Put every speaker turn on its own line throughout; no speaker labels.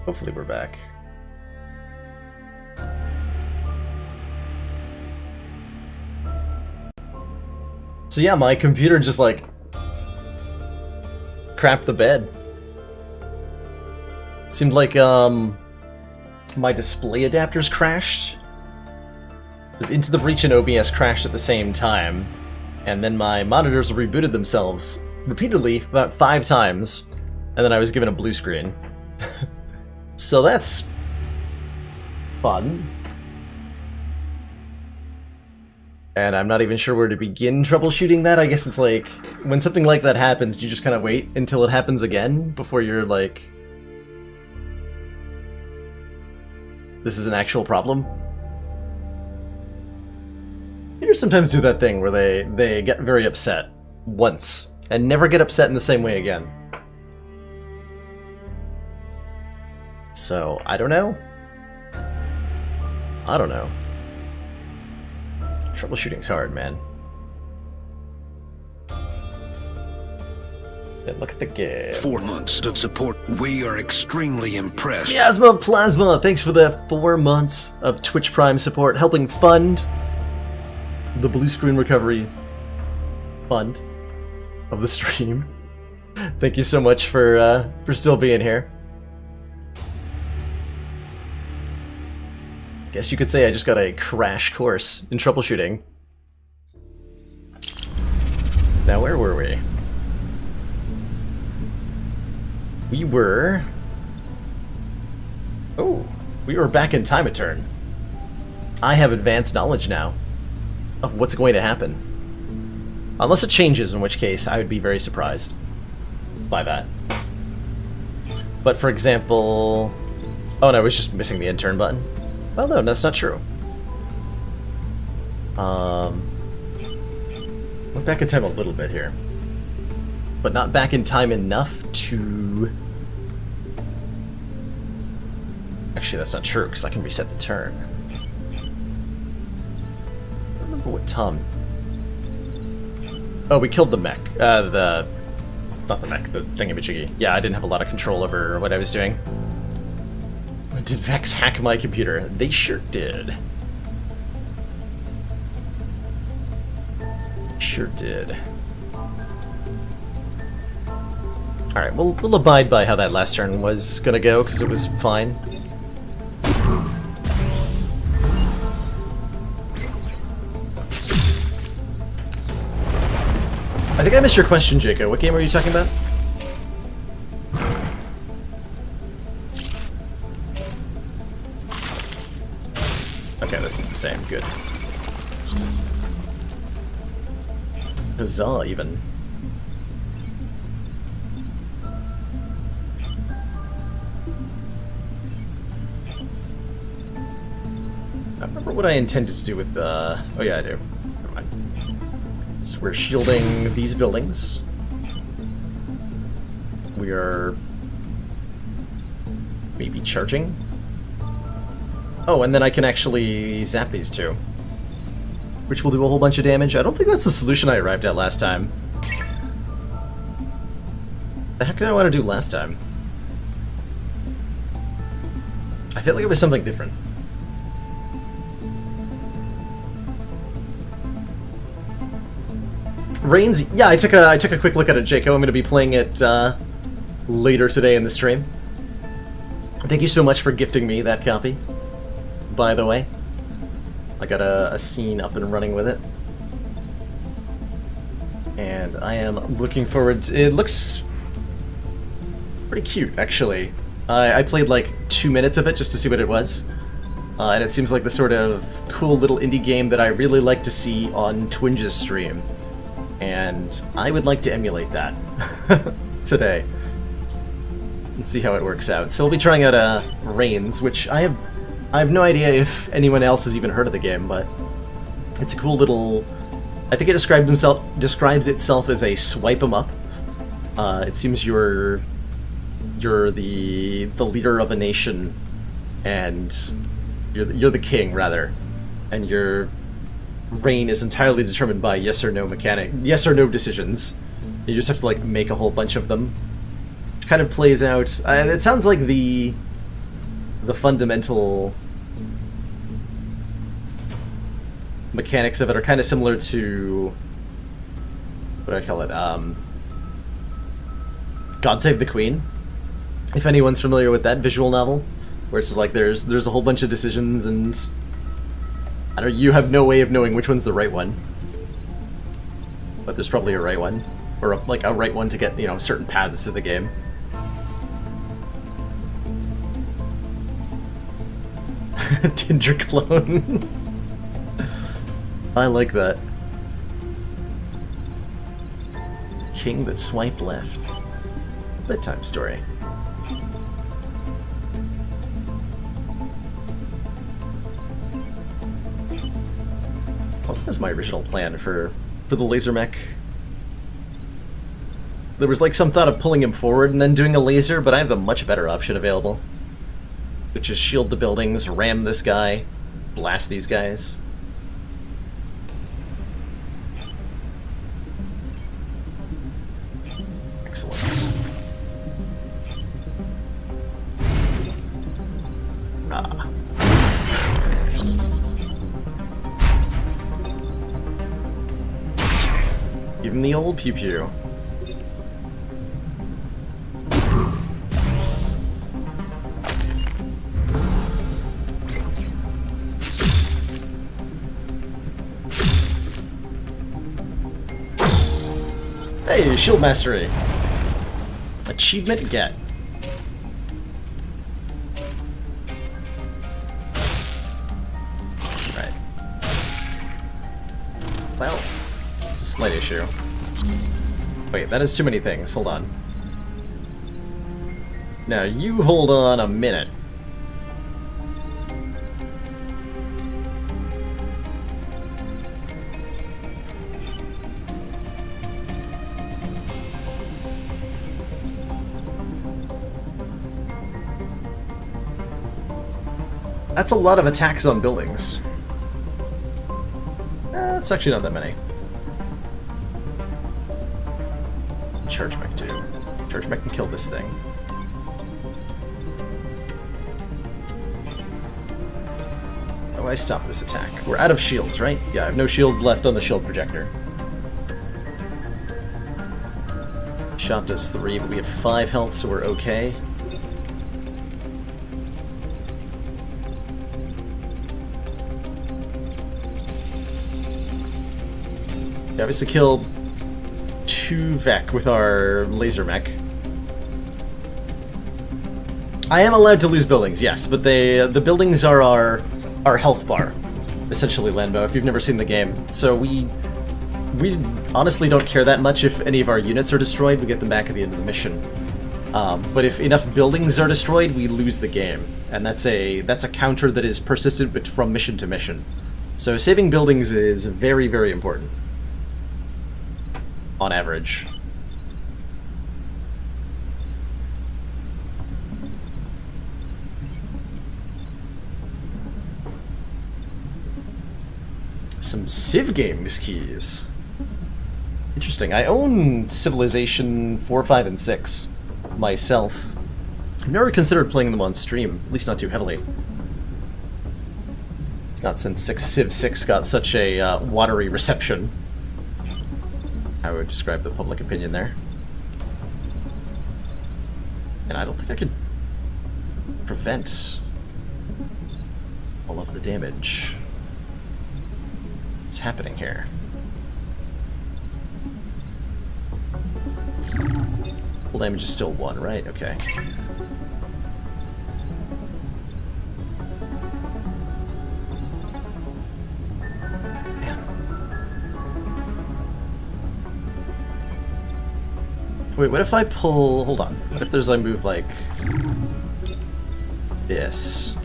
Hopefully we're back. So yeah, my computer just like crapped the bed. Seemed like my display adapters crashed. Because Into the Breach and OBS crashed at the same time, and then my monitors rebooted themselves repeatedly about 5 times, and then I was given a blue screen. So that's fun. And I'm not even sure where to begin troubleshooting that. I guess it's like, when something like that happens, you just kind of wait until it happens again before you're like, this is an actual problem. Computers sometimes do that thing where they get very upset once and never get upset in the same way again. So, I don't know. I don't know. Troubleshooting's hard, man. Yeah, look at the game.
4 months of support. We are extremely impressed.
Miasma Plasma, thanks for the 4 months of Twitch Prime support, helping fund the blue screen recovery fund of the stream. Thank you so much for still being here. Guess you could say I just got a crash course in troubleshooting. Now, where were we? We were... Oh, we were back in time a turn. I have advanced knowledge now of what's going to happen. Unless it changes, in which case I would be very surprised by that. But for example... Oh no, I was just missing the end turn button. Well, no, that's not true. Went back in time a little bit here. But not back in time enough to... Actually, that's not true, because I can reset the turn. I don't remember what Tom... Oh, we killed the mech. Not the mech, the thingamajiggy. Yeah, I didn't have a lot of control over what I was doing. Did Vex hack my computer? They sure did. Sure did. Alright, we'll abide by how that last turn was gonna go, because it was fine. I think I missed your question, Jaco. What game were you talking about? Okay, this is the same. Good. Huzzah, even. I remember what I intended to do with the... Oh yeah, I do. Never mind. So we're shielding these buildings. We are... maybe charging? Oh, and then I can actually zap these two. Which will do a whole bunch of damage. I don't think that's the solution I arrived at last time. The heck did I want to do last time? I feel like it was something different. Reigns, yeah, I took a quick look at it, Jaco. I'm going to be playing it later today in the stream. Thank you so much for gifting me that copy. By the way, I got a scene up and running with it, and I am looking forward to it. Looks pretty cute, actually. I played like 2 minutes of it just to see what it was, and it seems like the sort of cool little indie game that I really like to see on Twinge's stream, and I would like to emulate that today and see how it works out. So we'll be trying out Reigns, which I have no idea if anyone else has even heard of the game, but it's a cool little... I think it describes itself as a swipe 'em up. It seems you're the leader of a nation, and you're the king, rather, and your reign is entirely determined by yes or no decisions. You just have to like make a whole bunch of them. It kind of plays out. It sounds like the the fundamental mechanics of it are kind of similar to, what do I call it? God Save the Queen. If anyone's familiar with that visual novel, where it's like there's a whole bunch of decisions and I don't know, you have no way of knowing which one's the right one, but there's probably a right one, or like a right one to get, you know, certain paths to the game. Tinder clone. I like that. King that swiped left. Bedtime story. Well, that was my original plan for the laser mech. There was like some thought of pulling him forward and then doing a laser, but I have a much better option available, which is shield the buildings, ram this guy, blast these guys. Excellence. Ah. Give him the old pew-pew. Hey, shield mastery. Achievement get. Right. Well, it's a slight issue. Wait, that is too many things. Hold on. Now, you hold on a minute. That's a lot of attacks on buildings. It's actually not that many. Charge mech too. Charge mech can kill this thing. Oh, I stopped this attack. We're out of shields, right? Yeah, I have no shields left on the shield projector. Shot does 3, but we have 5 health, so we're okay. We obviously killed 2 Vec with our laser mech. I am allowed to lose buildings, yes, but the buildings are our health bar, essentially, Lanbo, if you've never seen the game. So we honestly don't care that much if any of our units are destroyed. We get them back at the end of the mission. But if enough buildings are destroyed, we lose the game, and that's a counter that is persistent but from mission to mission. So saving buildings is very, very important. On average. Some Civ Games keys. Interesting. I own Civilization 4, 5, and 6 myself. I've never considered playing them on stream, at least not too heavily. It's not since Civ 6 got such a watery reception. I would describe the public opinion there. And I don't think I could prevent all of the damage. What's happening here? Full damage is still 1, right? Okay. Wait, what if I pull... Hold on. What if there's a move like... this?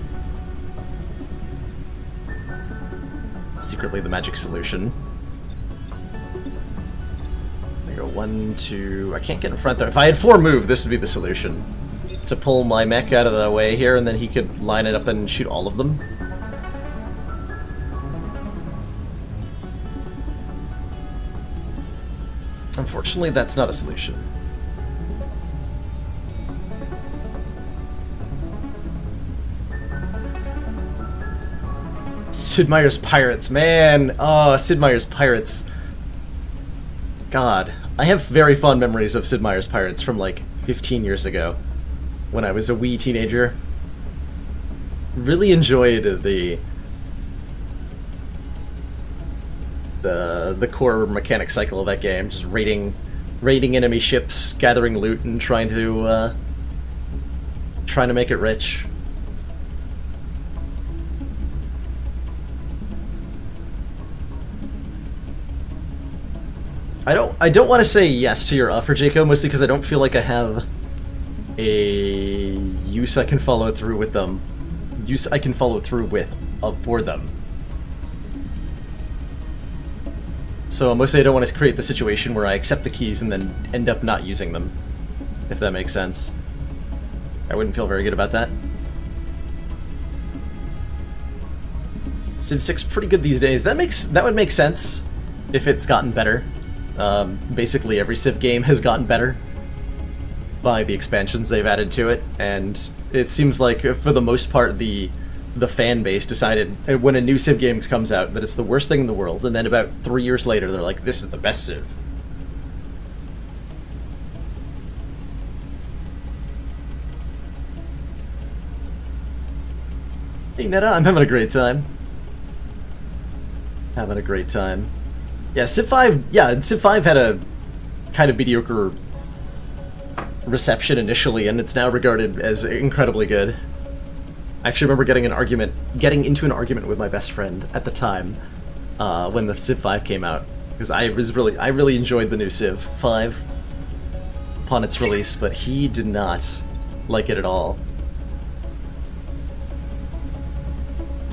Secretly the magic solution. There you go, 1, 2... I can't get in front there. If I had 4 move, this would be the solution. To pull my mech out of the way here, and then he could line it up and shoot all of them. Unfortunately, that's not a solution. Sid Meier's Pirates, man! Oh, Sid Meier's Pirates. God. I have very fond memories of Sid Meier's Pirates from like 15 years ago, when I was a wee teenager. Really enjoyed the core mechanic cycle of that game, just raiding enemy ships, gathering loot, and trying to make it rich. I don't want to say yes to your offer, Jaco, mostly because I don't feel like I have a use I can follow through with them. For them. So mostly I don't want to create the situation where I accept the keys and then end up not using them, if that makes sense. I wouldn't feel very good about that. Civ 6 pretty good these days. That would make sense if it's gotten better. Basically every Civ game has gotten better by the expansions they've added to it, and it seems like for the most part the fan base decided when a new Civ game comes out that it's the worst thing in the world, and then about 3 years later they're like, this is the best Civ. Hey Netta, I'm having a great time. Having a great time. Yeah, Civ 5 had a kind of mediocre reception initially, and it's now regarded as incredibly good. I actually remember getting into an argument with my best friend at the time when the Civ 5 came out, because I really enjoyed the new Civ 5 upon its release, but he did not like it at all.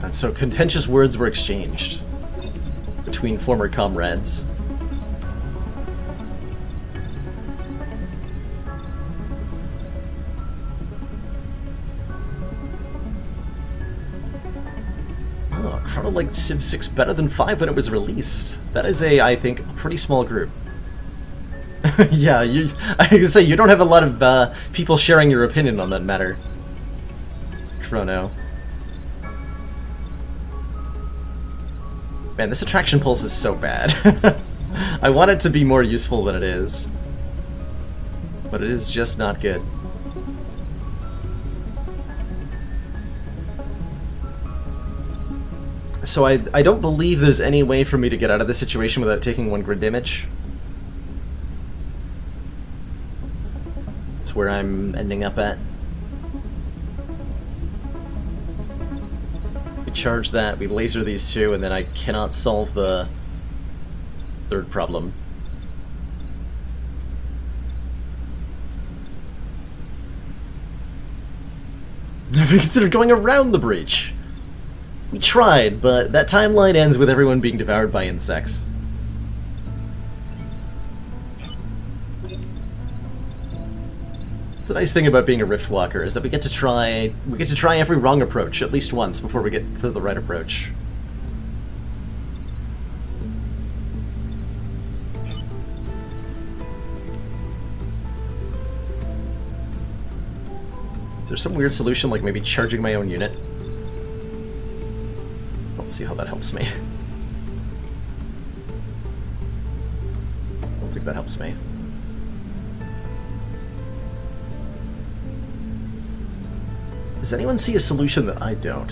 And so contentious words were exchanged between former comrades. Oh, Chrono liked Civ 6 better than 5 when it was released. That is I think, pretty small group. Yeah, I can say you don't have a lot of people sharing your opinion on that matter, Chrono. Man, this attraction pulse is so bad. I want it to be more useful than it is, but it is just not good. So I don't believe there's any way for me to get out of this situation without taking 1 grid damage. That's where I'm ending up at. Charge that, we laser these two, and then I cannot solve the third problem. Have we considered going around the breach? We tried, but that timeline ends with everyone being devoured by insects. That's the nice thing about being a Riftwalker, is that we get to try every wrong approach at least once before we get to the right approach. Is there some weird solution, like maybe charging my own unit? Let's see how that helps me. I don't think that helps me. Does anyone see a solution that I don't?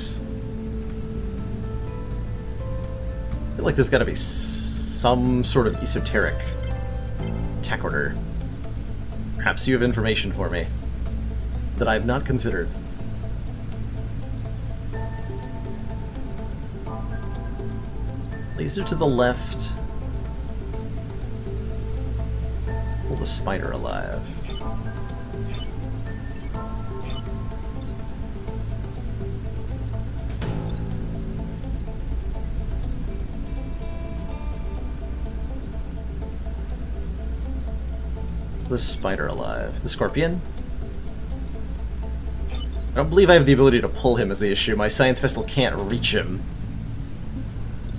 I feel like there's gotta be some sort of esoteric attack order. Perhaps you have information for me that I have not considered. Laser to the left. Pull the spider alive. The spider alive. The scorpion? I don't believe I have the ability to pull him is the issue. My science vessel can't reach him.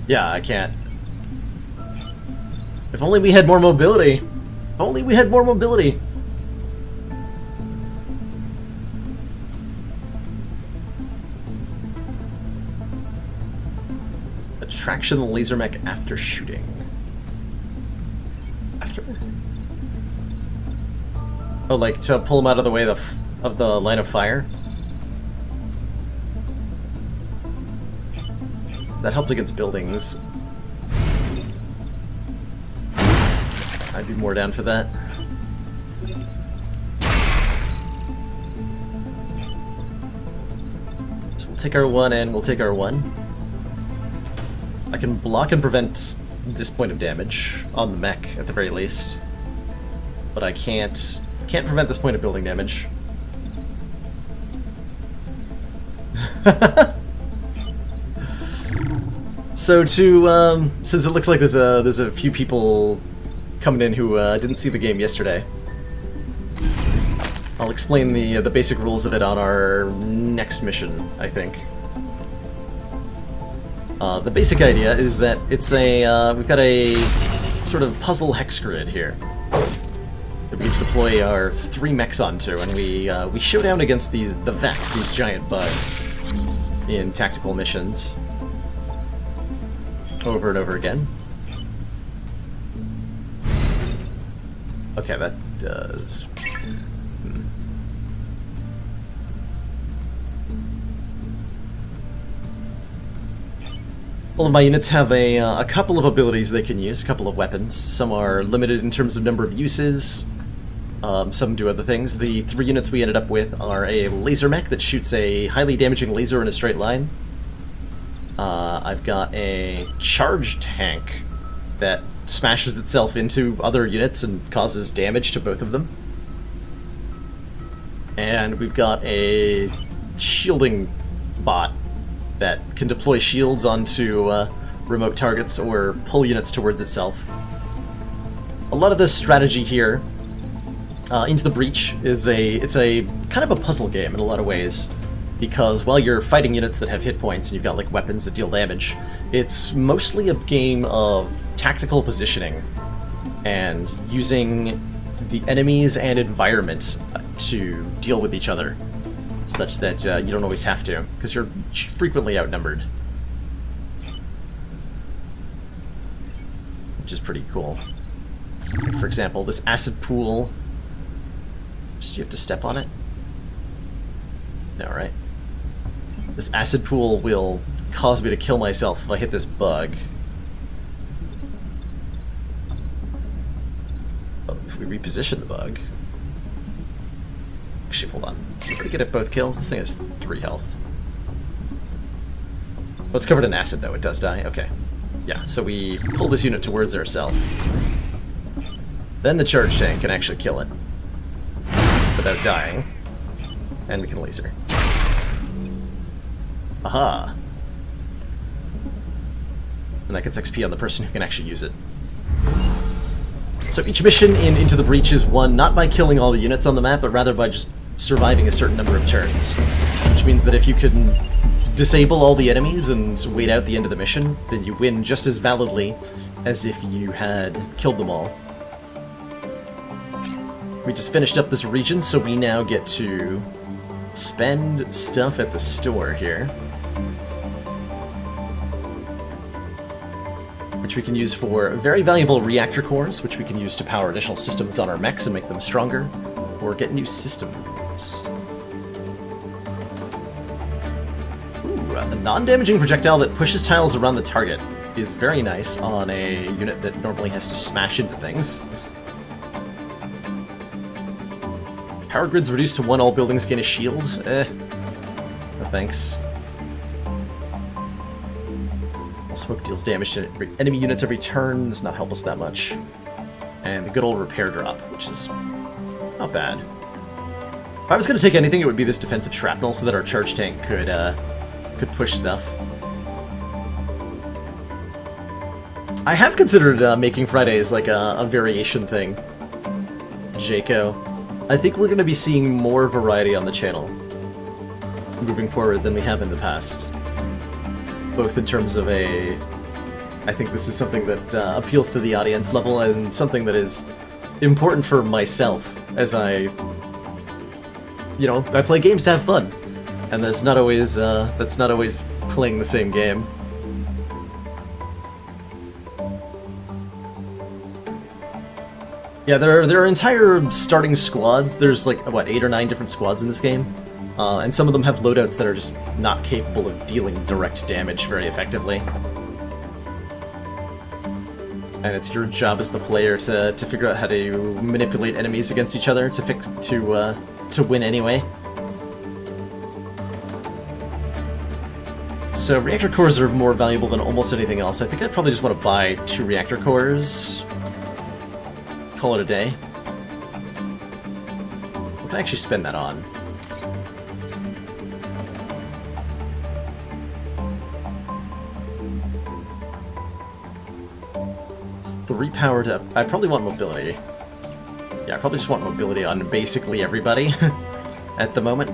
Yeah, I can't. If only we had more mobility. If only we had more mobility. Traction the laser mech after shooting. After? Oh, like to pull him out of the way of the line of fire? That helped against buildings. I'd be more down for that. So we'll take our 1 and we'll take our 1. I can block and prevent this point of damage on the mech at the very least. But I can't prevent this point of building damage. So since it looks like there's a few people coming in who didn't see the game yesterday, I'll explain the basic rules of it on our next mission, I think. The basic idea is that it's we've got a sort of puzzle hex grid here that we deploy our 3 mechs onto, and we show down against the Vek, these giant bugs, in tactical missions. Over and over again. Okay, that does... All of my units have a couple of abilities they can use, a couple of weapons. Some are limited in terms of number of uses. Some do other things. The 3 units we ended up with are a laser mech that shoots a highly damaging laser in a straight line. I've got a charge tank that smashes itself into other units and causes damage to both of them. And we've got a shielding bot that can deploy shields onto remote targets or pull units towards itself. A lot of this strategy here, Into the Breach, it's a kind of a puzzle game in a lot of ways. Because while you're fighting units that have hit points and you've got like weapons that deal damage, it's mostly a game of tactical positioning and using the enemies and environment to deal with each other, such that you don't always have to, because you're frequently outnumbered. Which is pretty cool. For example, this acid pool, do you have to step on it? No, right? This acid pool will cause me to kill myself if I hit this bug. But if we reposition the bug... Actually, hold on. We're gonna get at both kills. This thing has 3 health. Oh, it's covered in acid, though. It does die? Okay. Yeah, so we pull this unit towards ourselves. Then the charge tank can actually kill it without dying. And we can laser. Aha! And that gets XP on the person who can actually use it. So each mission in Into the Breach is won not by killing all the units on the map, but rather by just surviving a certain number of turns. Which means that if you can disable all the enemies and wait out the end of the mission, then you win just as validly as if you had killed them all. We just finished up this region, so we now get to spend stuff at the store here, which we can use for very valuable reactor cores, which we can use to power additional systems on our mechs and make them stronger, or get new systems. Ooh, a non-damaging projectile that pushes tiles around the target is very nice on a unit that normally has to smash into things. Power grid's reduced to 1, all buildings gain a shield. No thanks. Smoke deals damage to enemy units every turn, does not help us that much. And the good old repair drop, which is not bad. If I was going to take anything, it would be this defensive shrapnel so that our charge tank could push stuff. I have considered making Fridays like a variation thing. Jaco. I think we're going to be seeing more variety on the channel moving forward than we have in the past. Both in terms of I think this is something that appeals to the audience level and something that is important for myself as I play games to have fun. And that's not always playing the same game. Yeah, there are entire starting squads. There's like, what, 8 or 9 different squads in this game? And some of them have loadouts that are just not capable of dealing direct damage very effectively. And it's your job as the player to figure out how to manipulate enemies against each other to win anyway. So reactor cores are more valuable than almost anything else. I think I'd probably just want to buy 2 reactor cores. Call it a day. What can I actually spend that on? It's 3 powered up. I probably want mobility. Yeah, I probably just want mobility on basically everybody at the moment.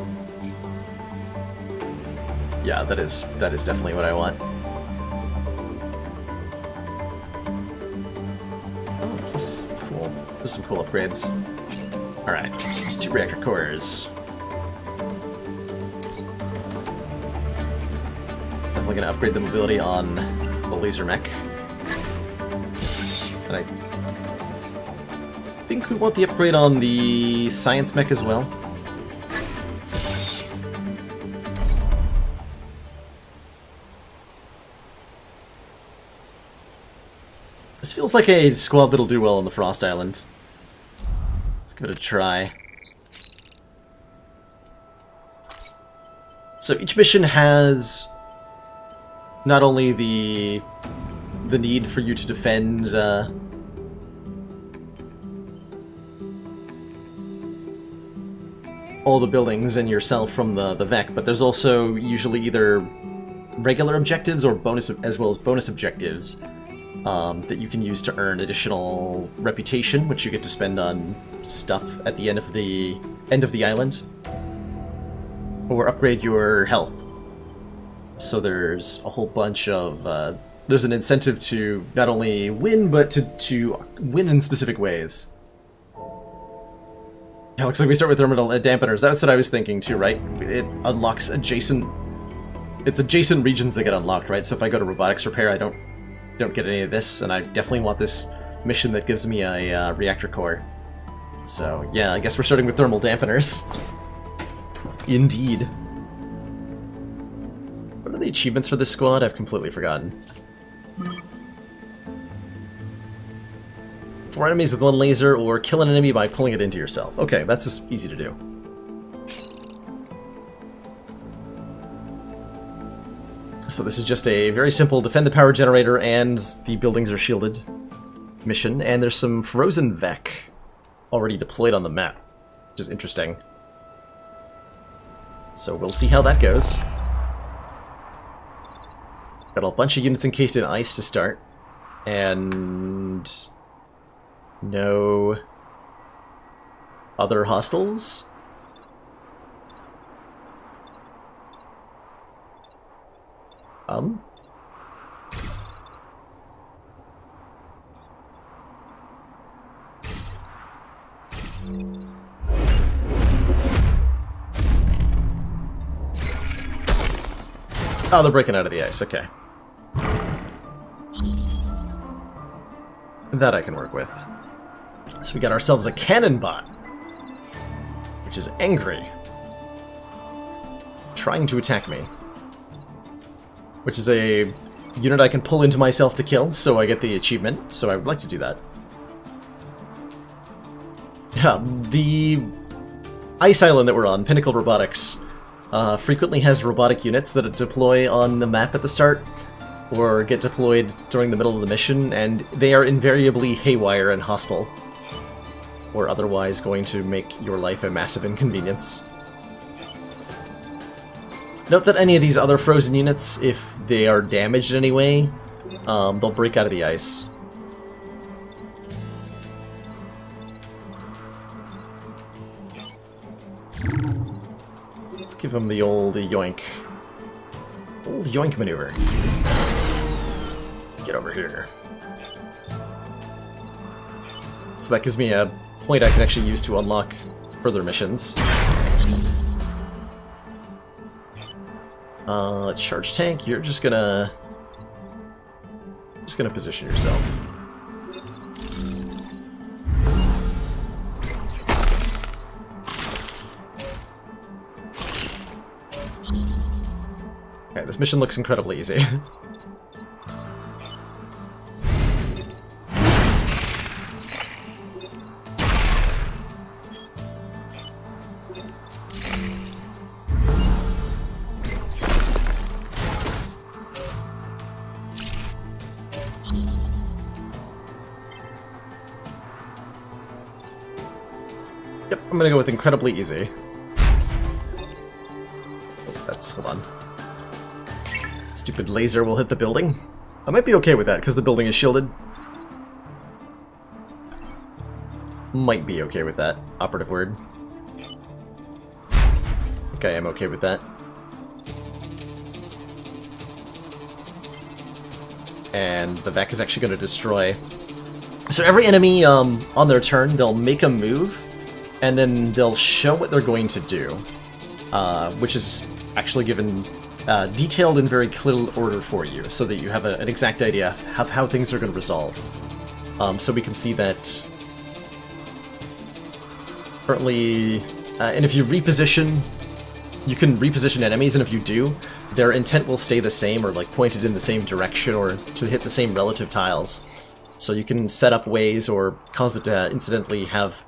Yeah, that is definitely what I want. Oh, plus, cool. There's some cool upgrades. Alright, 2 reactor cores. Definitely gonna upgrade the mobility on the laser mech. And I think we want the upgrade on the science mech as well. This feels like a squad that'll do well on the Frost Island. Let's give it a try. So each mission has not only the need for you to defend all the buildings and yourself from the Vek, but there's also usually either regular objectives or bonus, as well as bonus objectives that you can use to earn additional reputation, which you get to spend on stuff at the end of the island, or upgrade your health. So there's a whole bunch of there's an incentive to not only win, but to win in specific ways. Yeah, looks like we start with thermal dampeners. That's what I was thinking too, right? It unlocks adjacent regions that get unlocked, right? So if I go to robotics repair, I don't get any of this, and I definitely want this mission that gives me a reactor core. So yeah, I guess we're starting with thermal dampeners. Indeed. What are the achievements for this squad? I've completely forgotten. 4 enemies with 1 laser, or kill an enemy by pulling it into yourself. Okay, that's just easy to do. So this is just a very simple defend the power generator and the buildings are shielded mission, and there's some frozen Vek already deployed on the map, which is interesting. So we'll see how that goes. Got a bunch of units encased in ice to start, and no other hostiles. Oh, they're breaking out of the ice, okay. That I can work with. So we got ourselves a cannon bot, which is angry, trying to attack me. Which is a unit I can pull into myself to kill, so I get the achievement, so I would like to do that. Yeah, the ice island that we're on, Pinnacle Robotics, frequently has robotic units that deploy on the map at the start, or get deployed during the middle of the mission, and they are invariably haywire and hostile, or otherwise going to make your life a massive inconvenience. Note that any of these other frozen units, if they are damaged in any way, they'll break out of the ice. Let's give them the old yoink. Old yoink maneuver. Get over here. So that gives me a point I can actually use to unlock further missions. Charge tank, you're just gonna position yourself. Okay, this mission looks incredibly easy. Yep, I'm gonna go with incredibly easy. Hold on. Stupid laser will hit the building. I might be okay with that, because the building is shielded. Might be okay with that. Operative word. Okay, I'm okay with that. And the Vec is actually going to destroy... So every enemy, on their turn, they'll make a move, and then they'll show what they're going to do. Which is actually given detailed in very clear order for you, so that you have an exact idea of how things are going to resolve. So we can see that currently, and if you reposition, you can reposition enemies, and if you do, their intent will stay the same, or like pointed in the same direction, or to hit the same relative tiles. So you can set up ways, or cause it to incidentally have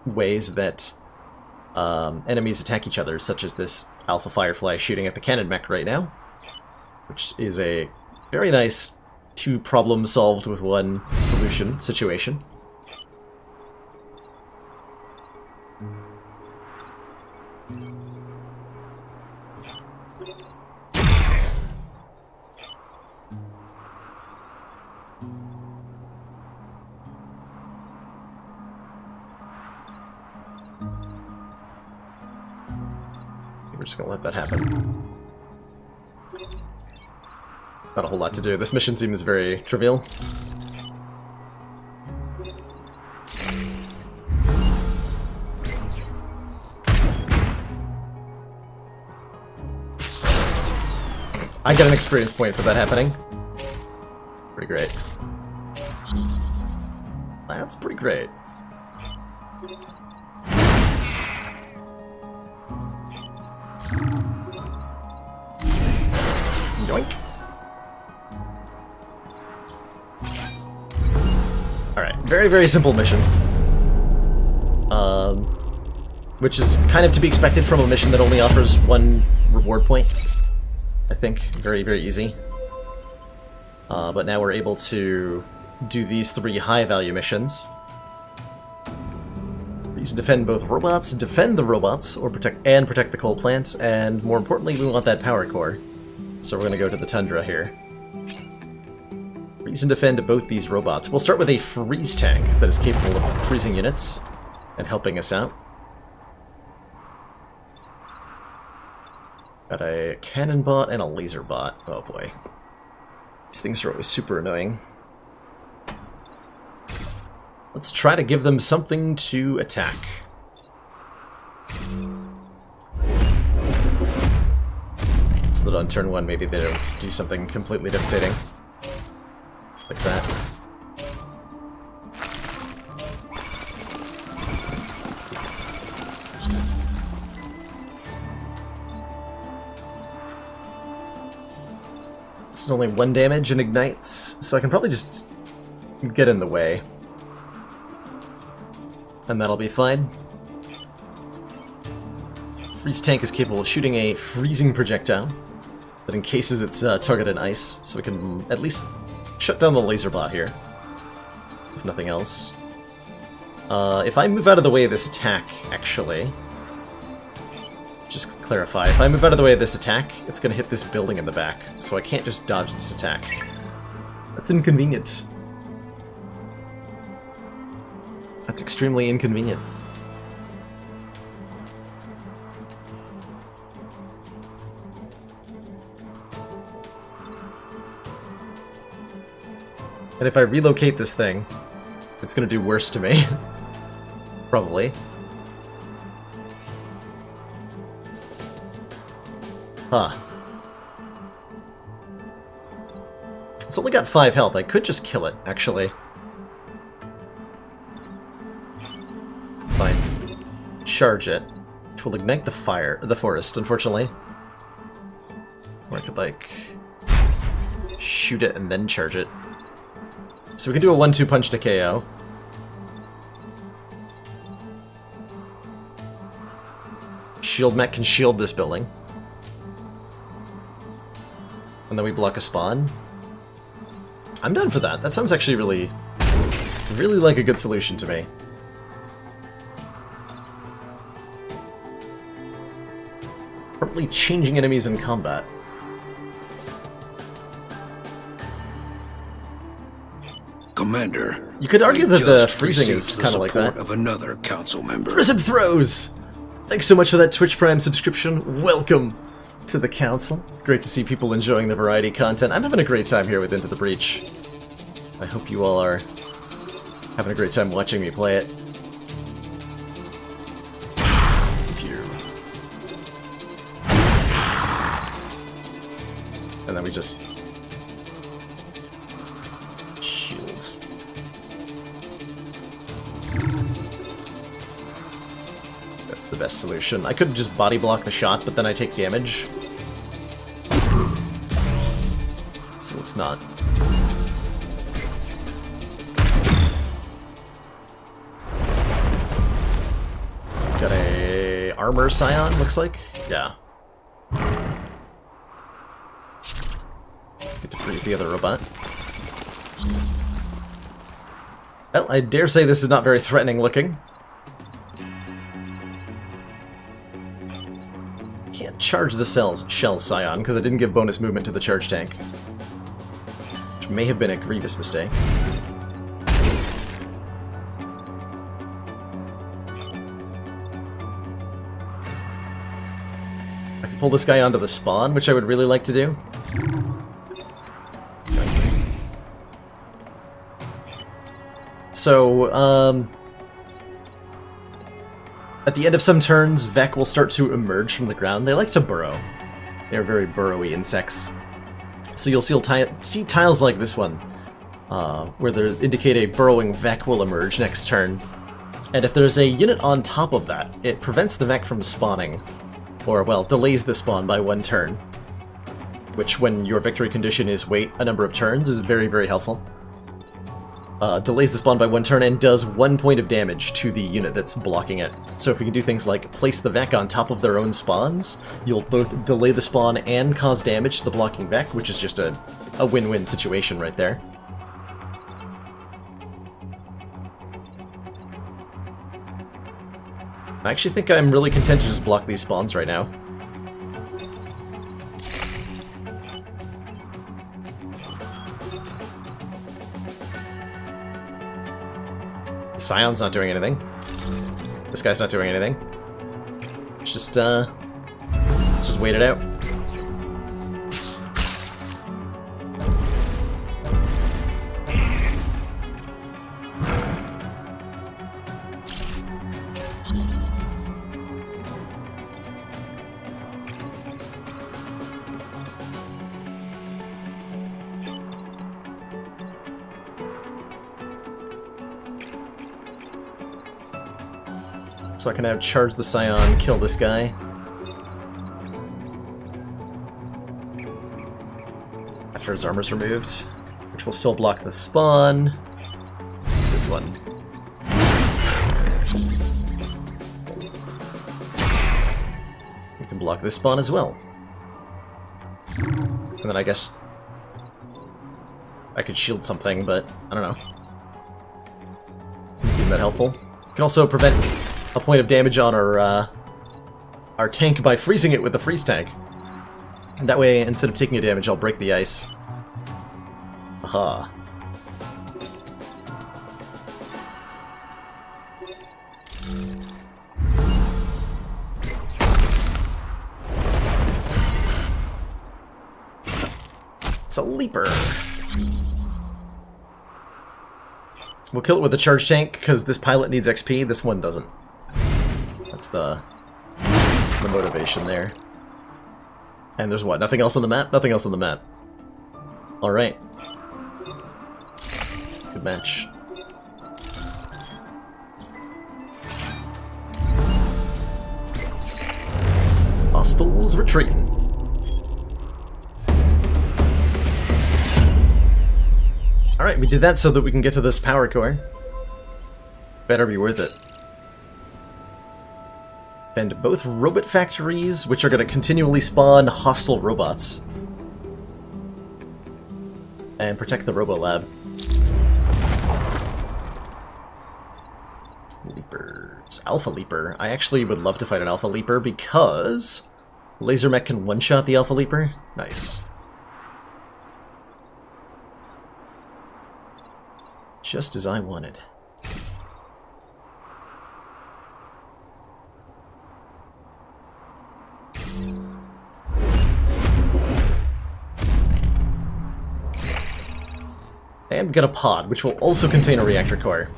ways that enemies attack each other, such as this Alpha Firefly shooting at the cannon mech right now, which is a very nice two problem solved with one solution situation. We're just gonna let that happen. Not a whole lot to do. This mission seems very trivial. I get an experience point for that happening. Pretty great. That's pretty great. Yoink. Alright, very, very simple mission. Which is kind of to be expected from a mission that only offers one reward point. I think. Very, very easy. But now we're able to do these three high-value missions. These defend both robots, defend the robots, or protect the coal plant, and more importantly, we want that power core. So we're going to go to the Tundra here. Freeze and defend both these robots. We'll start with a freeze tank that is capable of freezing units and helping us out. Got a cannon bot and a laser bot. Oh boy. These things are always super annoying. Let's try to give them something to attack. So that on turn one, maybe they don't do something completely devastating. Like that. This is only 1 damage and ignites, so I can probably just get in the way. And that'll be fine. Freeze tank is capable of shooting a freezing projectile that encases its target in ice, so we can at least shut down the laser bot here, if nothing else. If I move out of the way of this attack, actually, just to clarify, if I move out of the way of this attack, it's going to hit this building in the back, so I can't just dodge this attack. That's inconvenient. That's extremely inconvenient. And if I relocate this thing, it's going to do worse to me. Probably. Huh. It's only got 5 health. I could just kill it, actually. Fine. Charge it. Which will ignite the forest, unfortunately. Or I could, like, shoot it and then charge it. So we can do a 1-2 punch to KO. Shield mech can shield this building. And then we block a spawn. I'm down for that. That sounds actually really like a good solution to me. Probably changing enemies in combat.
Commander,
You could argue
we
that the
just
freezing
received
is
the
kind of like
support
that.
of another council member.
Prism throws! Thanks so much for that Twitch Prime subscription. Welcome to the council. Great to see people enjoying the variety content. I'm having a great time here with Into the Breach. I hope you all are having a great time watching me play it. Pew. And then we just shield. That's the best solution. I could just body block the shot, but then I take damage. So let's not. Got a armor scion, looks like. Yeah. Get to freeze the other robot. Well, I dare say this is not very threatening looking. Can't charge the shell scion because I didn't give bonus movement to the charge tank. Which may have been a grievous mistake. I can pull this guy onto the spawn, which I would really like to do. So, at the end of some turns, Vek will start to emerge from the ground. They like to burrow. They're very burrowy insects. So you'll see tiles like this one, where they indicate a burrowing Vek will emerge next turn. And if there's a unit on top of that, it prevents the Vek from spawning. Or, well, delays the spawn by 1 turn. Which, when your victory condition is wait a number of turns, is very, very helpful. Delays the spawn by 1 turn and does 1 point of damage to the unit that's blocking it. So if we can do things like place the Vek on top of their own spawns, you'll both delay the spawn and cause damage to the blocking Vek, which is just a win-win situation right there. I actually think I'm really content to just block these spawns right now. Scion's not doing anything. This guy's not doing anything. Let's just wait it out. So I can now charge the Scion, kill this guy. After his armor's removed, which will still block the spawn. It's this one. We can block this spawn as well. And then I guess I could shield something, but I don't know. Doesn't seem that helpful. Can also prevent a point of damage on our tank by freezing it with the freeze tank. And that way, instead of taking a damage, I'll break the ice. Aha. It's a leaper. We'll kill it with the charge tank, because this pilot needs XP, this one doesn't. That's the motivation there. And there's what? Nothing else on the map? Nothing else on the map. Alright. Good match. Hostiles retreating. Alright, we did that so that we can get to this power core. Better be worth it. And both robot factories, which are going to continually spawn hostile robots. And protect the Robo Lab. Leapers. Alpha Leaper. I actually would love to fight an Alpha Leaper because Laser Mech can one-shot the Alpha Leaper. Nice. Just as I wanted. And get a pod, which will also contain a reactor core.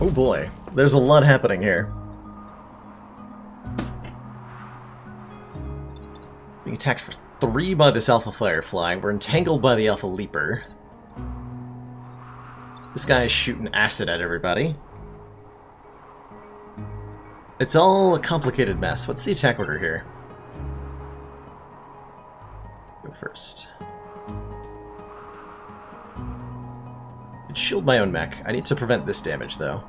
Oh boy, there's a lot happening here. Being attacked for 3 by this Alpha Firefly. We're entangled by the Alpha Leaper. This guy is shooting acid at everybody. It's all a complicated mess. What's the attack order here? Go first. I'd shield my own mech. I need to prevent this damage, though.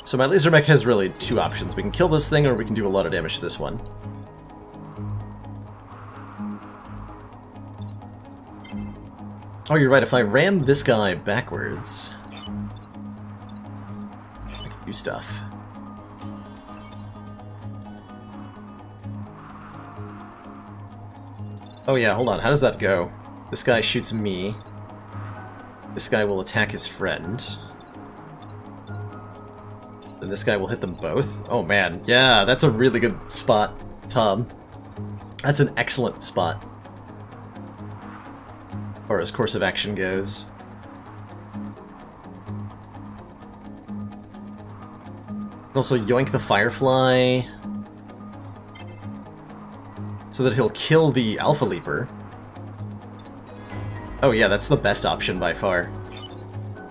So my laser mech has really 2 options. We can kill this thing, or we can do a lot of damage to this one. Oh, you're right. If I ram this guy backwards, I can do stuff. Oh yeah, hold on. How does that go? This guy shoots me. This guy will attack his friend. Then this guy will hit them both. Oh man, yeah, that's a really good spot, Tom. That's an excellent spot. Or as course of action goes. Also yoink the Firefly so that he'll kill the Alpha Leaper. Oh yeah, that's the best option by far.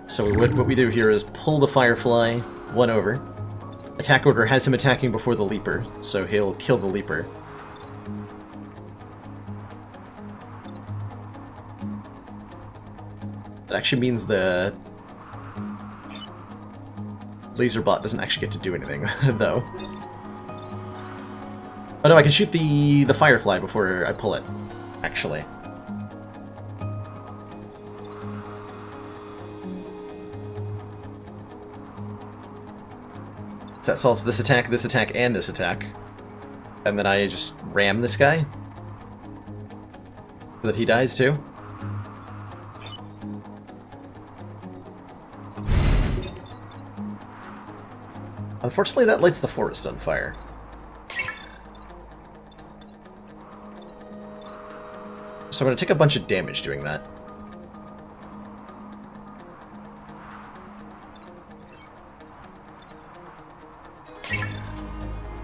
So what we do here is pull the Firefly 1 over. Attack order has him attacking before the Leaper, so he'll kill the Leaper. That actually means the laser bot doesn't actually get to do anything, though. Oh no, I can shoot the Firefly before I pull it, actually. So that solves this attack, and this attack. And then I just ram this guy. So that he dies too. Unfortunately, that lights the forest on fire. So I'm going to take a bunch of damage doing that.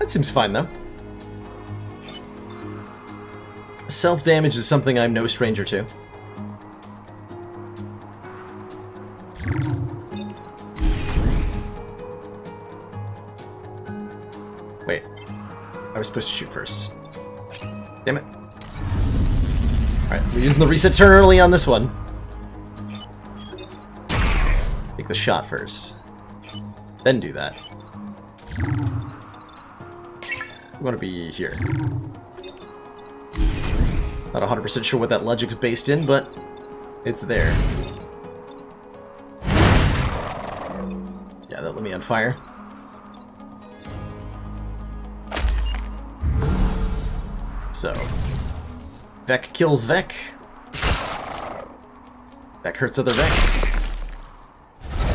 That seems fine, though. Self-damage is something I'm no stranger to. Wait. I was supposed to shoot first. Damn it. Alright, we're using the reset turn early on this one. Take the shot first. Then do that. We want to be here. Not 100% sure what that logic's based in, but it's there. Yeah, that lit me on fire. So, Vec kills Vec. Vec hurts other Vec.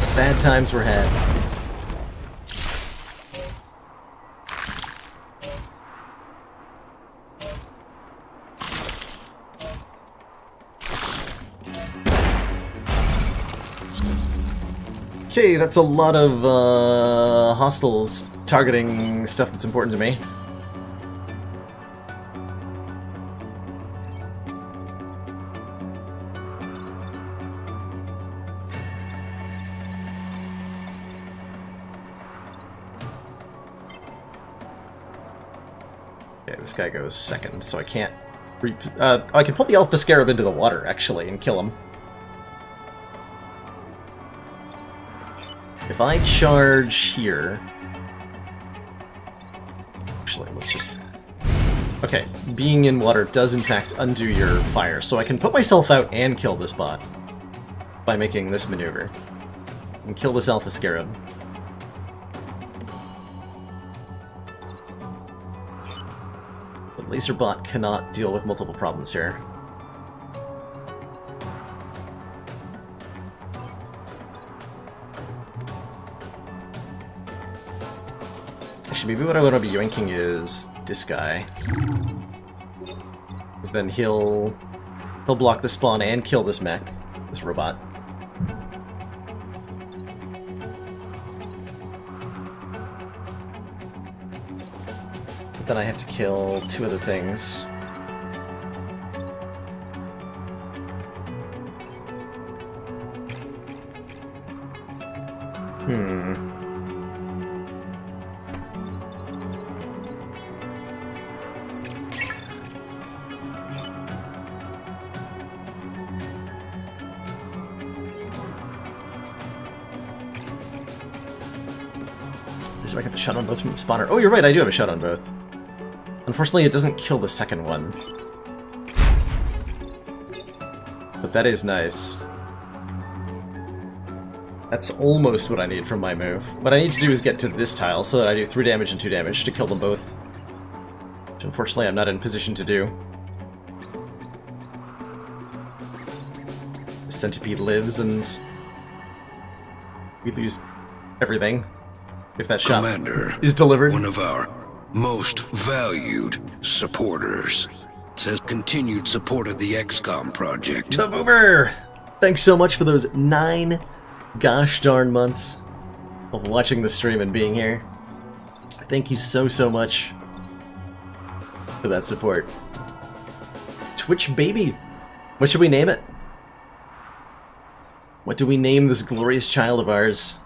Sad times were had. Okay, that's a lot of hostiles targeting stuff that's important to me. Okay, this guy goes second, so I can't... I can put the Alpha Scarab into the water, actually, and kill him. If I charge here... Actually, let's just... Okay, being in water does in fact undo your fire, so I can put myself out and kill this bot by making this maneuver. And kill this Alpha Scarab. The laser bot cannot deal with multiple problems here. Actually, maybe what I want to be yoinking is this guy. Because then he'll block the spawn and kill this mech, this robot. But then I have to kill two other things. I get the shot on both from the spawner. Oh, you're right, I do have a shot on both. Unfortunately, it doesn't kill the second one. But that is nice. That's almost what I need from my move. What I need to do is get to this tile so that I do 3 damage and 2 damage to kill them both. Which unfortunately I'm not in position to do. The centipede lives and we lose everything. If that shot
Commander,
is delivered.
One of our most valued supporters says continued support of the XCOM project.
The Boomer! Thanks so much for those 9 gosh darn months of watching the stream and being here. Thank you so much for that support. Twitch baby! What should we name it? What do we name this glorious child of ours?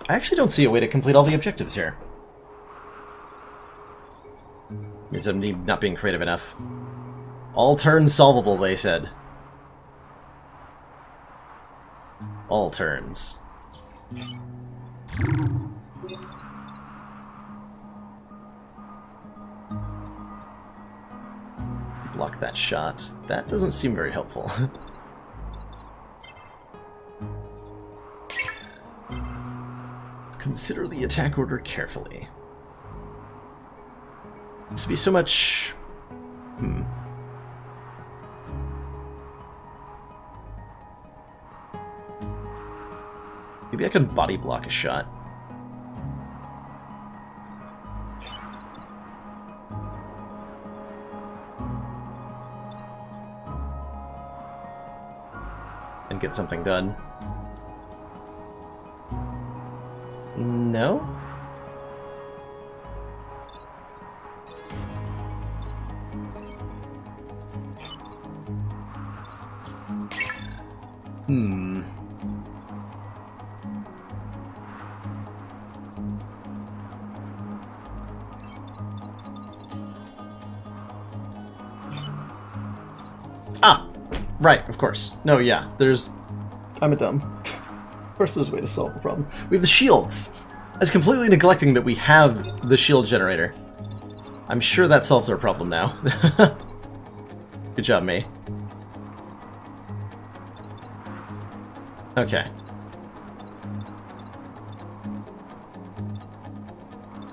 I actually don't see a way to complete all the objectives here. Means I'm not being creative enough. All turns solvable, they said. All turns. Block that shot. That doesn't seem very helpful. Consider the attack order carefully. This would be so much... Maybe I could body block a shot. And get something done. No? Ah! Right, of course. No, yeah, there's... I'm a dumb. Of course there's a way to solve the problem. We have the shields! I was completely neglecting that we have the shield generator. I'm sure that solves our problem now. Good job, me. Okay.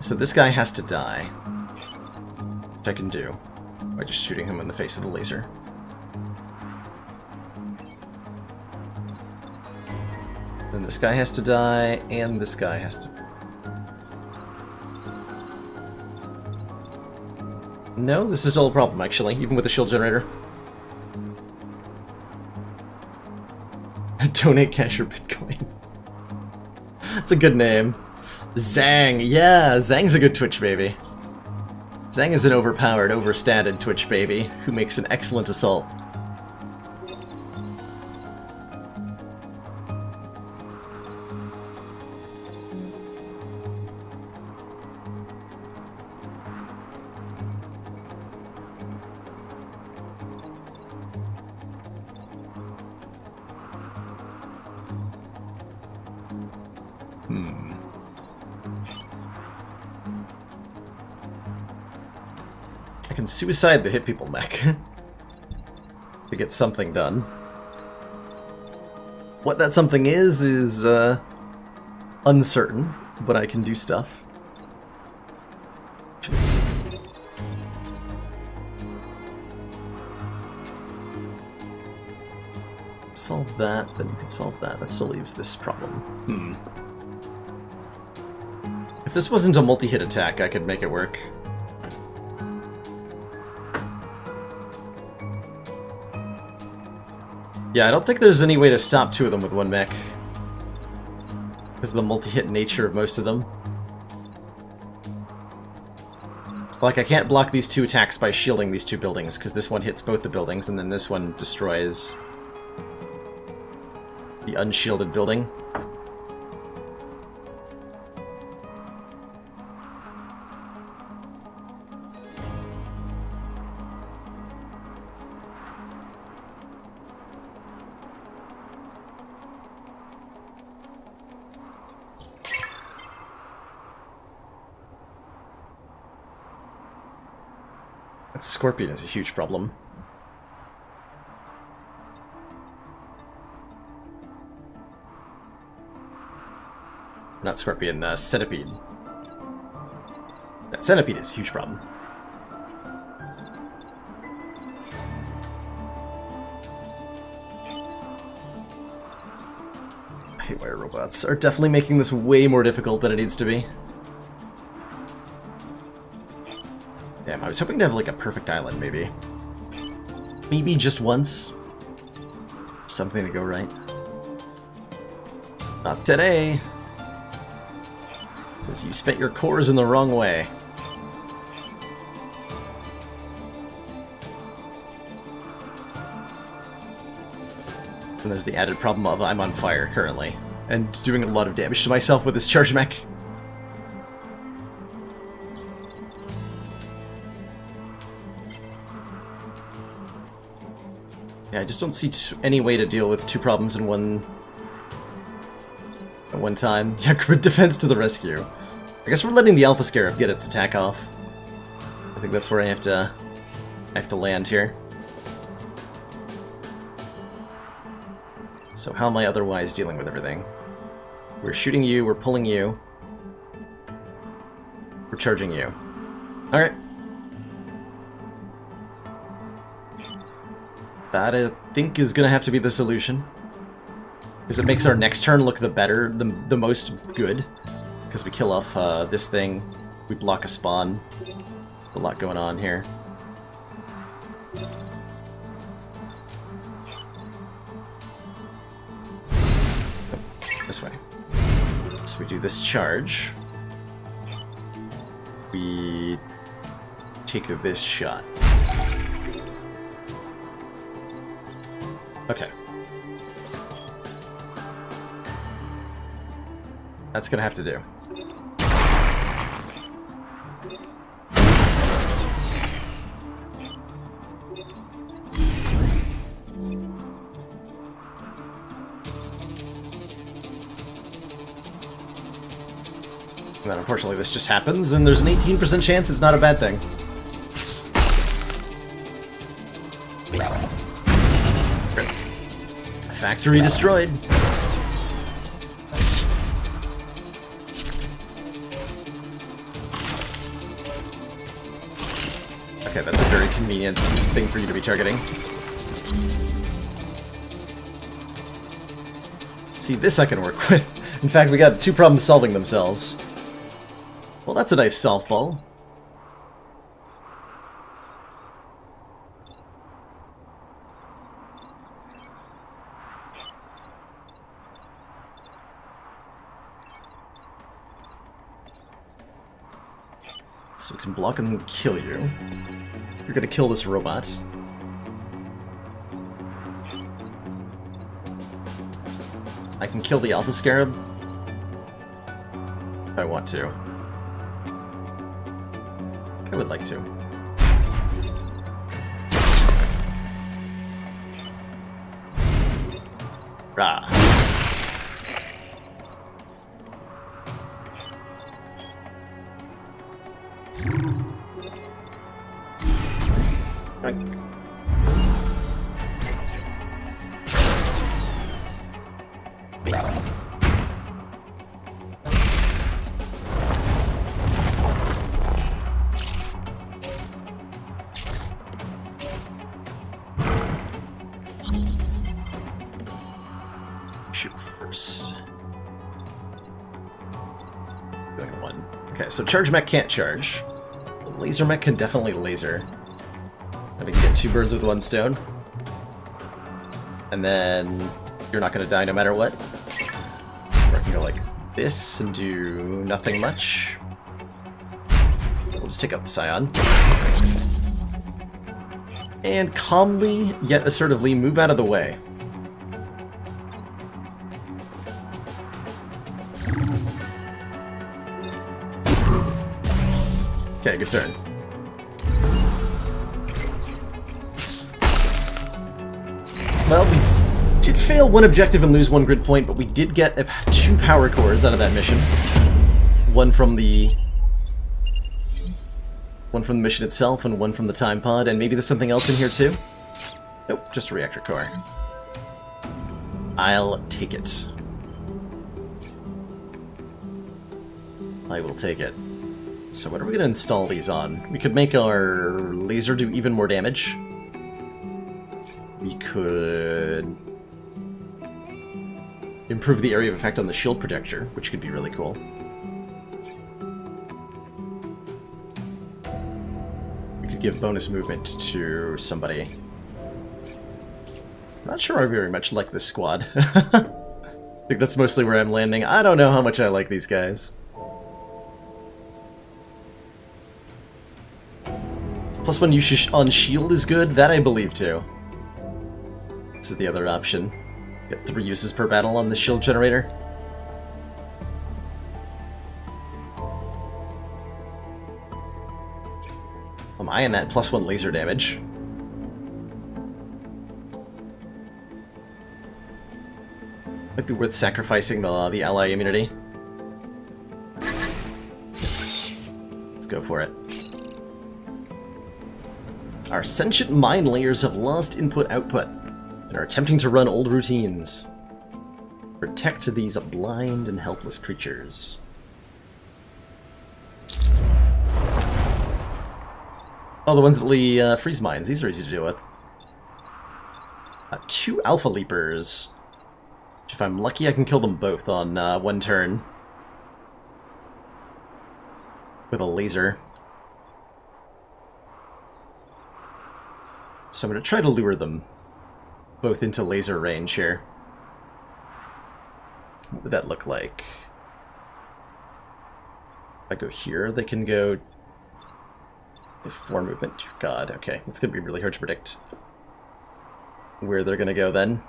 So this guy has to die. Which I can do by just shooting him in the face with a laser. And this guy has to die, and this guy has to... No, this is still a problem, actually, even with the shield generator. Donate cash or Bitcoin. That's a good name. Zhang, yeah, Zhang's a good Twitch baby. Zhang is an overpowered, overstated Twitch baby who makes an excellent assault. I can suicide the hit people mech to get something done. What that something is uncertain, but I can do stuff. Solve that, then you can solve that. That still leaves this problem. If this wasn't a multi-hit attack, I could make it work. Yeah, I don't think there's any way to stop two of them with one mech. Because of the multi-hit nature of most of them. Like, I can't block these two attacks by shielding these two buildings, because this one hits both the buildings, and then this one destroys the unshielded building. That Scorpion is a huge problem. Not Scorpion, Centipede. That Centipede is a huge problem. Haywire robots are definitely making this way more difficult than it needs to be. Damn, I was hoping to have like a perfect island, maybe. Maybe just once. Something to go right. Not today. It says you spent your cores in the wrong way. And there's the added problem of I'm on fire currently. And doing a lot of damage to myself with this charge mech. Yeah, I just don't see any way to deal with two problems in one at one time. Yeah, grid defense to the rescue. I guess we're letting the Alpha Scarab get its attack off. I think that's where I have to land here. So how am I otherwise dealing with everything? We're shooting you, we're pulling you. We're charging you. Alright. That, I think, is gonna have to be the solution. Because it makes our next turn look the most good. Because we kill off this thing, we block a spawn. A lot going on here. Oh, this way. So we do this charge. We take this shot. Okay. That's gonna have to do. And then unfortunately this just happens, and there's an 18% chance it's not a bad thing. Factory destroyed. Okay, that's a very convenient thing for you to be targeting. See, this I can work with. In fact, we got two problems solving themselves. Well, that's a nice softball. So we can block and kill you. You're gonna kill this robot. I can kill the Alpha Scarab if I want to. I would like to. Rah. Shoot first. Going one. Okay, so charge mech can't charge. The laser mech can definitely laser. And we can get two birds with one stone. And then you're not going to die no matter what. Or I can go like this and do nothing much. We'll just take out the Scion. And calmly, yet assertively, move out of the way. Okay, good turn. Well, we did fail one objective and lose one grid point, but we did get two power cores out of that mission. One from the mission itself, and one from the time pod, and maybe there's something else in here too? Nope, just a reactor core. I'll take it. I will take it. So what are we going to install these on? We could make our laser do even more damage. We could improve the area of effect on the shield protector, which could be really cool. We could give bonus movement to somebody. Not sure I very much like this squad. I think that's mostly where I'm landing. I don't know how much I like these guys. Plus one usage on shield is good, that I believe too. This is the other option. Get 3 uses per battle on the shield generator. I'm eyeing that +1 laser damage. Might be worth sacrificing the ally immunity. Let's go for it. Our sentient mind layers have lost input-output and are attempting to run old routines. Protect these blind and helpless creatures. Oh, the ones that freeze mines. These are easy to deal with. 2 Alpha Leapers. If I'm lucky, I can kill them both on one turn. With a laser. So I'm going to try to lure them both into laser range here. What would that look like? If I go here, they can go... 4 movement. God, okay. It's going to be really hard to predict where they're going to go then.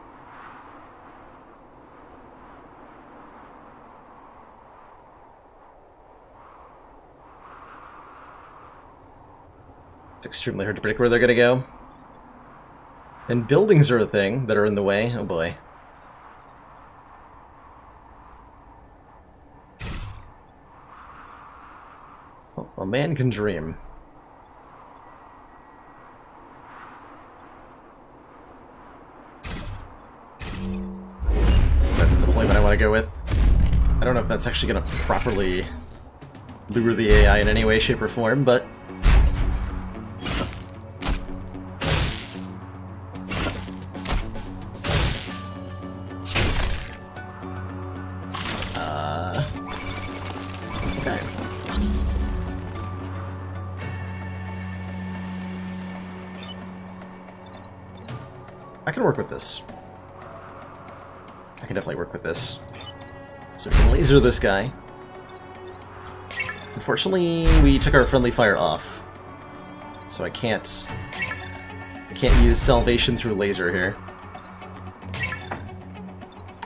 It's extremely hard to predict where they're going to go. And buildings are a thing that are in the way. Oh boy. Oh, a man can dream. That's the deployment I want to go with. I don't know if that's actually going to properly lure the AI in any way, shape, or form, but... I can work with this. I can definitely work with this. So we can laser this guy. Unfortunately, we took our friendly fire off. So I can't use salvation through laser here.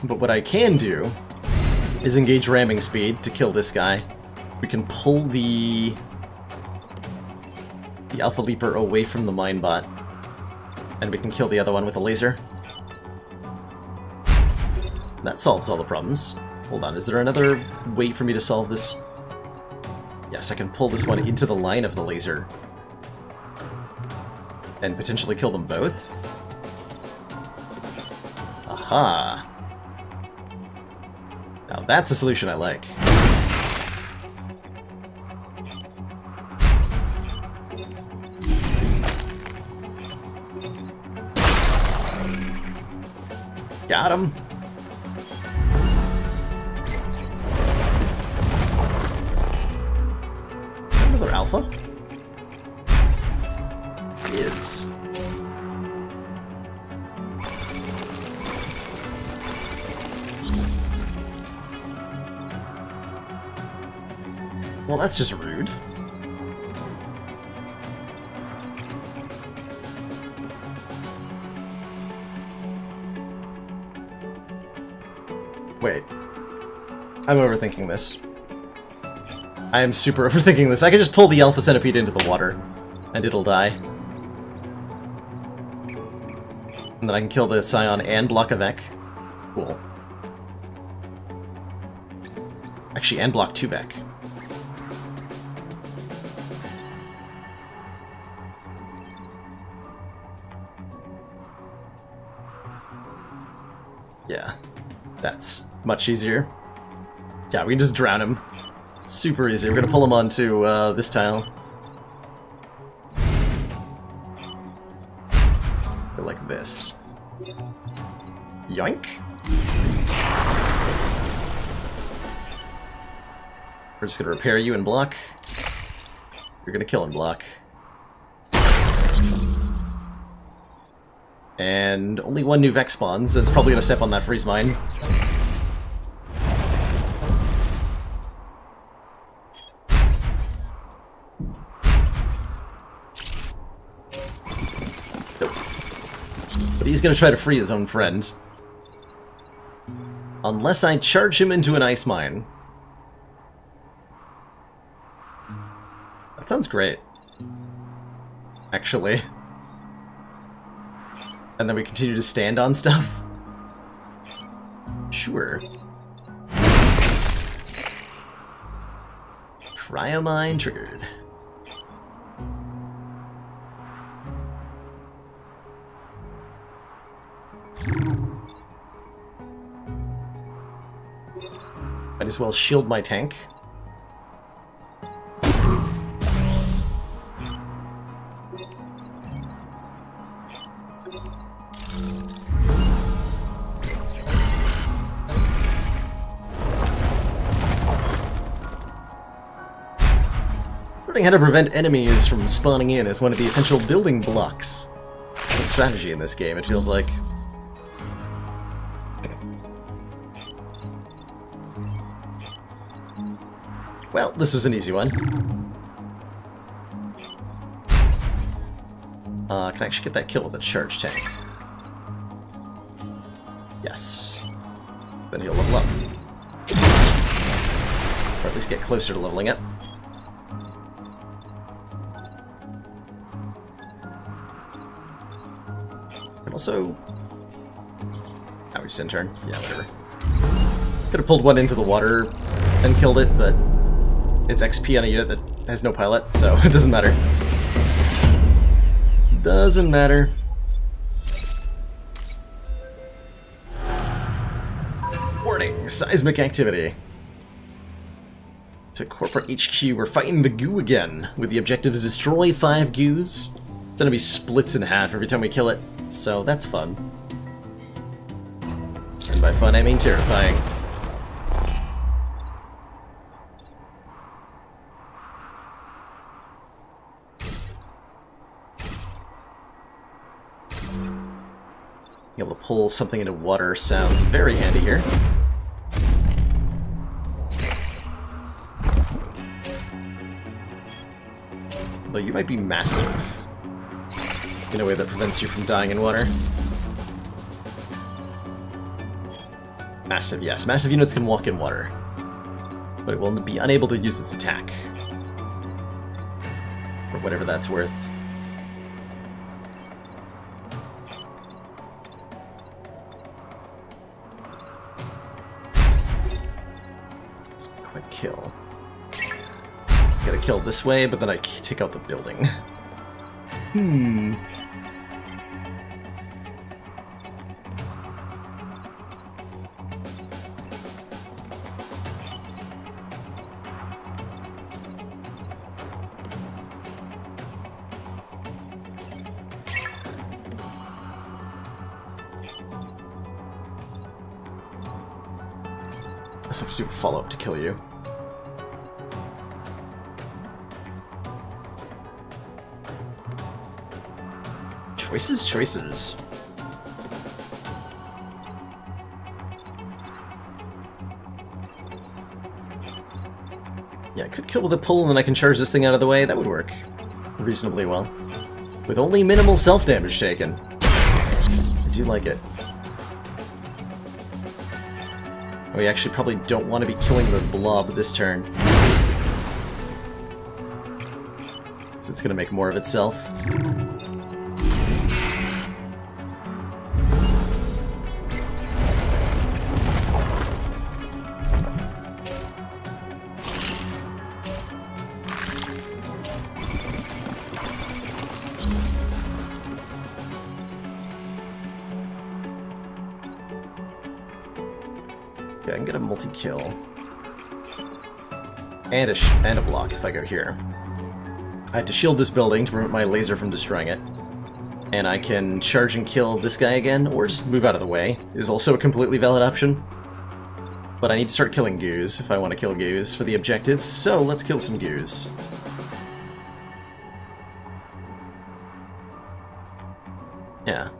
But what I can do is engage ramming speed to kill this guy. We can pull the Alpha Leaper away from the Minebot, and we can kill the other one with a laser. That solves all the problems. Hold on, is there another way for me to solve this? Yes, I can pull this one into the line of the laser. And potentially kill them both? Aha! Now that's a solution I like. Got him! Another alpha? Kids. Well, that's just rude. Wait. I'm overthinking this. I am super overthinking this. I can just pull the Alpha Centipede into the water, and it'll die. And then I can kill the Scion and block a Vec. Cool. Actually, and block 2 Vec. Yeah, that's much easier. Yeah, we can just drown him. Super easy. We're gonna pull him onto this tile. Go like this. Yoink. We're just gonna repair you and block. You're gonna kill and block. And only one new Vex spawns. It's probably gonna step on that freeze mine. Nope. But he's gonna try to free his own friend. Unless I charge him into an ice mine. That sounds great. Actually. And then we continue to stand on stuff? Sure. Cryomine triggered. Might as well shield my tank. Learning how to prevent enemies from spawning in is one of the essential building blocks of strategy in this game, it feels like. Well, this was an easy one. Can I actually get that kill with a charge tank? Yes. Then he'll level up. Or at least get closer to leveling up. And also... Oh, we just didn't turn. Yeah, whatever. Could have pulled one into the water and killed it, but it's XP on a unit that has no pilot, so it doesn't matter. Doesn't matter. Warning! Seismic activity. To corporate HQ, we're fighting the goo again, with the objective to destroy 5 goos. It's gonna be splits in half every time we kill it, so that's fun. And by fun, I mean terrifying. Being able to pull something into water sounds very handy here. Though you might be massive in a way that prevents you from dying in water. Massive, yes. Massive units can walk in water, but it will be unable to use its attack. For whatever that's worth. It's a quick kill. Get a kill this way, but then I take out the building. I have to do a follow-up to kill you. Choices, choices. Yeah, I could kill with a pull and then I can charge this thing out of the way. That would work reasonably well. With only minimal self-damage taken. I do like it. We actually probably don't want to be killing the blob this turn. So it's going to make more of itself. Yeah, I can get a multi-kill. And a block if I go here. I have to shield this building to prevent my laser from destroying it. And I can charge and kill this guy again, or just move out of the way. Is also a completely valid option. But I need to start killing Goose if I want to kill Goose for the objective, so let's kill some Goose. Yeah.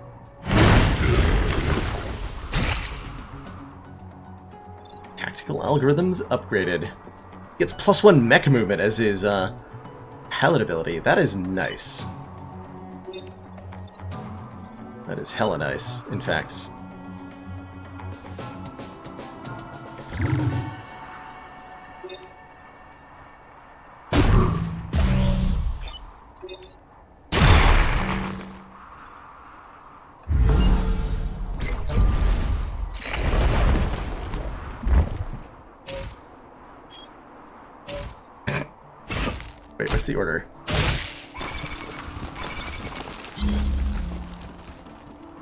Tactical algorithms upgraded. Gets +1 mech movement as his pallet ability. That is nice. That is hella nice, in fact. Wait, what's the order?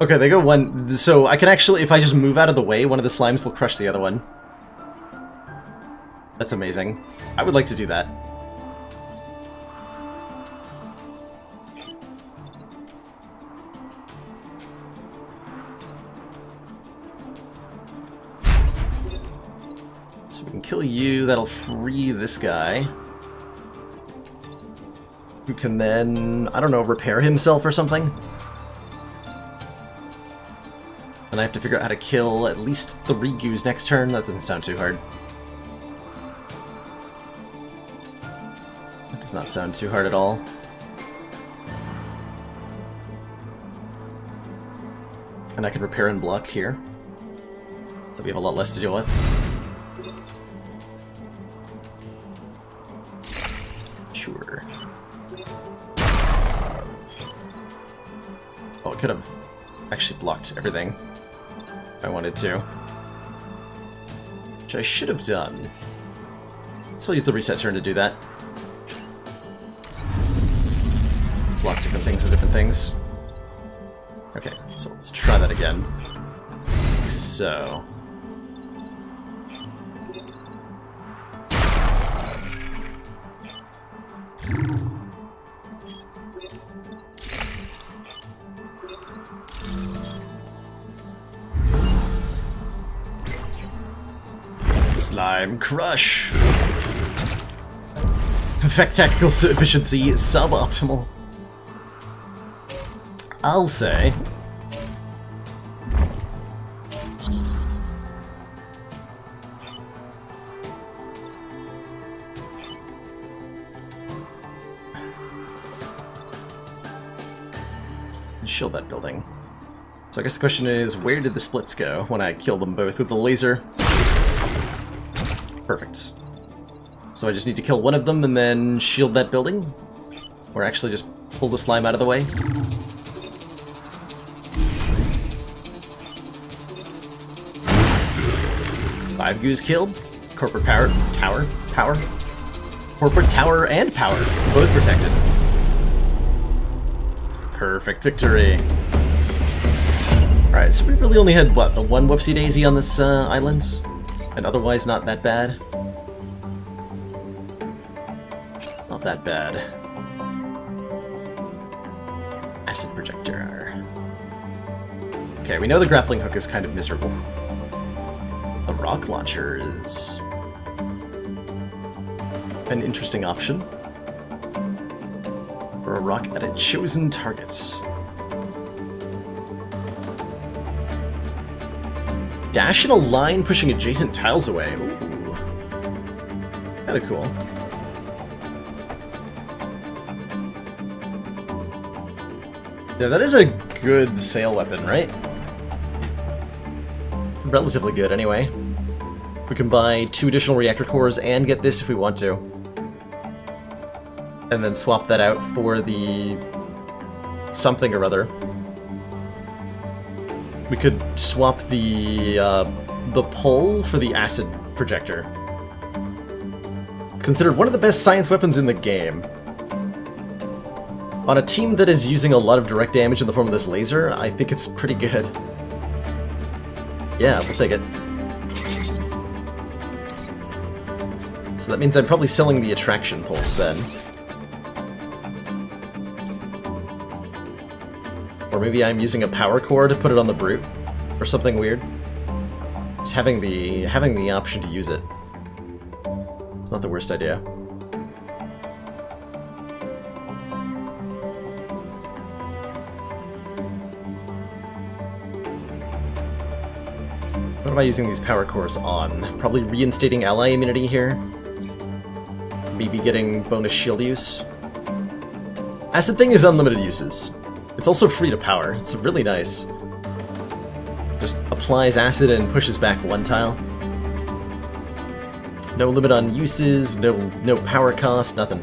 Okay, they go one, so I can actually, if I just move out of the way, one of the slimes will crush the other one. That's amazing. I would like to do that. So we can kill you, that'll free this guy. Who can then, I don't know, repair himself or something? And I have to figure out how to kill at least 3 Goos next turn. That doesn't sound too hard. That does not sound too hard at all. And I can repair and block here. So we have a lot less to deal with. Sure. Oh, it could have actually blocked everything if I wanted to. Which I should have done. So I'll use the reset turn to do that. Block different things with different things. Okay, so let's try that again. So... Slime Crush! Effect tactical efficiency is suboptimal. I'll say... shield that building. So I guess the question is, where did the splits go when I killed them both with the laser? Perfect. So I just need to kill one of them and then shield that building? Or actually just pull the slime out of the way? Five goos killed. Corporate tower. Corporate tower and power, both protected. Perfect victory. Alright, so we really only had, what, the one whoopsie daisy on this island? And otherwise not that bad? Not that bad. Acid projector. Okay, we know the grappling hook is kind of miserable. The rock launcher is an interesting option for a rock at a chosen target. Dash in a line pushing adjacent tiles away. Ooh. Kinda cool. Yeah, that is a good sail weapon, right? Relatively good, anyway. We can buy 2 additional reactor cores and get this if we want to. And then swap that out for the something or other. We could swap the pole for the acid projector. Considered one of the best science weapons in the game. On a team that is using a lot of direct damage in the form of this laser, I think it's pretty good. Yeah, we'll take it. So that means I'm probably selling the attraction pulse then. Or maybe I'm using a power core to put it on the brute, or something weird. Just having the option to use it. It's not the worst idea. What am I using these power cores on? Probably reinstating ally immunity here. Maybe getting bonus shield use. Acid thing is unlimited uses. It's also free to power. It's really nice. Just applies acid and pushes back one tile. No limit on uses, no power cost, nothing.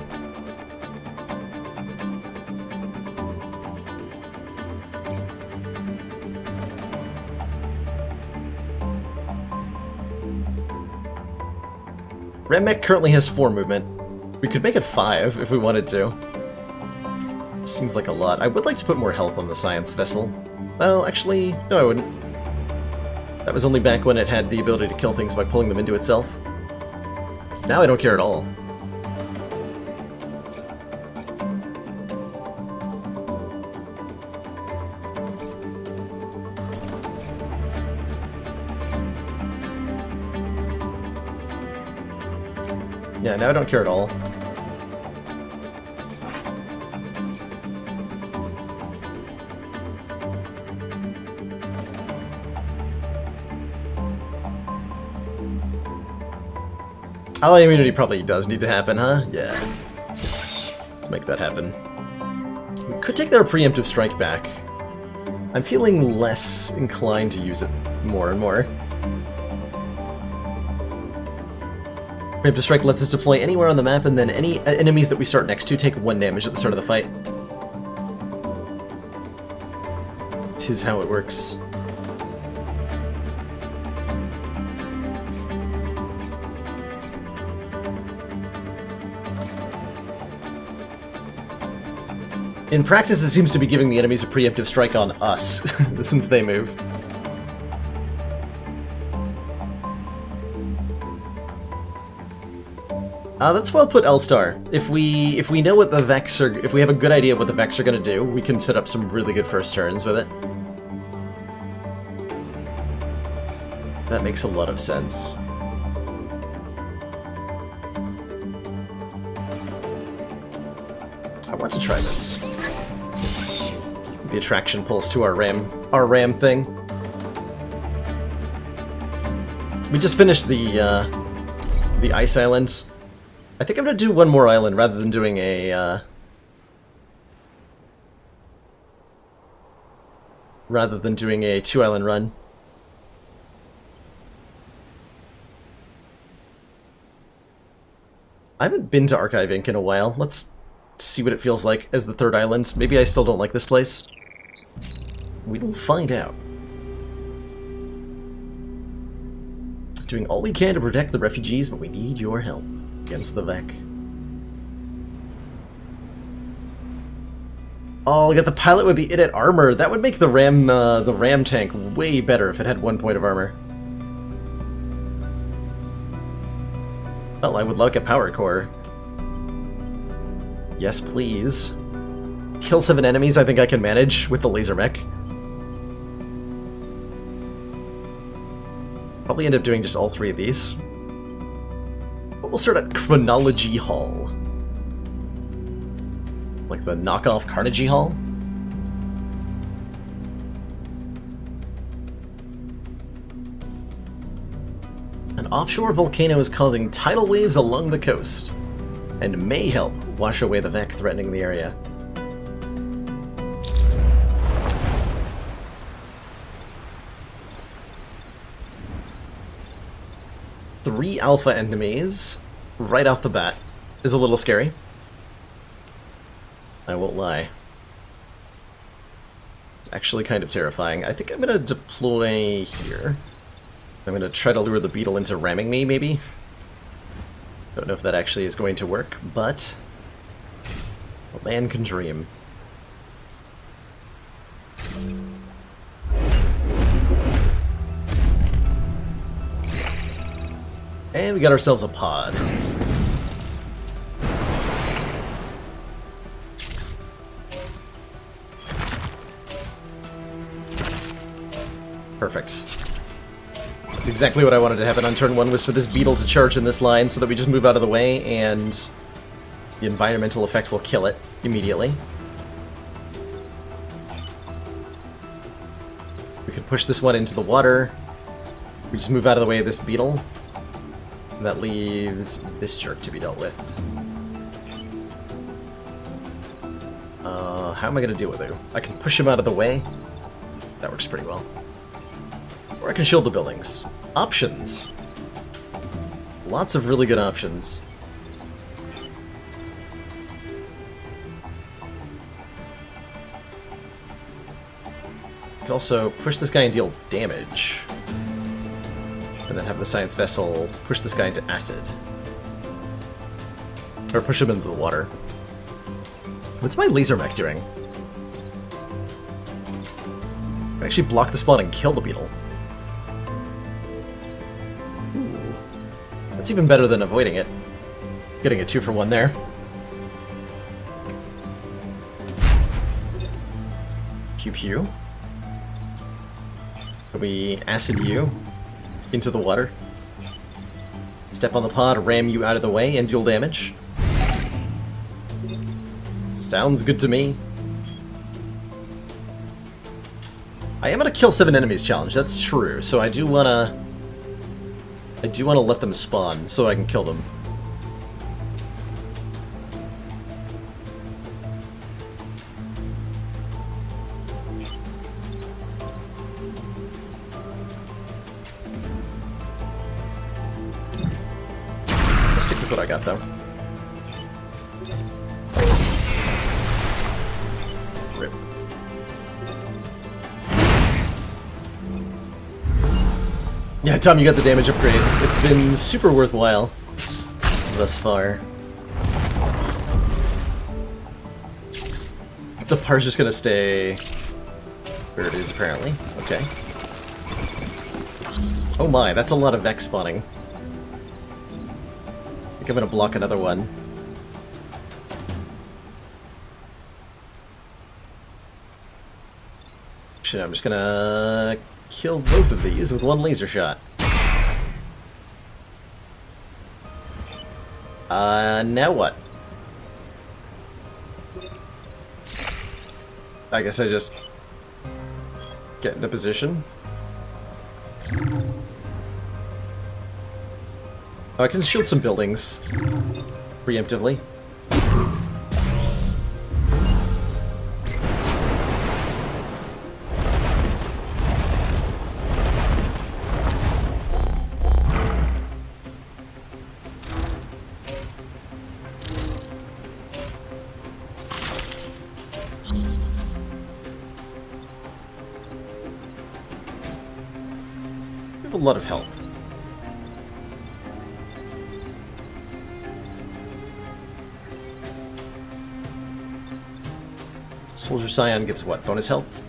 Rammech currently has 4 movement. We could make it 5 if we wanted to. Seems like a lot. I would like to put more health on the science vessel. Well, actually, no I wouldn't. That was only back when it had the ability to kill things by pulling them into itself. Now I don't care at all. Yeah, now I don't care at all. Ally immunity probably does need to happen, huh? Yeah. Let's make that happen. We could take their preemptive strike back. I'm feeling less inclined to use it more and more. Preemptive strike lets us deploy anywhere on the map, and then any enemies that we start next to take 1 damage at the start of the fight. 'Tis how it works. In practice, it seems to be giving the enemies a preemptive strike on us, since they move. That's well put, L-Star. If we know what the Vex are, if we have a good idea of what the Vex are gonna do, we can set up some really good first turns with it. That makes a lot of sense. I want to try this. The attraction pulse to our ram thing. We just finished the ice island. I think I'm gonna do one more island rather than doing a rather than doing a 2-island run. I haven't been to Archive Inc. in a while. Let's see what it feels like as the third island. Maybe I still don't like this place. We'll find out. Doing all we can to protect the refugees, but we need your help against the Vek. Oh, we got the pilot with the init armor. That would make the ram tank way better if it had 1 point of armor. Well, I would like a power core. Yes, please. Kill 7 enemies I think I can manage with the laser mech. Probably end up doing just all 3 of these. But we'll start at Chronology Hall. Like the knockoff Carnegie Hall? An offshore volcano is causing tidal waves along the coast, and may help wash away the Vek threatening the area. Three alpha enemies right off the bat is a little scary. I won't lie. It's actually kind of terrifying. I think I'm going to deploy here. I'm going to try to lure the beetle into ramming me, maybe. Don't know if that actually is going to work, but a man can dream. And we got ourselves a pod. Perfect. That's exactly what I wanted to happen on turn 1, was for this beetle to charge in this line so that we just move out of the way and the environmental effect will kill it immediately. We could push this one into the water. We just move out of the way of this beetle. And that leaves this jerk to be dealt with. How am I going to deal with it? I can push him out of the way. That works pretty well. Or I can shield the buildings. Options. Lots of really good options. I could also push this guy and deal damage. And then have the science vessel push this guy into acid. Or push him into the water. What's my laser mech doing? I actually block the spawn and kill the beetle. Ooh. That's even better than avoiding it. Getting a 2 for 1 there. Pew pew. Can we acid you into the water? Step on the pod, ram you out of the way, and deal damage. Sounds good to me. I am gonna kill 7 enemies challenge, that's true, so I do wanna let them spawn so I can kill them. Let's stick with what I got though. Rip. Yeah, Tom, you got the damage upgrade. It's been super worthwhile thus far. The par's just gonna stay where it is, apparently. Okay. Oh my, that's a lot of Vex spawning. I think I'm gonna block another one. Actually, I'm just gonna kill both of these with 1 laser shot. Now what? I guess I just get into position. Oh, I can shield some buildings preemptively. have a lot of health. Soldier Scion gives what? Bonus health?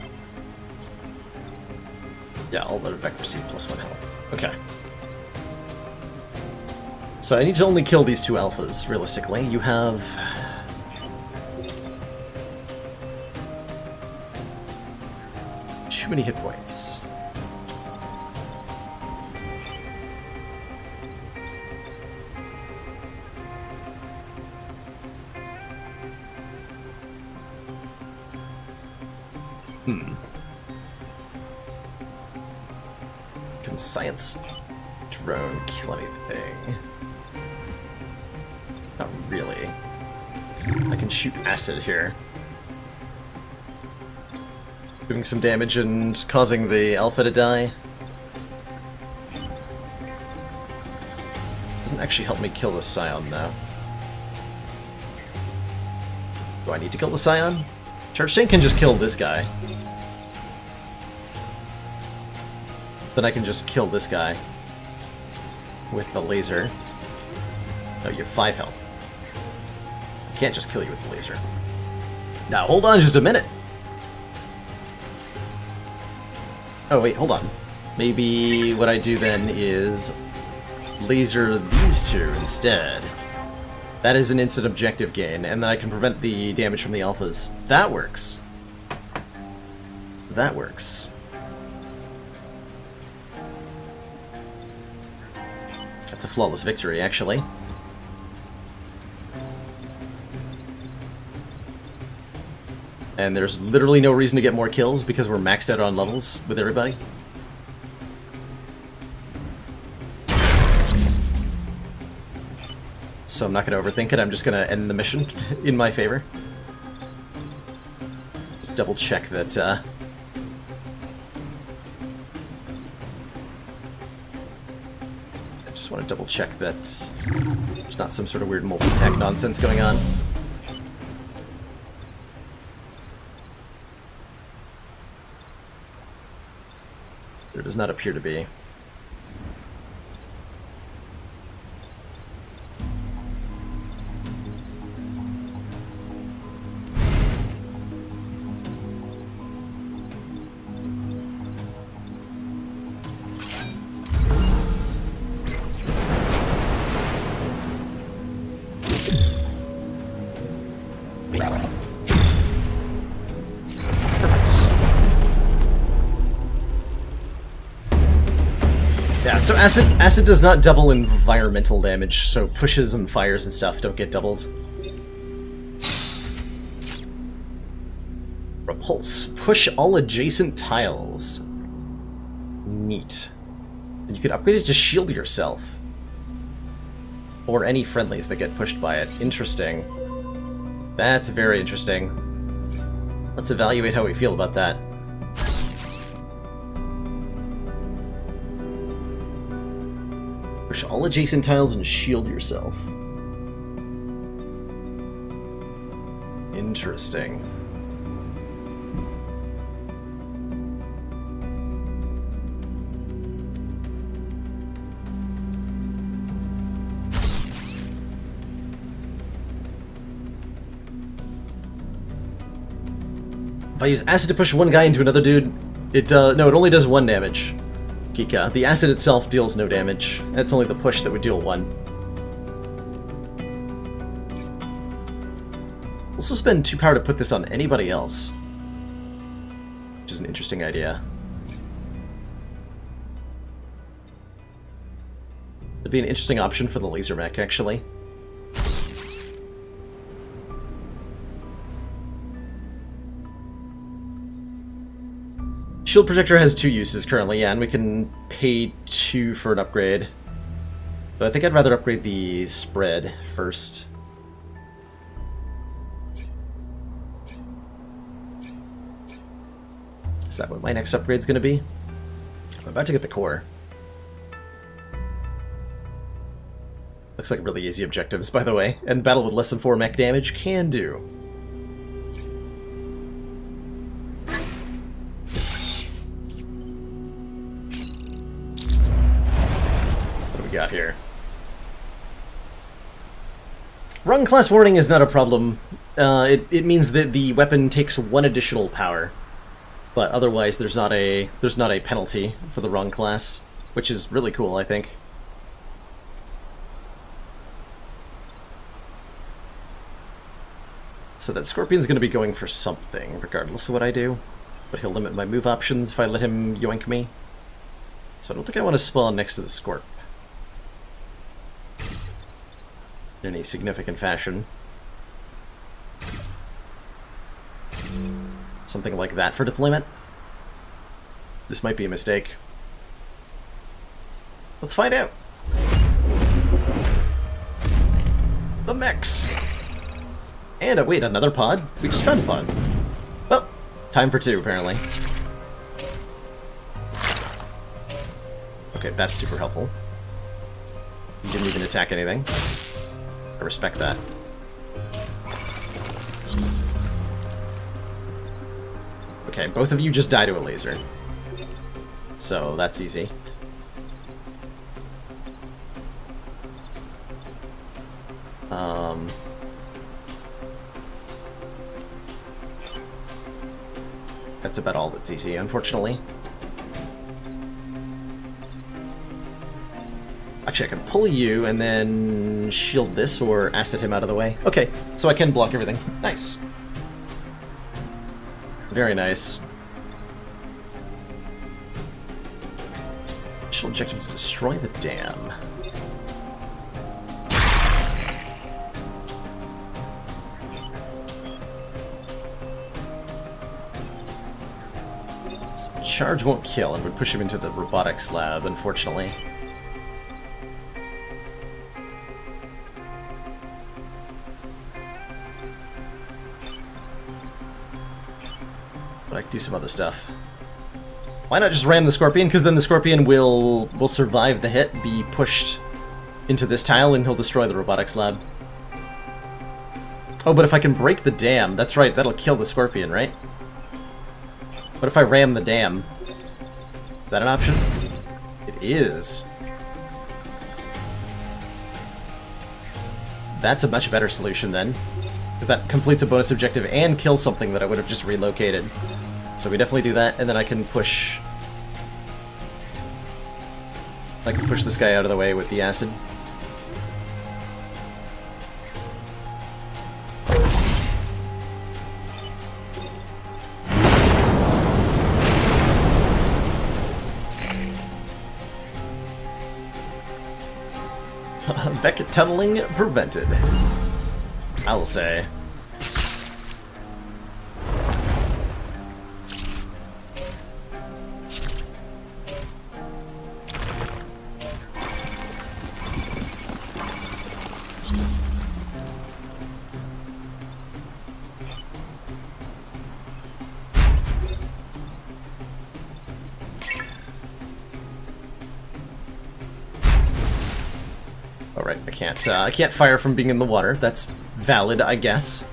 Yeah, all but effect receive +1 health. Okay. So I need to only kill these two alphas, realistically. You have... too many hit points. Can science drone kill anything? Not really. I can shoot acid here. Doing some damage and causing the alpha to die. Doesn't actually help me kill the Scion, though. Do I need to kill the Scion? Charge Chain can just kill this guy. Then I can just kill this guy with the laser. Oh, you have 5 health. I can't just kill you with the laser. Now, hold on just a minute! Oh, wait, hold on. Maybe what I do then is laser these two instead. That is an instant objective gain, and then I can prevent the damage from the alphas. That works. That works. That's a flawless victory, actually. And there's literally no reason to get more kills because we're maxed out on levels with everybody. So I'm not going to overthink it, I'm just going to end the mission in my favor. Just double check that... I just want to double check that there's not some sort of weird multi-attack nonsense going on. There does not appear to be. So acid does not double environmental damage, so pushes and fires and stuff don't get doubled. Repulse. Push all adjacent tiles. Neat. And you can upgrade it to shield yourself. Or any friendlies that get pushed by it. Interesting. That's very interesting. Let's evaluate how we feel about that. Push all adjacent tiles and shield yourself. Interesting. If I use acid to push one guy into another dude, it no, it only does 1 damage. Kika. The acid itself deals no damage. It's only the push that would deal 1. Also spend 2 power to put this on anybody else. Which is an interesting idea. It'd be an interesting option for the laser mech, actually. Shield Projector has 2 uses currently, yeah, and we can pay 2 for an upgrade. But I think I'd rather upgrade the spread first. Is that what my next upgrade's gonna be? I'm about to get the core. Looks like really easy objectives, by the way, and battle with less than 4 mech damage can do. we got here? Rung class warning is not a problem. It means that the weapon takes 1 additional power, but otherwise there's not a penalty for the Rung class, which is really cool, I think. So that Scorpion's going to be going for something, regardless of what I do, but he'll limit my move options if I let him yoink me. So I don't think I want to spawn next to the Scorp in any significant fashion. Something like that for deployment. This might be a mistake. Let's find out. The mechs. And wait, another pod? We just found a pod. Well, time for 2, apparently. Okay, that's super helpful. You didn't even attack anything. I respect that. Okay, both of you just die to a laser. So, that's easy. That's about all that's easy, unfortunately. Actually, I can pull you and then shield this or acid him out of the way. Okay, so I can block everything. Nice. Very nice. Initial objective to destroy the dam. Charge won't kill and would push him into the robotics lab, unfortunately. But I can do some other stuff. Why not just ram the Scorpion? Because then the Scorpion will survive the hit, be pushed into this tile, and he'll destroy the robotics lab. Oh, but if I can break the dam, that's right, that'll kill the Scorpion, right? What if I ram the dam? Is that an option? It is. That's a much better solution then. Because that completes a bonus objective and kills something that I would have just relocated. So we definitely do that, and then I can push... I can push this guy out of the way with the acid. Beckett tunneling prevented, I'll say. Alright, I can't fire from being in the water. That's valid, I guess.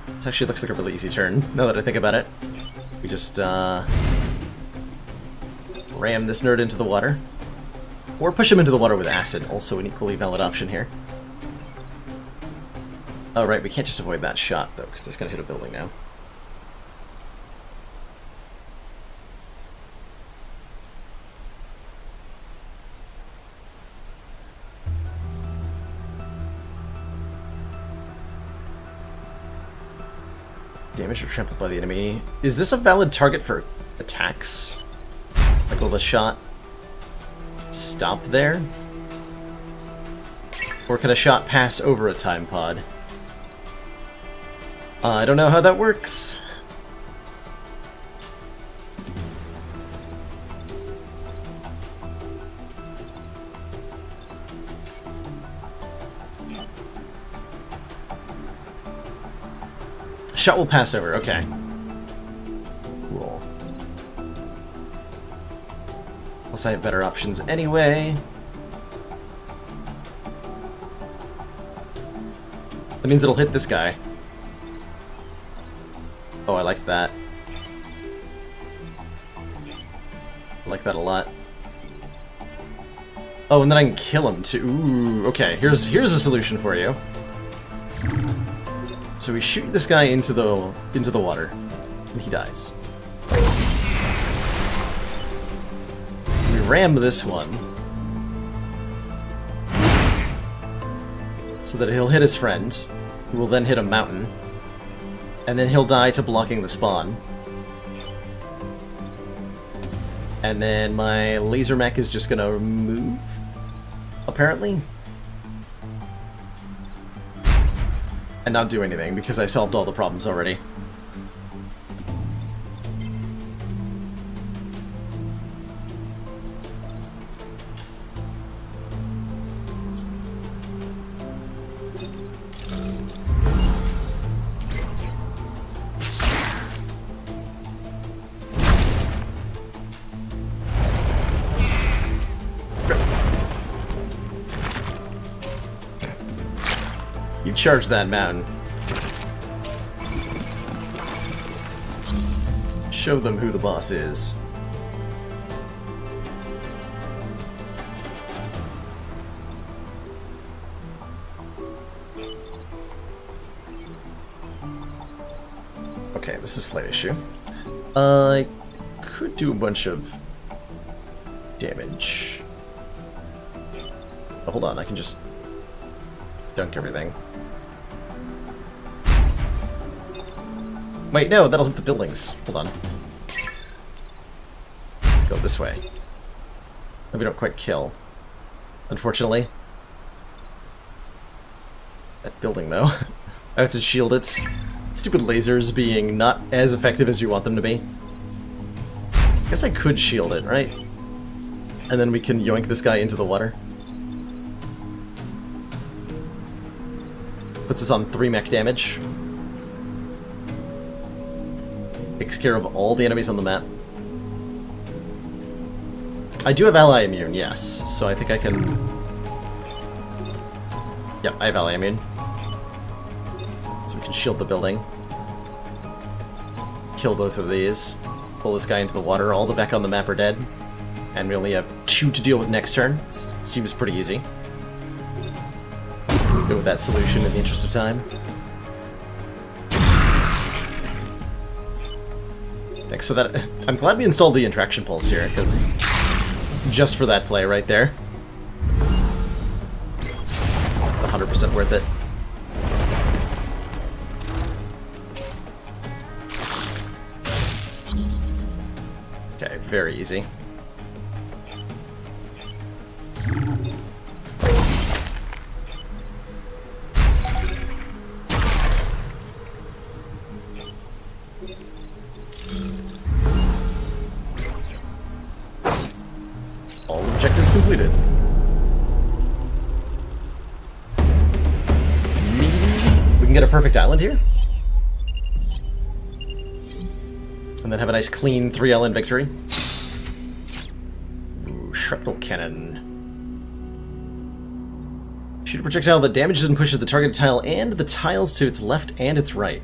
This actually looks like a really easy turn, now that I think about it. We just, ram this nerd into the water. Or push him into the water with acid, also an equally valid option here. Oh, right, we can't just avoid that shot, though, because that's gonna hit a building now. Damaged or trampled by the enemy. Is this a valid target for attacks? Like, will the shot stop there? Or can a shot pass over a time pod? I don't know how that works. Shot will pass over, okay. Cool. Plus I have better options anyway. That means it'll hit this guy. Oh, I liked that. I like that a lot. Oh, and then I can kill him too. Ooh, okay. Here's a solution for you. So we shoot this guy into the water, and he dies. We ram this one, so that he'll hit his friend, who will then hit a mountain, and then he'll die to blocking the spawn. And then my laser mech is just gonna move, apparently. And not do anything, because I solved all the problems already. You charge that mountain. Show them who the boss is. Okay, this is a slight issue. I could do a bunch of damage. Oh, hold on, I can just dunk everything. Wait, no, that'll hit the buildings. Hold on. Go this way. We don't quite kill, unfortunately. That building, though. I have to shield it. Stupid lasers being not as effective as you want them to be. I guess I could shield it, right? And then we can yoink this guy into the water. Puts us on 3 mech damage. Takes care of all the enemies on the map. I do have ally immune, yes, so I think I can... Yep, I have ally immune. So we can shield the building. Kill both of these. Pull this guy into the water. All the mech on the map are dead. And we only have 2 to deal with next turn. Seems pretty easy. Go with that solution in the interest of time. Thanks. So that I'm glad we installed the interaction pulse here, because just for that play right there, 100% worth it. Okay, very easy. All objectives completed. Maybe we can get a perfect island here? And then have a nice clean 3 island victory. Ooh, shrapnel cannon. Shoot a projectile that damages and pushes the targeted tile and the tiles to its left and its right.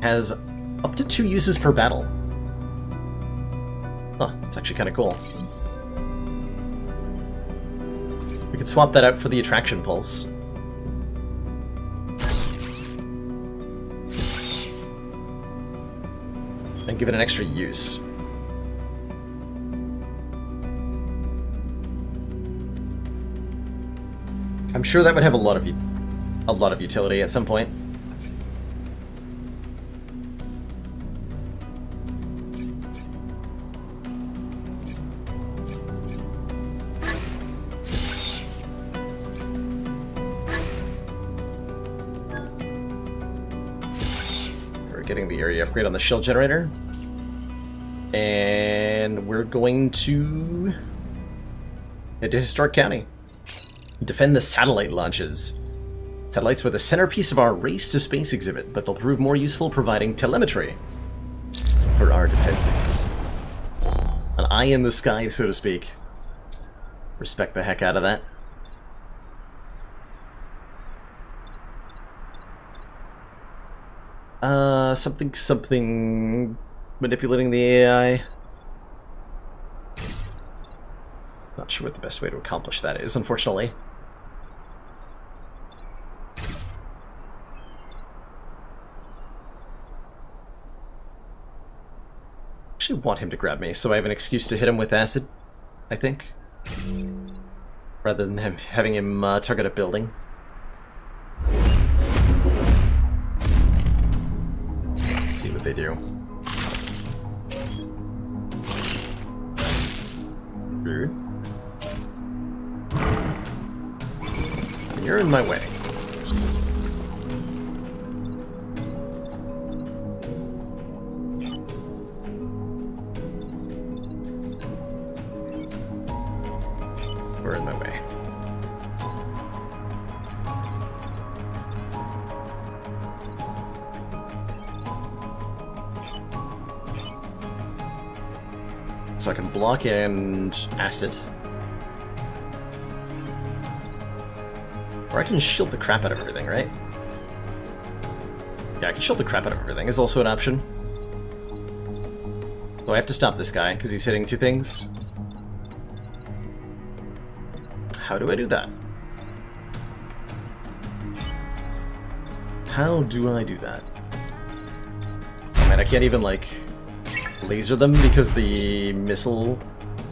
Has up to 2 uses per battle. Huh, that's actually kind of cool. We could swap that out for the attraction pulse. And give it an extra use. I'm sure that would have a lot of utility at some point. Getting the area upgrade on the shield generator. And we're going to head to Historic County. Defend the satellite launches. Satellites were the centerpiece of our Race to Space exhibit, but they'll prove more useful providing telemetry for our defenses. An eye in the sky, so to speak. Respect the heck out of that. Something manipulating the AI. Not sure what the best way to accomplish that is, unfortunately. I actually want him to grab me, so I have an excuse to hit him with acid, I think. Rather than having him target a building. Let's see what they do. Rude. You're in my way. We're in my way. So I can block and acid. Or I can shield the crap out of everything, right? Yeah, I can shield the crap out of everything is also an option. So I have to stop this guy, because he's hitting two things. How do I do that? How do I do that? Oh man, I can't even, like, laser them because the missile...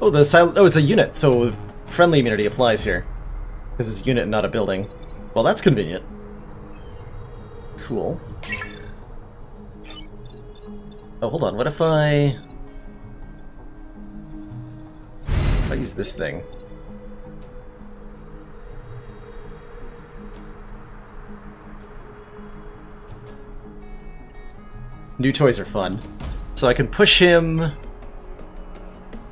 Oh, the silent... Oh, it's a unit, so friendly immunity applies here. Because it's a unit, not a building. Well, that's convenient. Cool. Oh, hold on. What if I use this thing? New toys are fun. So I can push him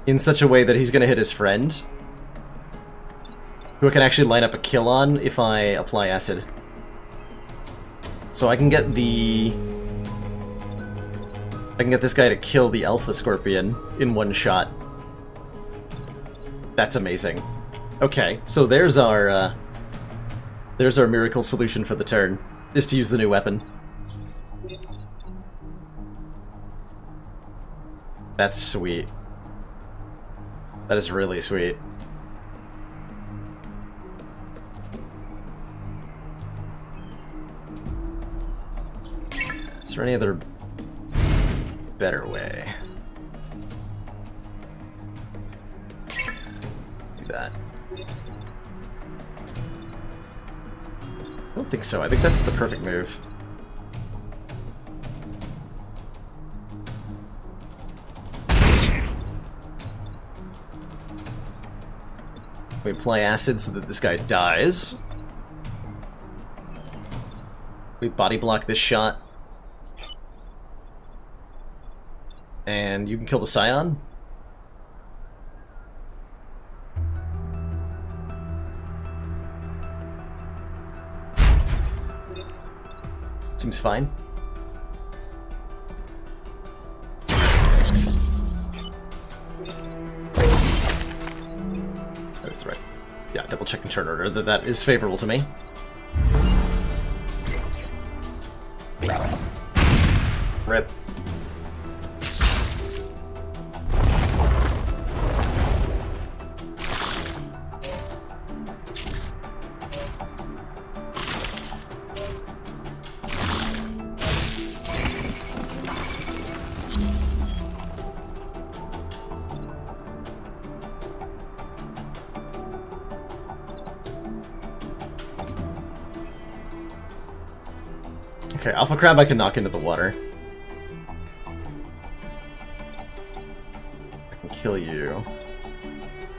in such a way that he's going to hit his friend, who I can actually line up a kill on if I apply acid. So I can get the... I can get this guy to kill the Alpha Scorpion in one shot. That's amazing. Okay, so there's our miracle solution for the turn, is to use the new weapon. That's sweet. That is really sweet. Is there any other better way? Do that. I don't think so. I think that's the perfect move. We apply acid so that this guy dies. We body block this shot. And you can kill the Scion. Seems fine. That's the right. Yeah, double checking turn order that is favorable to me. Rip. Okay, Alpha Crab I can knock into the water. I can kill you.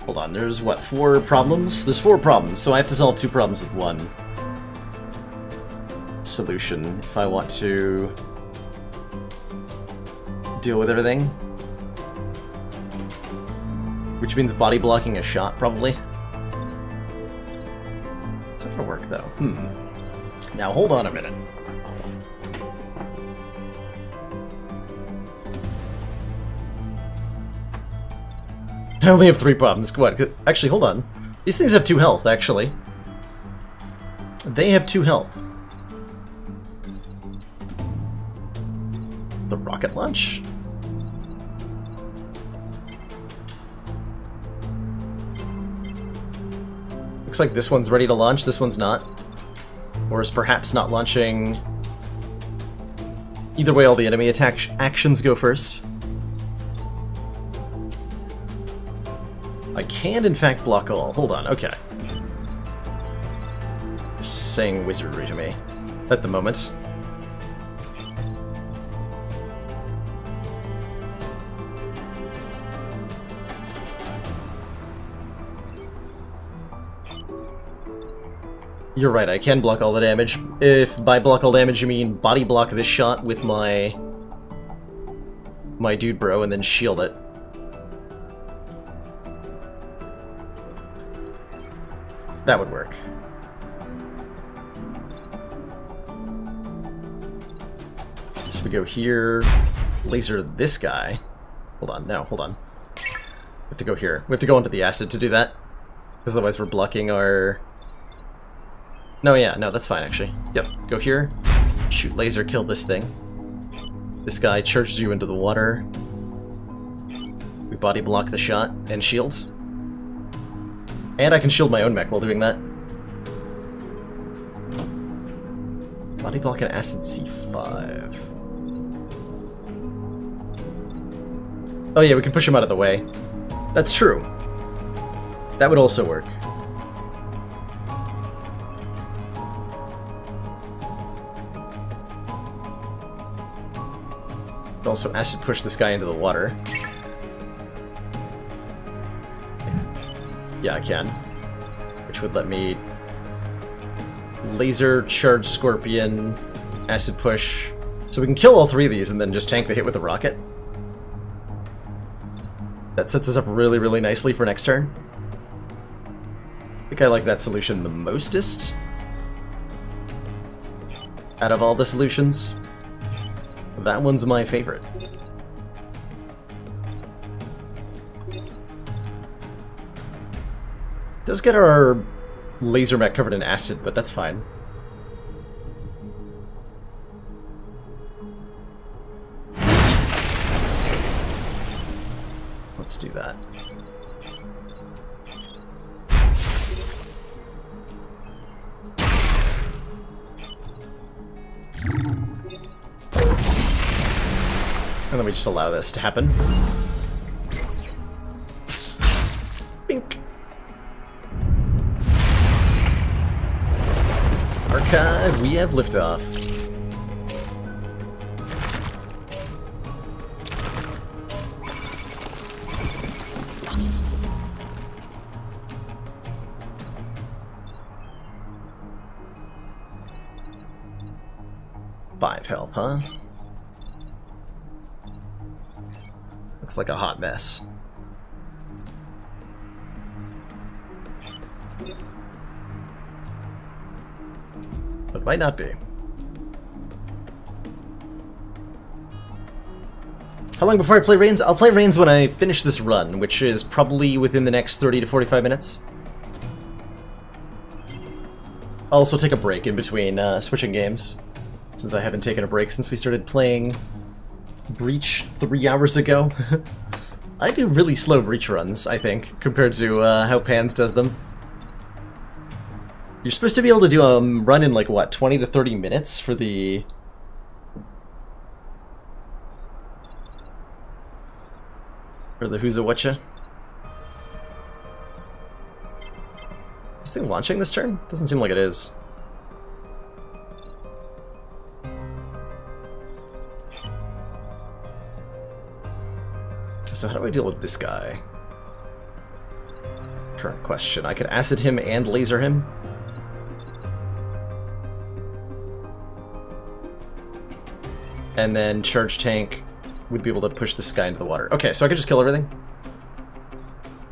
Hold on, there's what, 4 problems? There's 4 problems, so I have to solve 2 problems with 1 solution if I want to deal with everything. Which means body blocking a shot, probably. It's not gonna work, though. Now, hold on a minute. I only have 3 problems. What? Actually, hold on. These things have 2 health, actually. They have 2 health. The rocket launch? Looks like this one's ready to launch, this one's not. Or is perhaps not launching... Either way, all the enemy attack actions go first. I can, in fact, block all. Hold on, okay. Just saying wizardry to me at the moment. You're right, I can block all the damage. If by block all damage you mean body block this shot with my dude bro and then shield it. That would work. So we go here, laser this guy. Hold on, no, hold on. We have to go here. We have to go onto the acid to do that. Because otherwise we're blocking our... No, yeah, no, that's fine, actually. Yep, go here, shoot laser, kill this thing. This guy charges you into the water. We body block the shot and shield. And I can shield my own mech while doing that. Body block and acid C5. Oh yeah, we can push him out of the way. That's true. That would also work. Also acid push this guy into the water. Yeah, I can. Which would let me laser, charge Scorpion, acid push. So we can kill all three of these and then just tank the hit with the rocket. That sets us up really, really nicely for next turn. I think I like that solution the mostest out of all the solutions. That one's my favorite. Does get our laser mech covered in acid, but that's fine. Let's do that. And then we just allow this to happen. Bink. Archive, we have liftoff. Five health, huh? Looks like a hot mess. But might not be. How long before I play Reigns? I'll play Reigns when I finish this run, which is probably within the next 30 to 45 minutes. I'll also take a break in between switching games, since I haven't taken a break since we started playing Breach 3 hours ago. I do really slow Breach runs, I think, compared to how Pans does them. You're supposed to be able to do a run in, like, what, 20 to 30 minutes for the... Who's a Whatcha? Is this thing launching this turn? Doesn't seem like it is. So how do I deal with this guy? Current question. I could acid him and laser him. And then charge tank would be able to push this guy into the water. Okay, so I could just kill everything?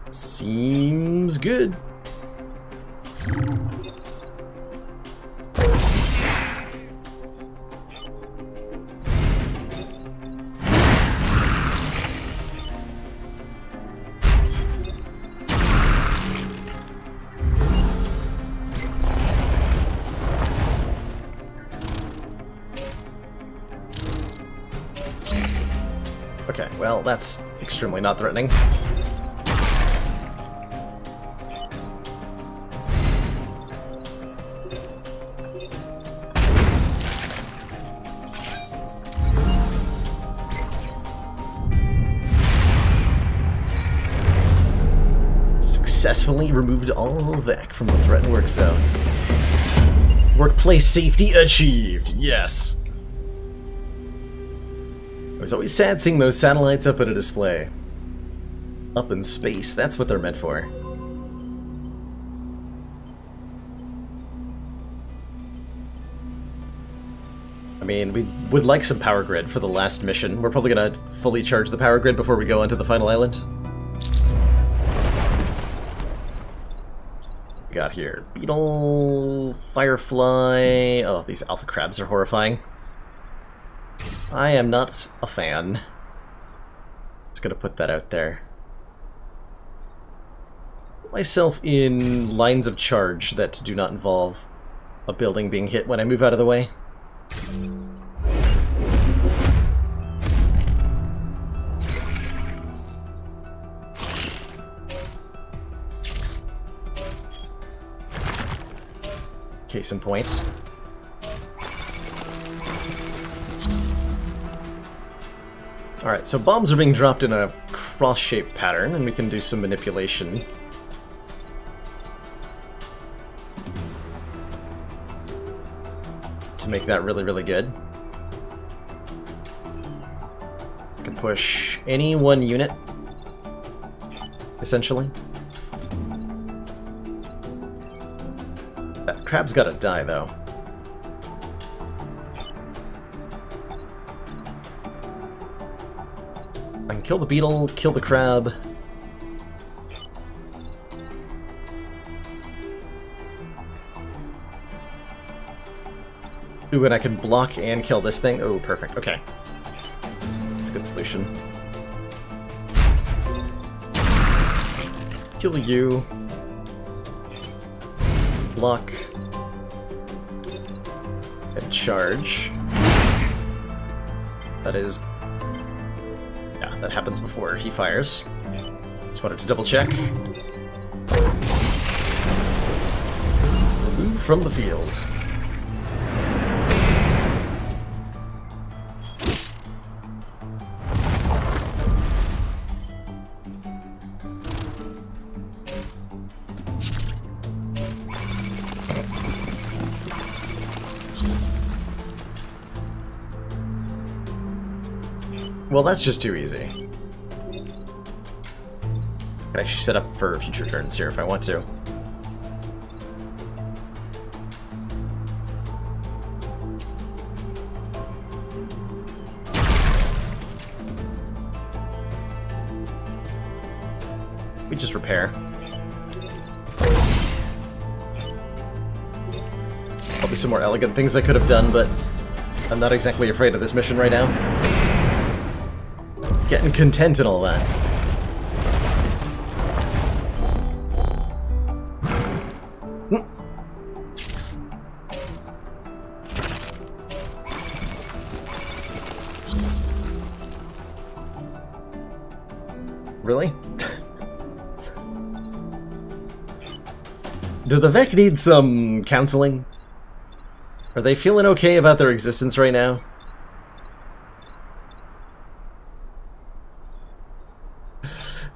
Seems good. Okay, well, that's extremely not threatening. successfully removed all VEC from the threatened work zone. Workplace safety achieved, yes. It was always sad seeing those satellites up at a display. Up in space, that's what they're meant for. I mean, we would like some power grid for the last mission. We're probably gonna fully charge the power grid before we go onto the final island. We got here beetle, firefly. Oh, these alpha crabs are horrifying. I am not a fan. Just gonna put that out there. Put myself in lines of charge that do not involve a building being hit when I move out of the way. Case in point. Alright, so bombs are being dropped in a cross-shaped pattern, and we can do some manipulation. To make that really, really good. I can push any one unit, essentially. That crab's gotta die, though. I can kill the beetle, kill the crab. Ooh, and I can block and kill this thing. Oh, perfect. Okay. That's a good solution. Kill you. Block. And charge. That is... yeah, that happens before he fires. Just wanted to double check. Remove from the field. Well, that's just too easy. I can actually set up for future turns here if I want to. We just repair. Probably some more elegant things I could have done, but I'm not exactly afraid of this mission right now. Getting content and all that. Really? Do the VEC need some counseling? Are they feeling okay about their existence right now?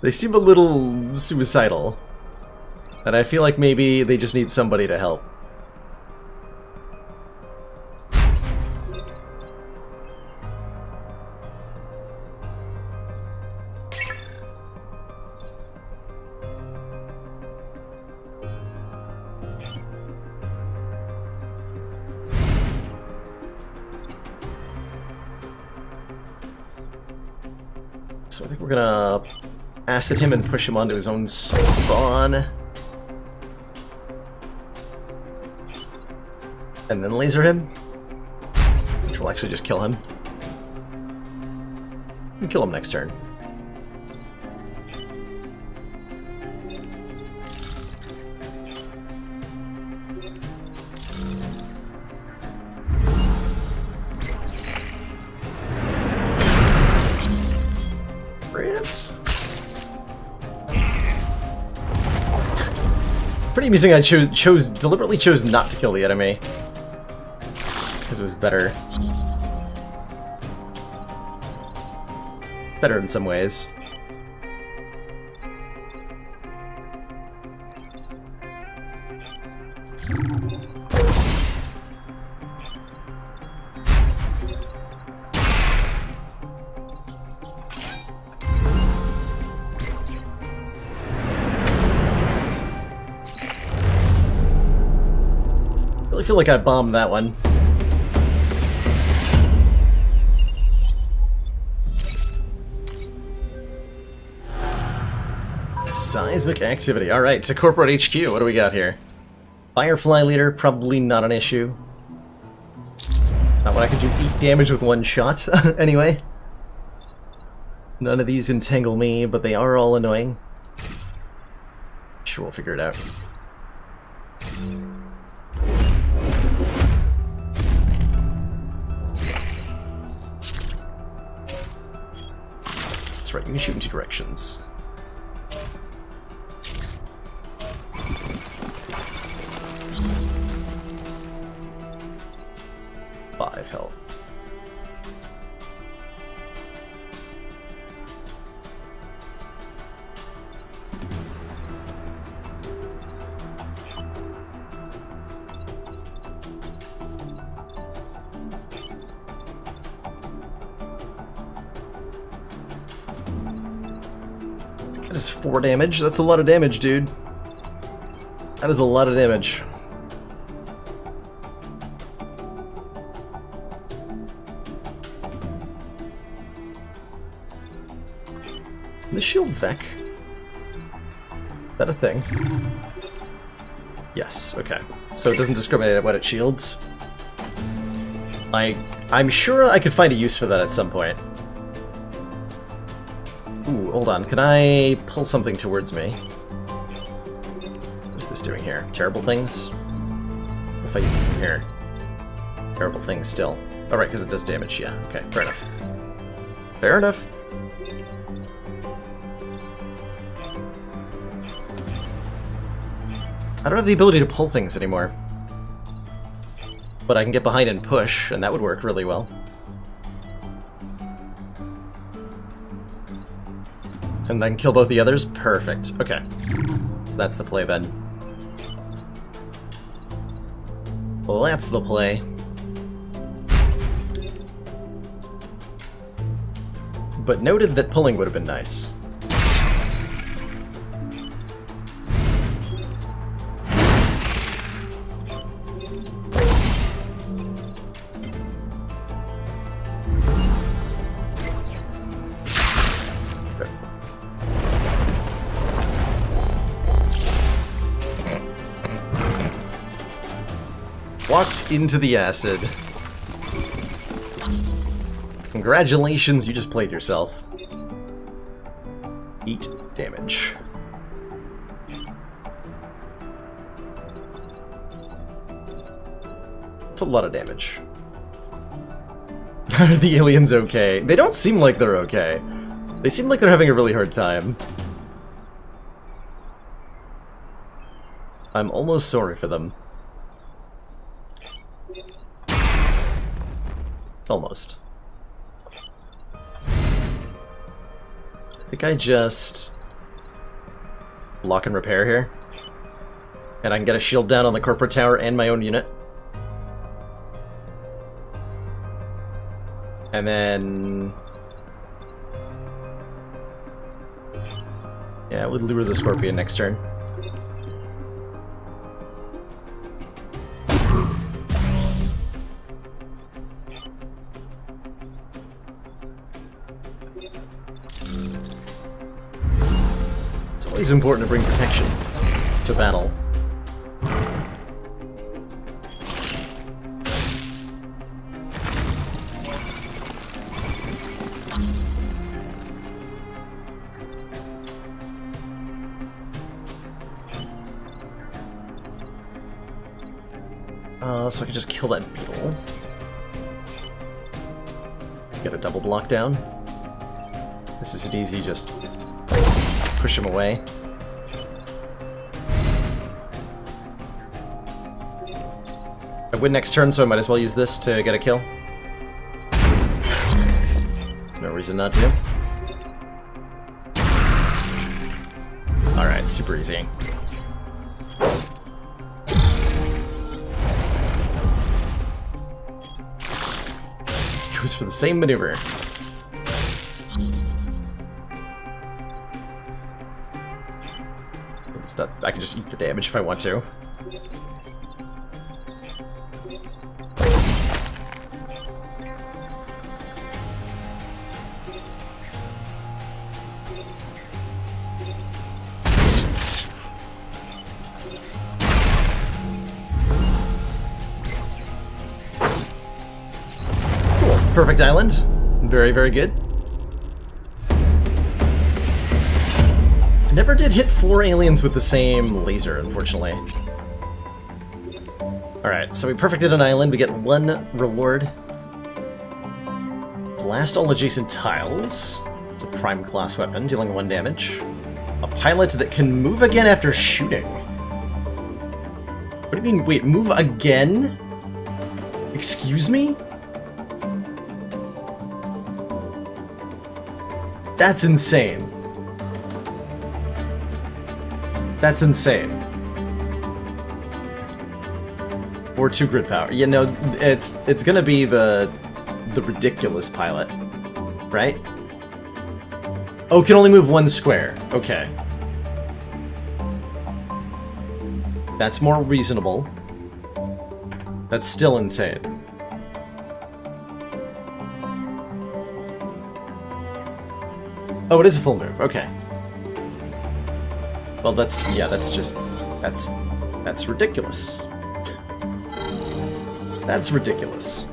They seem a little suicidal, and I feel like maybe they just need somebody to help. So I think we're gonna acid him and push him onto his own spawn. And then laser him. Which will actually just kill him. And kill him next turn. Pretty amusing I deliberately chose not to kill the enemy. Because it was better. Better in some ways. feel like I bombed that one. Seismic activity. Alright, to Corporate HQ, what do we got here? Firefly Leader, probably not an issue. Not what I could do 8 damage with one shot, anyway. None of these entangle me, but they are all annoying. Sure, we'll figure it out. That's right, you can shoot in 2 directions. Five health. That is 4 damage. That's a lot of damage, dude. That is a lot of damage. The shield Vec? Is that a thing? Yes, okay. So it doesn't discriminate at what it shields. I'm sure I could find a use for that at some point. Ooh, hold on. Can I pull something towards me? What is this doing here? Terrible things? What if I use it from here? Terrible things still. Oh, right, because it does damage. Yeah, okay, fair enough. Fair enough. I don't have the ability to pull things anymore. But I can get behind and push, and that would work really well. And then kill both the others? Perfect. Okay. So that's the play then. Well, that's the play. But noted that pulling would have been nice. Walked into the acid. Congratulations, you just played yourself. 8 damage. That's a lot of damage. Are the aliens okay? They don't seem like they're okay. They seem like they're having a really hard time. I'm almost sorry for them. Almost. I think I just block and repair here. And I can get a shield down on the corporate tower and my own unit. And then... yeah, we'll lure the Scorpion next turn. It's important to bring protection to battle. So I can just kill that beetle. Get a double block down. This is an easy, just push him away. I win next turn, so I might as well use this to get a kill. No reason not to. Alright, super easy. Goes for the same maneuver. It's not, I can just eat the damage if I want to. Perfect island. Very, very good. Never did hit 4 aliens with the same laser, unfortunately. Alright, so we perfected an island. We get 1 reward. Blast all adjacent tiles. It's a prime class weapon, dealing 1 damage. A pilot that can move again after shooting. What do you mean? Wait, move again? Excuse me? That's insane. That's insane. Or 2 grid power. You know, it's gonna be the ridiculous pilot, right? Oh, can only move 1 square. Okay. That's more reasonable. That's still insane. Oh, it is a full move. Okay. Well, that's ridiculous. That's ridiculous.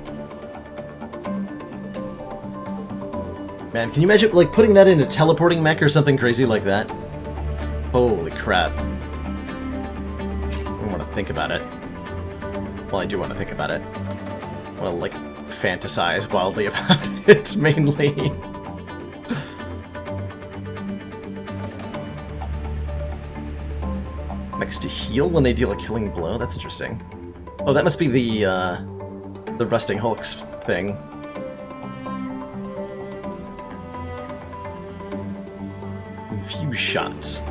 Man, can you imagine, like, putting that in a teleporting mech or something crazy like that? Holy crap. I don't want to think about it. Well, I do want to think about it. Well, like, fantasize wildly about it, mainly. Mechs to heal when they deal a killing blow? That's interesting. Oh, that must be the Rusting Hulks thing. Infuse shot.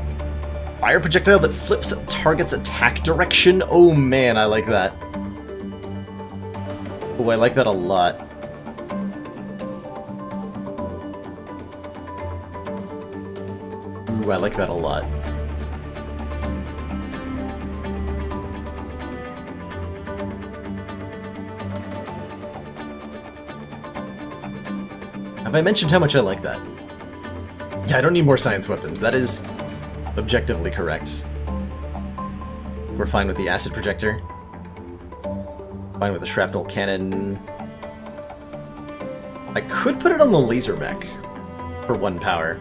Fire projectile that flips a target's attack direction? Oh man, I like that. Oh, I like that a lot. Ooh, I like that a lot. Have I mentioned how much I like that? Yeah, I don't need more science weapons. That is objectively correct. We're fine with the acid projector. Fine with the shrapnel cannon. I could put it on the laser mech for 1 power.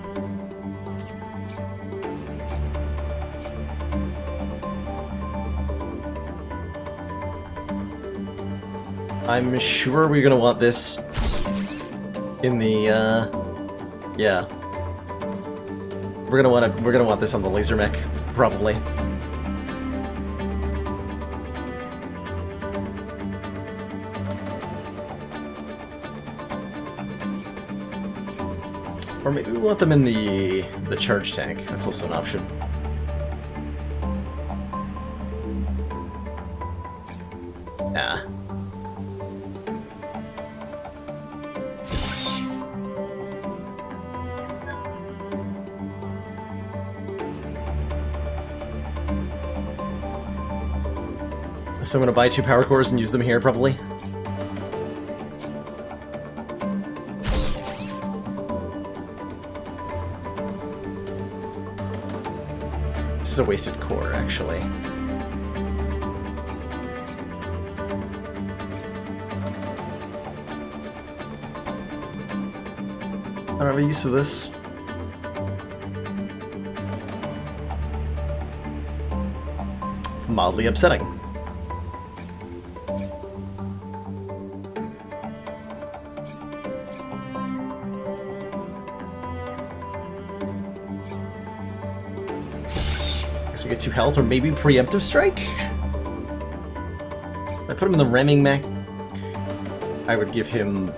I'm sure we're gonna want this in the, yeah. We're gonna want this on the laser mech, probably. Or maybe we want them in the charge tank. That's also an option. Yeah. So I'm gonna buy 2 power cores and use them here, probably. This is a wasted core, actually. I don't have a use of this. It's mildly upsetting. We get 2 health, or maybe preemptive strike? If I put him in the ramming mech, I would give him...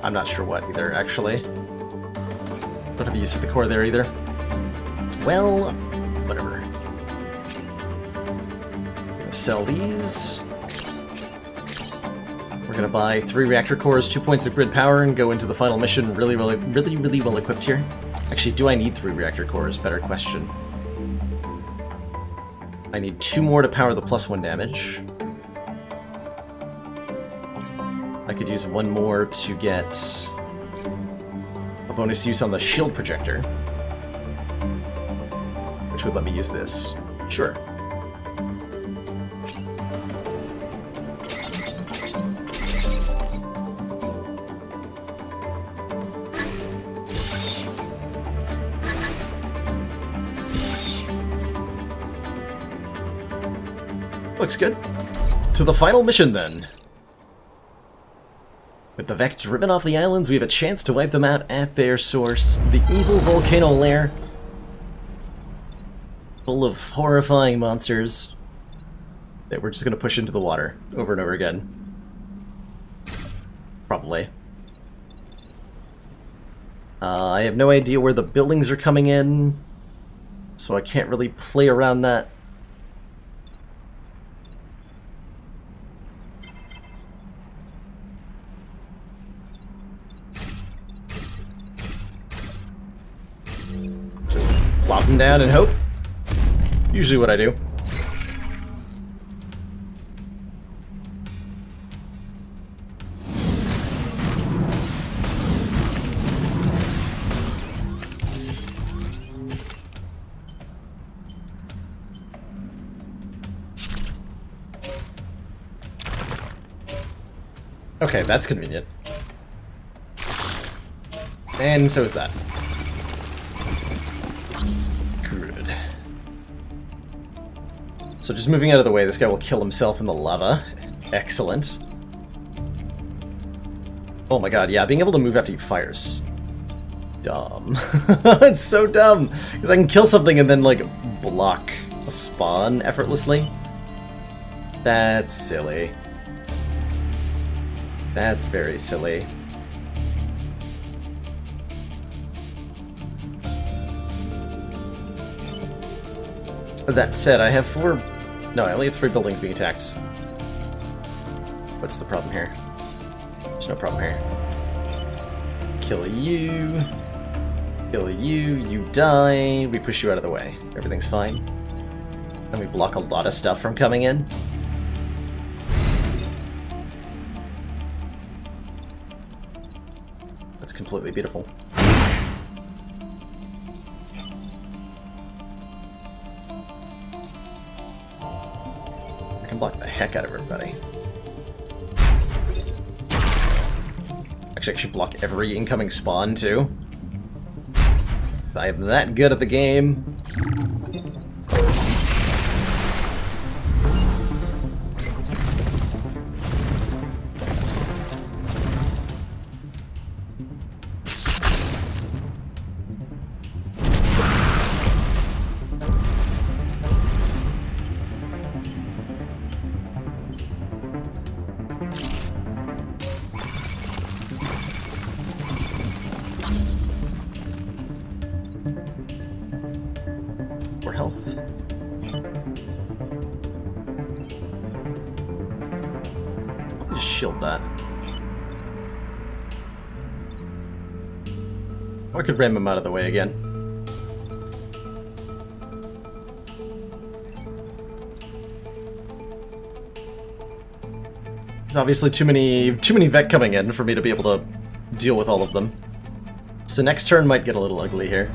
I'm not sure what either, actually. Don't have the use of the core there either. Well, whatever. I'm gonna sell these. We're gonna buy 3 reactor cores, 2 points of grid power, and go into the final mission really well equipped here. Actually, do I need 3 reactor cores? Better question. I need 2 more to power the +1 damage. I could use 1 more to get a bonus use on the shield projector, which would let me use this. Sure. Looks good. To the final mission, then. With the Vect driven off the islands, we have a chance to wipe them out at their source, the evil volcano lair. Full of horrifying monsters that we're just going to push into the water over and over again. Probably. I have no idea where the buildings are coming in, so I can't really play around that. Just plop them down and hope. Usually what I do. Okay, that's convenient. And so is that. Good. So just moving out of the way, this guy will kill himself in the lava. Excellent. Oh my god, yeah, being able to move after you fire is dumb. It's so dumb! Because I can kill something and then, like, block a spawn effortlessly. That's silly. That's very silly. That said, I have 4... No, I only have 3 buildings being attacked. What's the problem here? There's no problem here. Kill you. Kill you. You die. We push you out of the way. Everything's fine. And we block a lot of stuff from coming in. That's completely beautiful. I can block the heck out of everybody. Actually, I should block every incoming spawn, too. I am that good at the game. More health. I'll just shield that. Or I could ram him out of the way again. There's obviously too many Vect coming in for me to be able to deal with all of them. So next turn might get a little ugly here.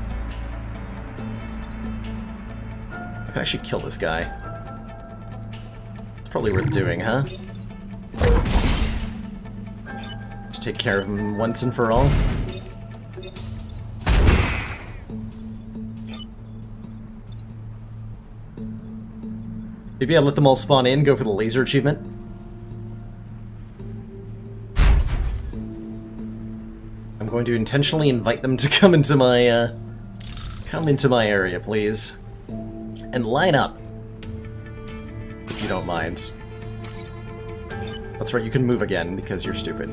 I can actually kill this guy. It's probably worth doing, huh? Just take care of him once and for all. Maybe I'll let them all spawn in, go for the laser achievement. I'm going to intentionally invite them to come into my area, please. And line up, if you don't mind. That's right, you can move again because you're stupid.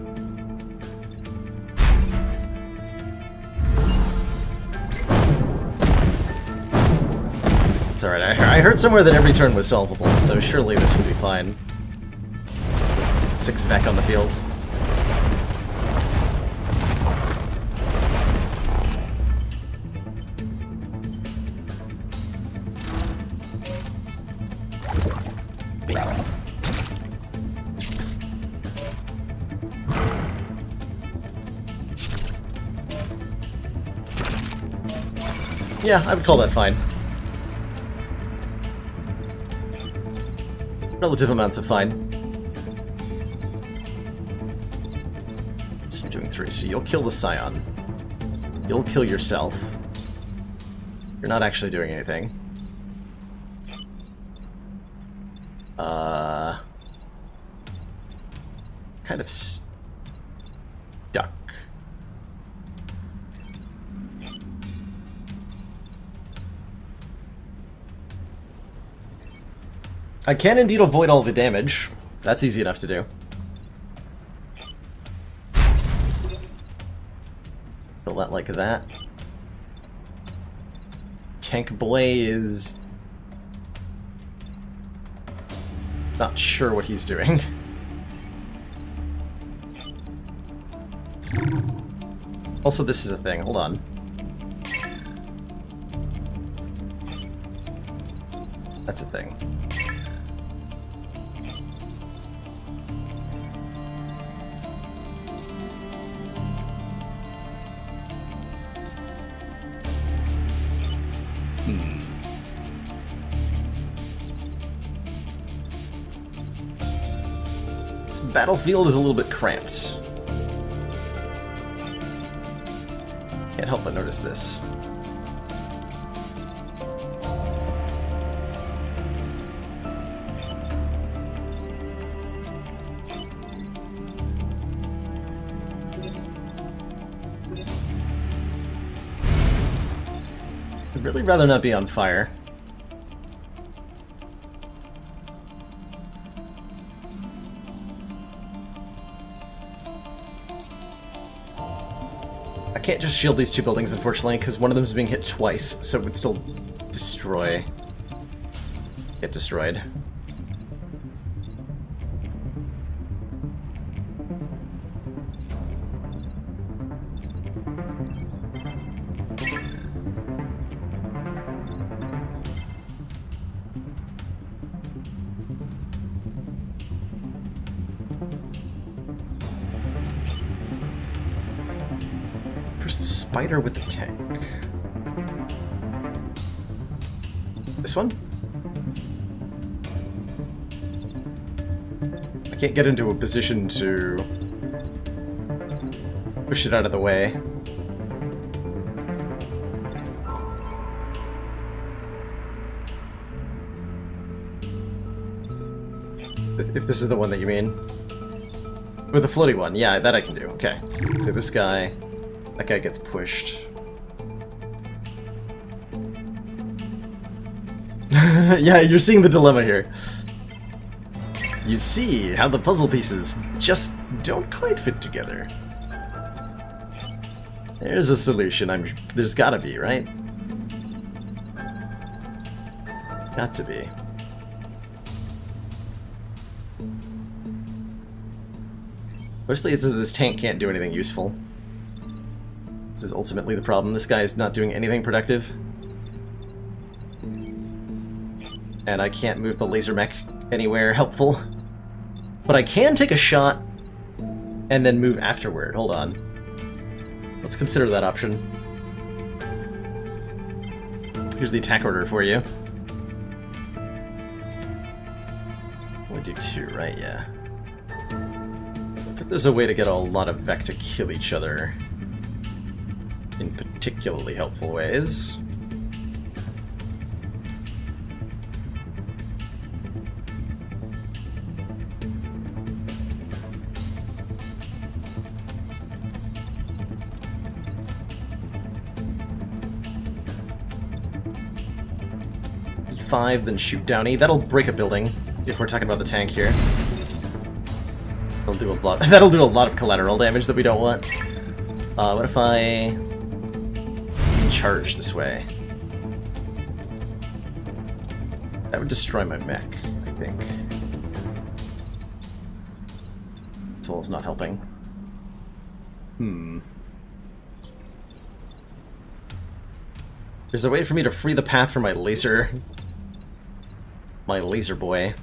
It's alright, I heard somewhere that every turn was solvable, so surely this will be fine. 6 Vec on the field. Yeah, I would call that fine. Relative amounts of fine. So you're doing 3, so you'll kill the Scion. You'll kill yourself. You're not actually doing anything. Kind of stuck. I can indeed avoid all the damage. That's easy enough to do. Fill that like that. Tank Boy is not sure what he's doing. Also, this is a thing. Hold on. That's a thing. This battlefield is a little bit cramped. Can't help but notice this. I'd really rather not be on fire. I can't just shield these two buildings, unfortunately, because one of them is being hit twice, so it would still get destroyed. Spider with the tank. This one? I can't get into a position to push it out of the way. If this is the one that you mean. With the floaty one, yeah, that I can do. Okay. So this guy... That guy gets pushed. Yeah, you're seeing the dilemma here. You see how the puzzle pieces just don't quite fit together. There's a solution. There's gotta be, right? Got to be. Mostly it's that this tank can't do anything useful. This is ultimately the problem. This guy is not doing anything productive. And I can't move the laser mech anywhere helpful. But I can take a shot and then move afterward. Hold on. Let's consider that option. Here's the attack order for you. Only do 2, right? Yeah. I think there's a way to get a lot of Vec to kill each other in particularly helpful ways. E5, then shoot Downey. That'll break a building, if we're talking about the tank here. That'll do a lot of collateral damage that we don't want. What if I charge this way? That would destroy my mech, I think. Soul's not helping. There's a way for me to free the path for my laser boy.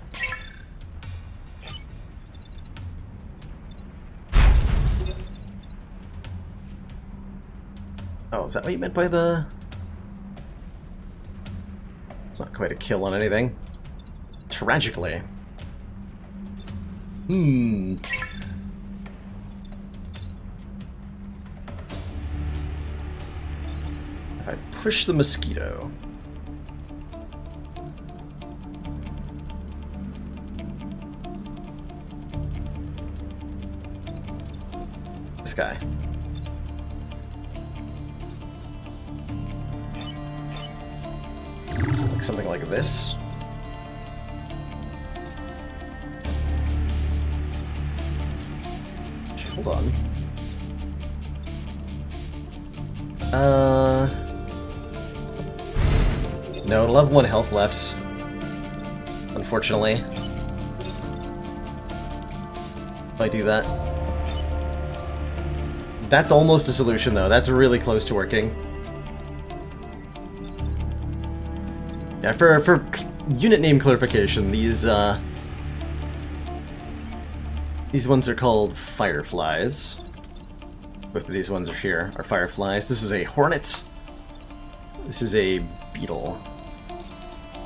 Oh, is that what you meant by the... It's not quite a kill on anything. Tragically. If I push the mosquito... This guy. Something like this. Hold on. No, it'll have 1 health left. Unfortunately. If I do that. That's almost a solution, though. That's really close to working. Yeah, for unit name clarification, these ones are called Fireflies. Both of these ones are here, are Fireflies. This is a Hornet. This is a Beetle.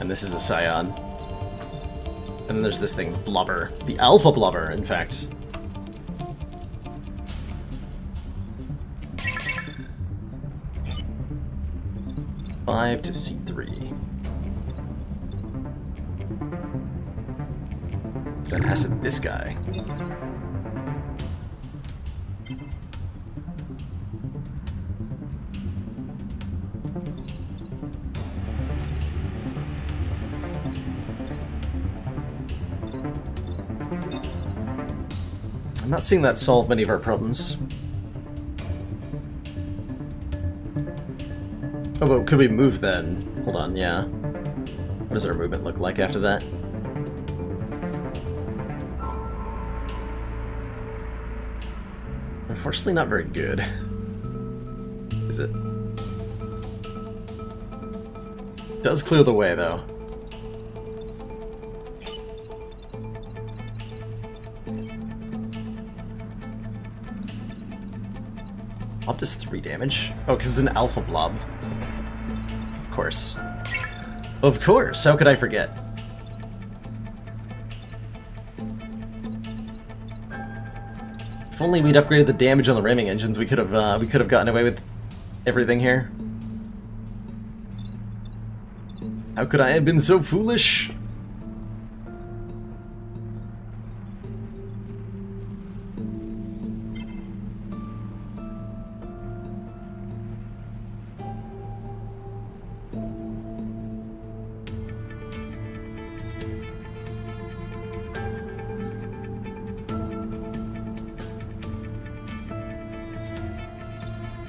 And this is a Scion. And then there's this thing, Blubber. The Alpha Blubber, in fact. Five to C3. Then acid this guy. I'm not seeing that solve many of our problems. Oh, but could we move then? Hold on, yeah. What does our movement look like after that? Unfortunately, not very good. Is it? Does clear the way, though. Blob does 3 damage. Oh, because it's an alpha blob. Of course. Of course! How could I forget? If only we'd upgraded the damage on the ramming engines, we could have gotten away with everything here. How could I have been so foolish?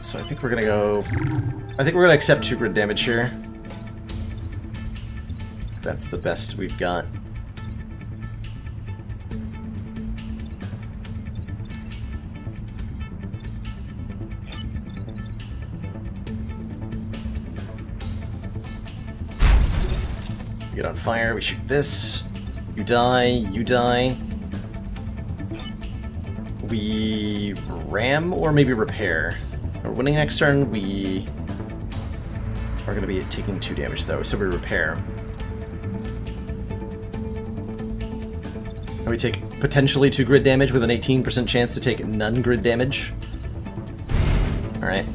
So I think we're gonna go... I think we're gonna accept 2 grid damage here. That's the best we've got. We get on fire, we shoot this. You die, you die. We ram or maybe repair. We're winning next turn, we are going to be taking 2 damage though, so we repair. And we take potentially 2 grid damage with an 18% chance to take none grid damage. Alright.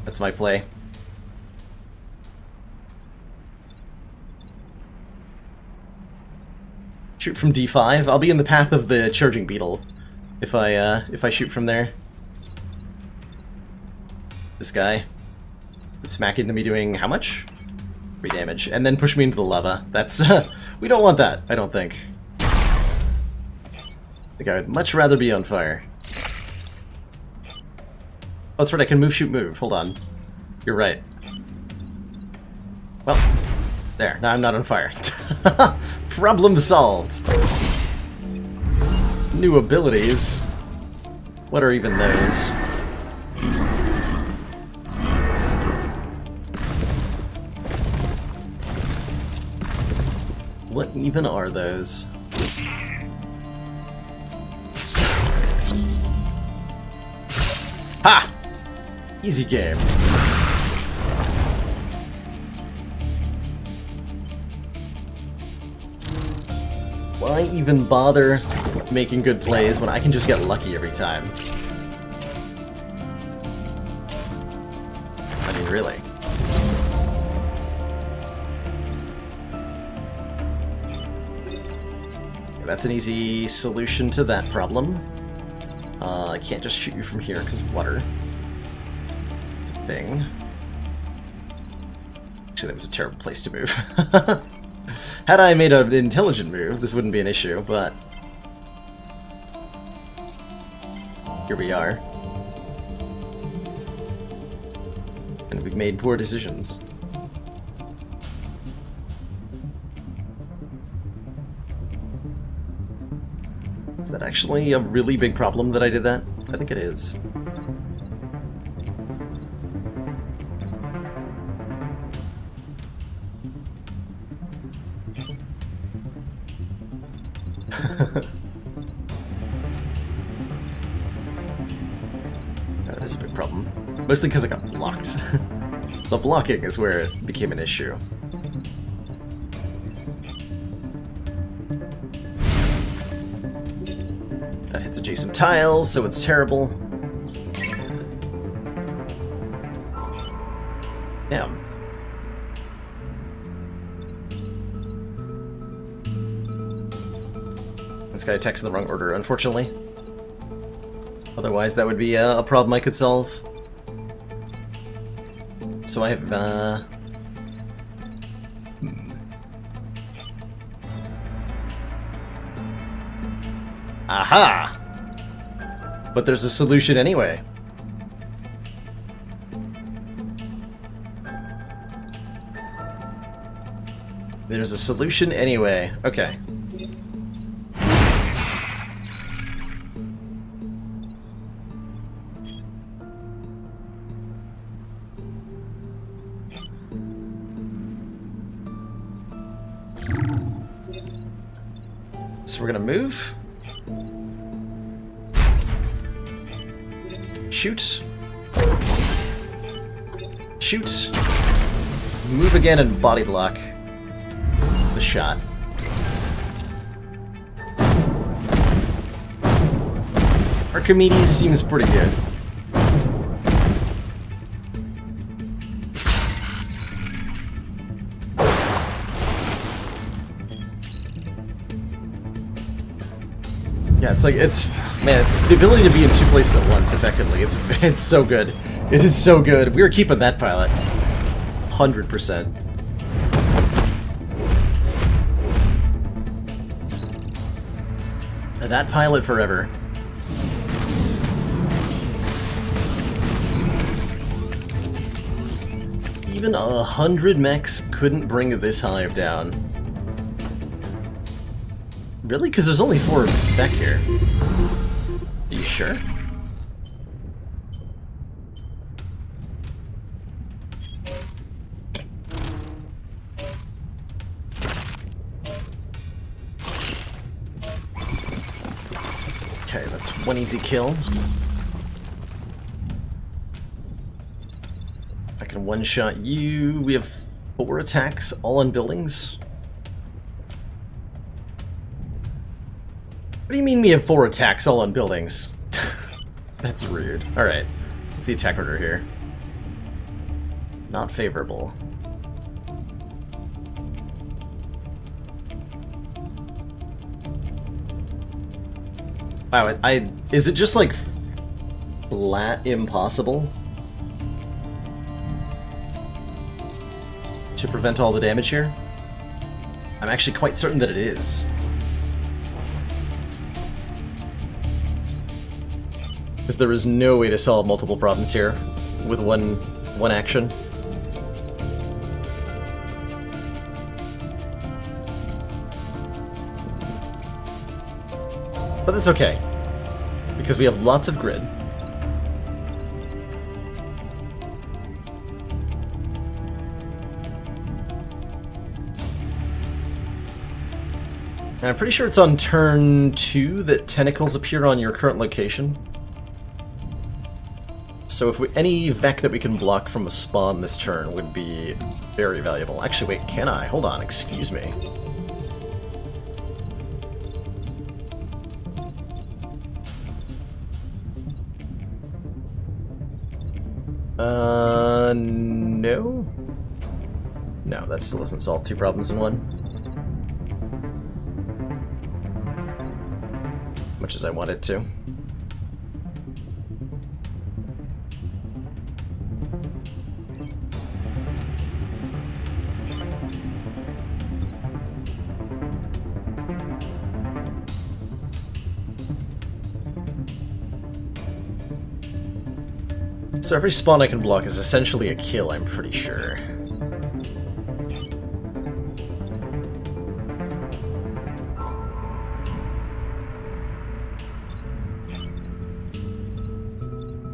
That's my play. Shoot from D5. I'll be in the path of the charging beetle if I shoot from there. This guy would smack into me doing how much? 3 damage, and then push me into the lava. That's we don't want that, I don't think. I think I would much rather be on fire. Oh, that's right, I can move, shoot, move. Hold on. You're right. Well, there, now I'm not on fire. Problem solved. New abilities. What are even those? What even are those? Ha! Easy game. Why even bother making good plays when I can just get lucky every time? I mean, really. That's an easy solution to that problem. I can't just shoot you from here because water. It's a thing. Actually, that was a terrible place to move. Had I made an intelligent move, this wouldn't be an issue, but here we are. And we've made poor decisions. Is that actually a really big problem that I did that? I think it is. That is a big problem. Mostly because I got blocked. The blocking is where it became an issue. That hits adjacent tiles, so it's terrible. Damn. This guy attacks in the wrong order, unfortunately. Otherwise, that would be a problem I could solve. So I have, Aha! But there's a solution anyway. There's a solution anyway. Okay. So we're gonna move. Shoot. Shoot. Move again and body block the shot. Archimedes seems pretty good. Yeah, man, it's the ability to be in two places at once effectively. It's so good. It is so good. We're keeping that pilot. 100%. That pilot forever. Even 100 mechs couldn't bring this hive down. Really? Because there's only 4 back here. Are you sure? Okay, that's one easy kill. I can one-shot you. We have 4 attacks, all on buildings. What do you mean we have 4 attacks all on buildings? That's rude. Alright, what's the attack order here? Not favorable. Wow, is it just like flat impossible to prevent all the damage here? I'm actually quite certain that it is. Because there is no way to solve multiple problems here with one action. But that's okay, because we have lots of grid. And I'm pretty sure it's on turn 2 that tentacles appear on your current location. So if any Vec that we can block from a spawn this turn would be very valuable. Actually, wait, can I? Hold on, excuse me. No? No, that still doesn't solve 2 problems in 1. Much as I want it to. So every spawn I can block is essentially a kill, I'm pretty sure.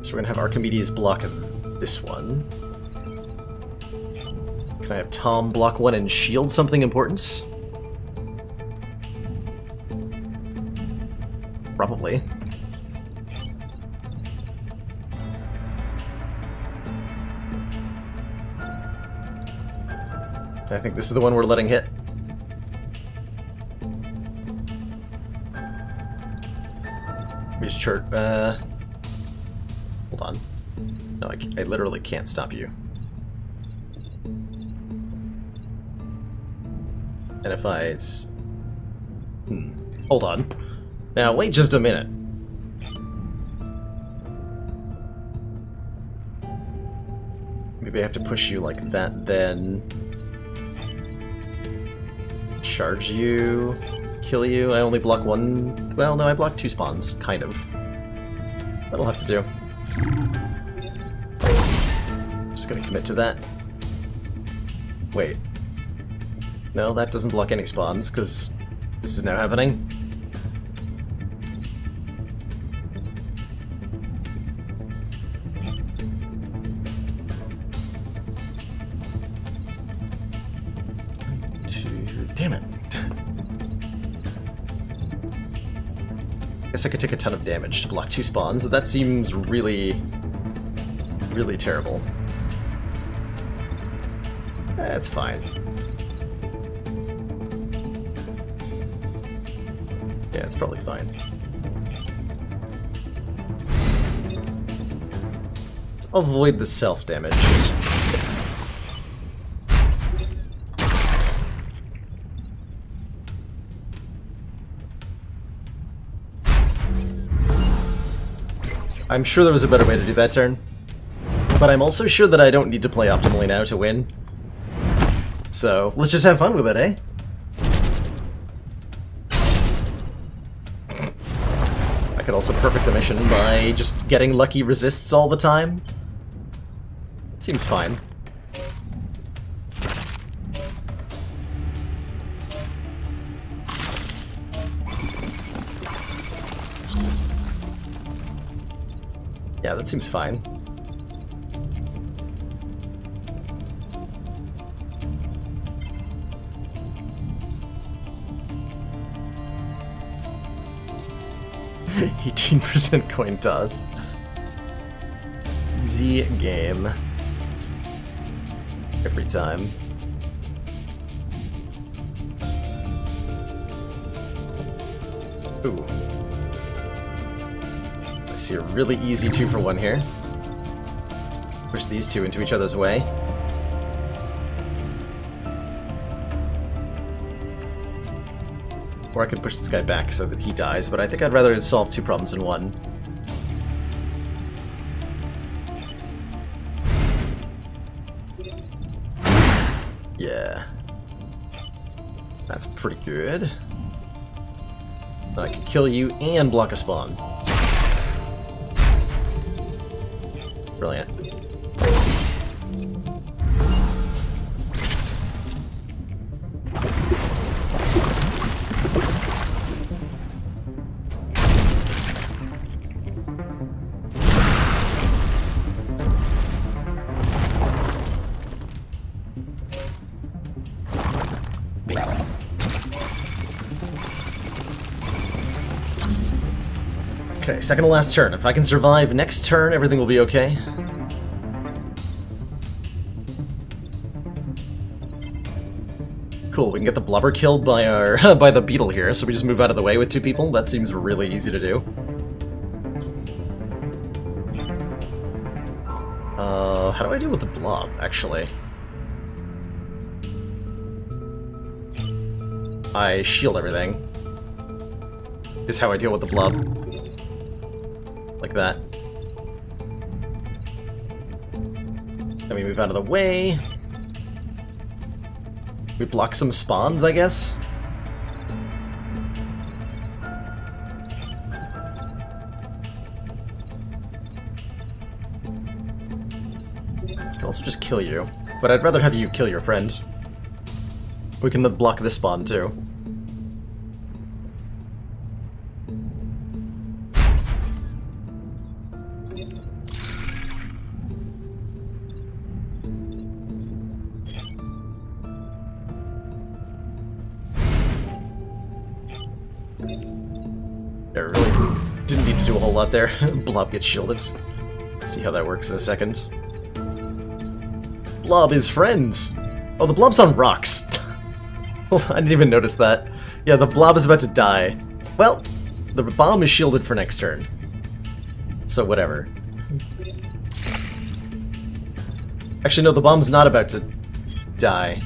So we're gonna have Archimedes block this one. Can I have Tom block one and shield something important? Probably. I think this is the one we're letting hit. We just chart. Hold on. No, I literally can't stop you. And if I... Hold on. Now, wait just a minute. Maybe I have to push you like that, then... charge you, kill you. I only block one... Well, no, I block two spawns, kind of. That'll have to do. Just gonna commit to that. Wait. No, that doesn't block any spawns, because this is now happening. Damn it. Guess I could take a ton of damage to block two spawns. That seems really, really terrible. That's fine. Yeah, it's probably fine. Let's avoid the self-damage. I'm sure there was a better way to do that turn, but I'm also sure that I don't need to play optimally now to win. So, let's just have fun with it, eh? I could also perfect the mission by just getting lucky resists all the time. Seems fine. Yeah, that seems fine. %18 coin toss. Easy game. Every time. Ooh. I see a really easy 2-for-1 here. Push these two into each other's way. Or I could push this guy back so that he dies, but I think I'd rather solve two problems in one. Yeah. That's pretty good. I can kill you and block a spawn. Brilliant. Okay, second to last turn. If I can survive next turn, everything will be okay. Cool, we can get the blubber killed by our by the beetle here, so we just move out of the way with two people. That seems really easy to do. How do I deal with the blob, actually? I shield everything. Is how I deal with the blob. Like that. Then we move out of the way. We block some spawns, I guess? can also just kill you, but I'd rather have you kill your friend. We can block this spawn too. I really didn't need to do a whole lot there. Blob gets shielded. Let's see how that works in a second. Blob is friends! Oh, the blob's on rocks. Well, I didn't even notice that. Yeah, the blob is about to die. Well, the bomb is shielded for next turn. So whatever. Actually, no, the bomb's not about to die.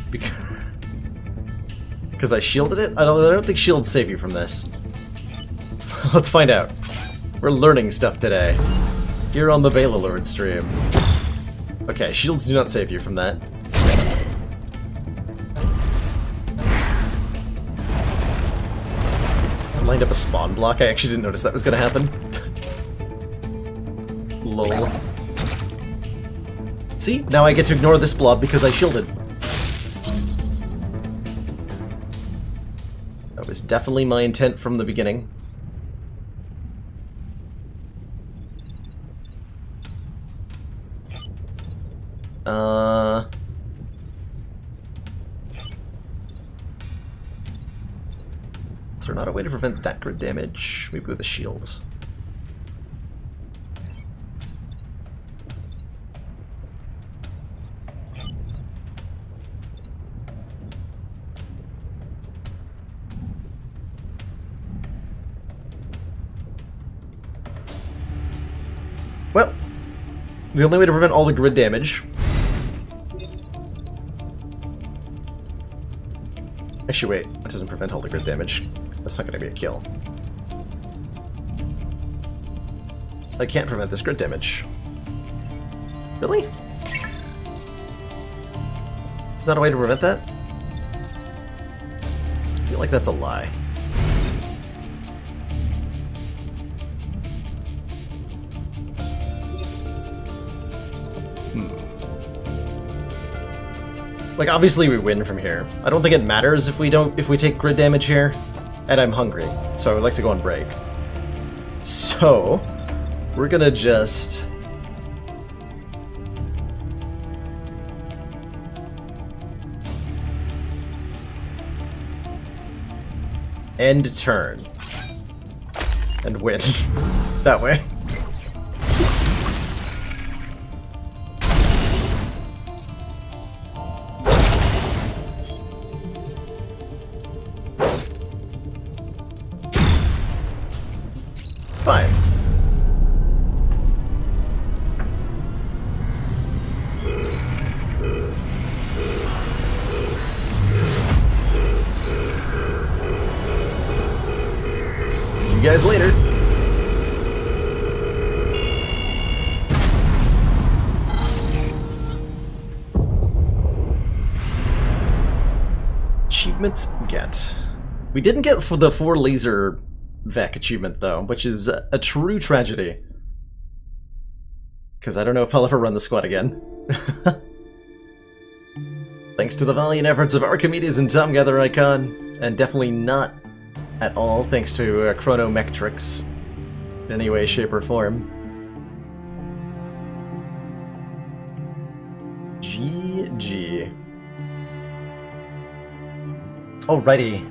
Because I shielded it? I don't think shields save you from this. Let's find out. We're learning stuff today. Here on the Veil Lord stream. Okay, shields do not save you from that. I lined up a spawn block. I actually didn't notice that was gonna happen. Lol. See? Now I get to ignore this blob because I shielded. That was definitely my intent from the beginning. Is there not a way to prevent that grid damage? Maybe with a shield. Well, the only way to prevent all the grid damage... Actually, wait. That doesn't prevent all the grid damage. That's not going to be a kill. I can't prevent this grid damage. Really? Is that a way to prevent that? I feel like that's a lie. Like, obviously we win from here. I don't think it matters if we take grid damage here. And I'm hungry, so I would like to go on break. So, we're gonna just... end turn. And win. That way. Fine. See you guys later. Achievements get. We didn't get for the 4 laser Vec achievement, though, which is a true tragedy. Because I don't know if I'll ever run the squad again. Thanks to the valiant efforts of Archimedes and Tom Gather Icon, and definitely not at all thanks to Chronometrics in any way, shape, or form. GG. Alrighty.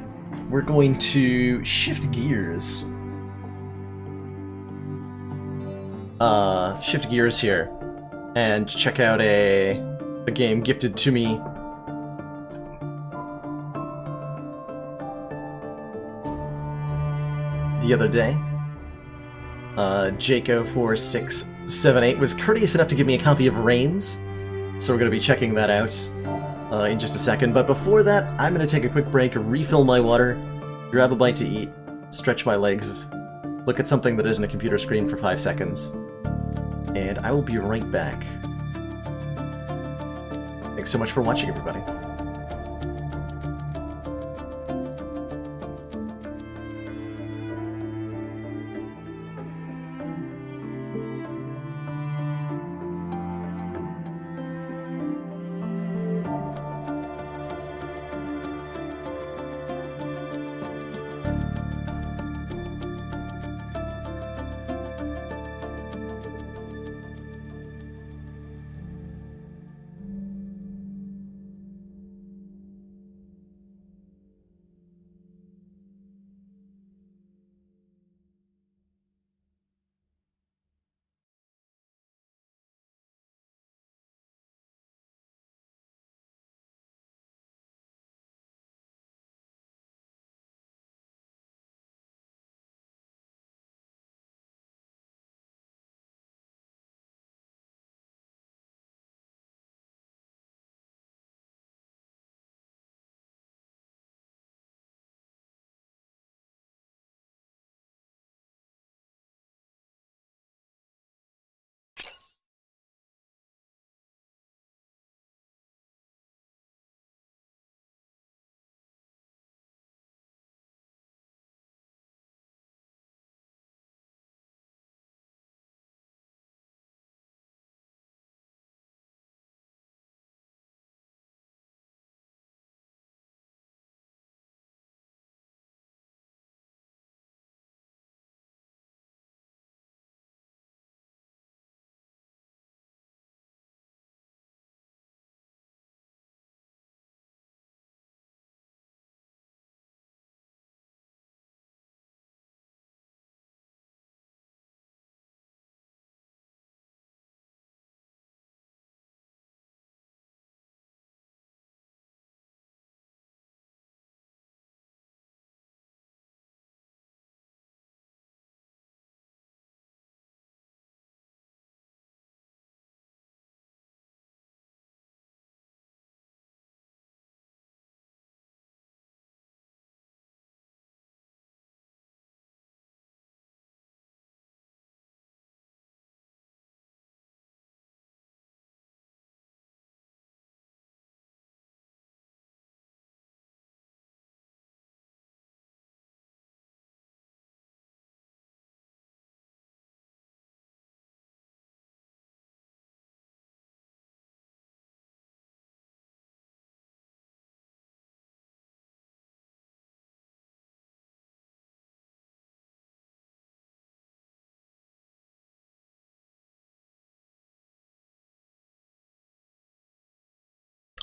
We're going to shift gears. Shift gears here and check out a game gifted to me the other day. Jaco4678 was courteous enough to give me a copy of Reigns, so we're going to be checking that out in just a second. But before that, I'm going to take a quick break, refill my water, grab a bite to eat, stretch my legs, look at something that isn't a computer screen for 5 seconds, and I will be right back. Thanks so much for watching, everybody.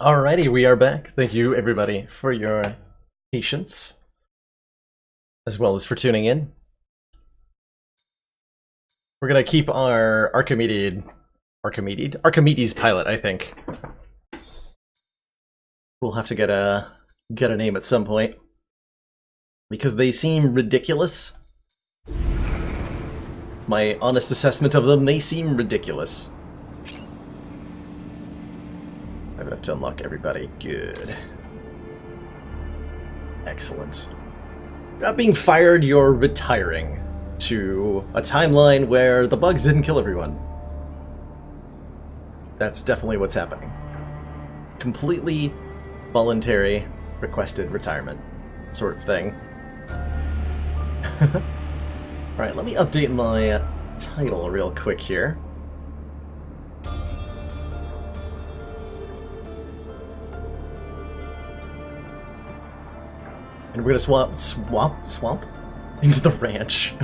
Alrighty, we are back. Thank you, everybody, for your patience, as well as for tuning in. We're gonna keep our Archimedes pilot, I think. We'll have to get a name at some point, because they seem ridiculous. It's my honest assessment of them. They seem ridiculous. I have to unlock everybody. Good. Excellent. You're not being fired, you're retiring to a timeline where the bugs didn't kill everyone. That's definitely what's happening. Completely voluntary, requested retirement sort of thing. Alright, let me update my title real quick here. And we're gonna swamp into the ranch.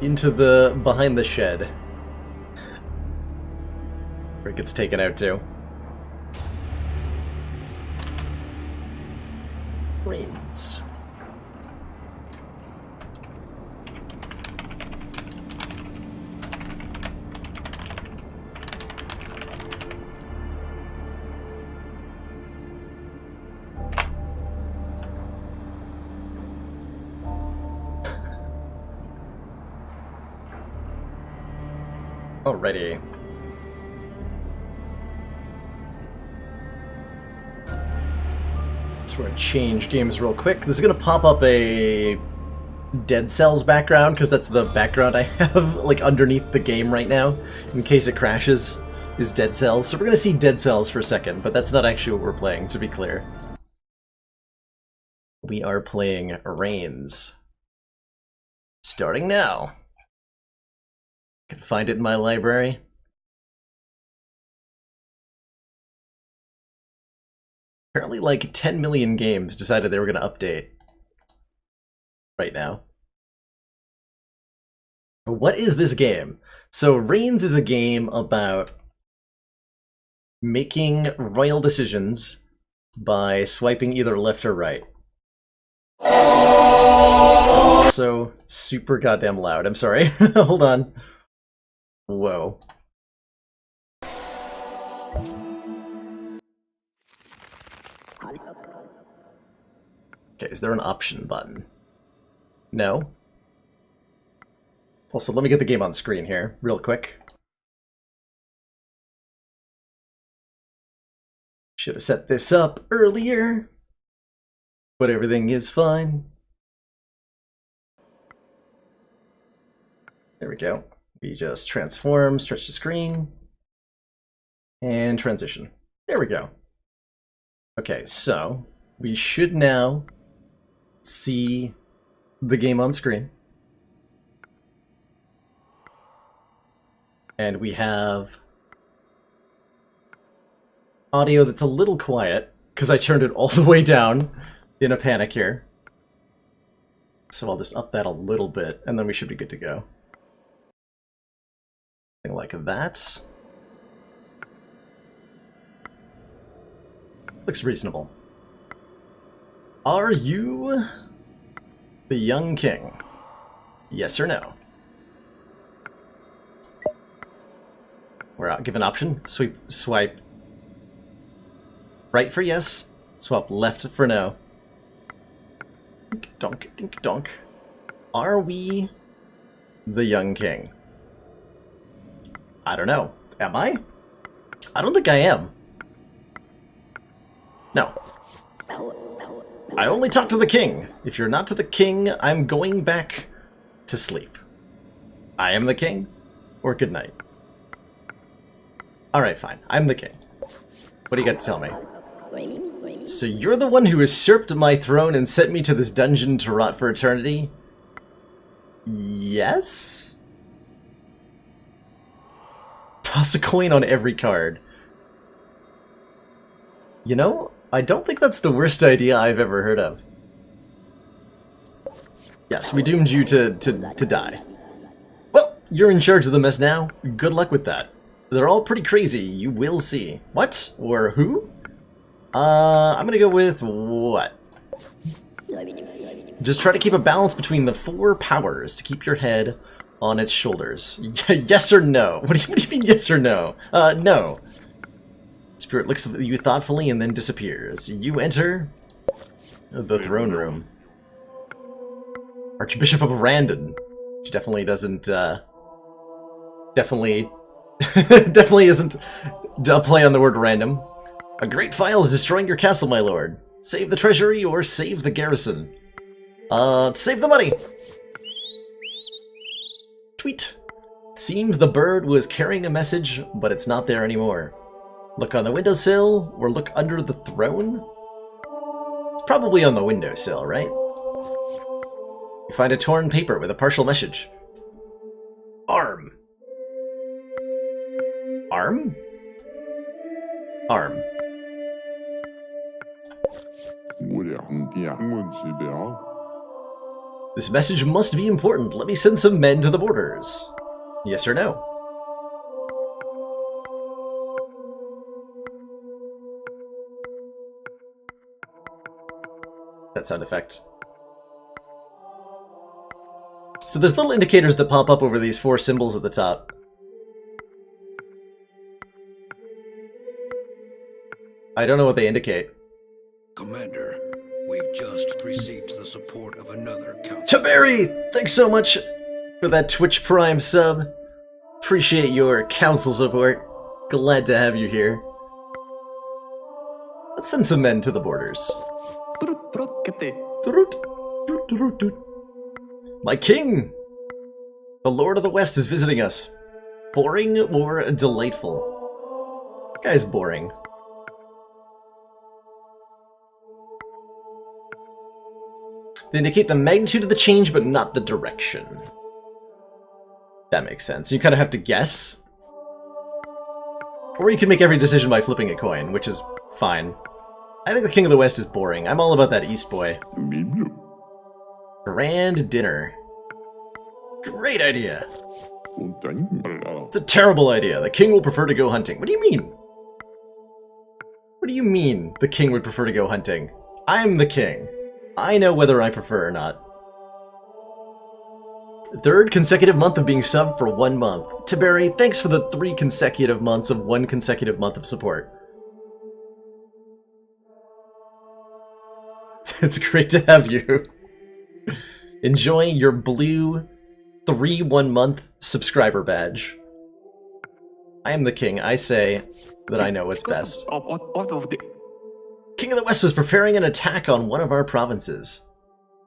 Into the behind the shed. Where it gets taken out to. Rains. Alrighty. So we're gonna change games real quick. This is gonna pop up a Dead Cells background, because that's the background I have like underneath the game right now, in case it crashes, is Dead Cells. So we're gonna see Dead Cells for a second, but that's not actually what we're playing, to be clear. We are playing Reigns. Starting now. Can find it in my library. Apparently like 10 million games decided they were going to update right now. What is this game? So Reigns is a game about making royal decisions by swiping either left or right. Also super goddamn loud. I'm sorry. Hold on. Whoa. Okay, is there an option button? No. Also, let me get the game on screen here, real quick. Should have set this up earlier, but everything is fine. There we go. We just transform, stretch the screen, and transition. There we go. Okay, so we should now see the game on screen. And we have audio that's a little quiet, because I turned it all the way down in a panic here. So I'll just up that a little bit, and then we should be good to go. Something like that. Looks reasonable. Are you the young king? Yes or no? We're out. Give an option. Swipe right for yes. Swap left for no. Dink donk, dink donk. Are we the young king? I don't know. Am I? I don't think I am. No. I only talk to the king. If you're not to the king, I'm going back to sleep. I am the king, or good night. Alright, fine. I'm the king. What do you got to tell me? So you're the one who usurped my throne and sent me to this dungeon to rot for eternity? Yes? Toss a coin on every card. You know, I don't think that's the worst idea I've ever heard of. Yes, we doomed you to die. Well, you're in charge of the mess now. Good luck with that. They're all pretty crazy. You will see. What? Or who? I'm gonna go with what? Just try to keep a balance between the 4 powers to keep your head on its shoulders. Yes or no? What do you mean yes or no? No. Spirit looks at you thoughtfully and then disappears. You enter the throne room. Archbishop of Randon. Which definitely doesn't, definitely isn't a play on the word random. A great file is destroying your castle, my lord. Save the treasury or save the garrison. Save the money! Tweet. Seems the bird was carrying a message, but it's not there anymore. Look on the windowsill, or look under the throne? It's probably on the windowsill, right? You find a torn paper with a partial message. Arm. Arm? Arm. This message must be important. Let me send some men to the borders. Yes or no? That sound effect. So there's little indicators that pop up over these 4 symbols at the top. I don't know what they indicate.
Commander, we've just received the support of another council.
Tiberi! Thanks so much for that Twitch Prime sub. Appreciate your council support. Glad to have you here. Let's send some men to the borders. My king! The Lord of the West is visiting us. Boring or delightful? That guy's boring. They indicate the magnitude of the change, but not the direction. That makes sense. You kind of have to guess. Or you can make every decision by flipping a coin, which is fine. I think the King of the West is boring. I'm all about that East Boy. Grand dinner. Great idea. It's a terrible idea. The king will prefer to go hunting. What do you mean? What do you mean the king would prefer to go hunting? I'm the king. I know whether I prefer or not. 3rd consecutive month of being subbed for 1 month. Tiberi, thanks for the 3 consecutive months of 1 consecutive month of support. It's great to have you. Enjoy your blue 3 1-month subscriber badge. I am the king. I say that I know what's best. King of the West was preparing an attack on one of our provinces.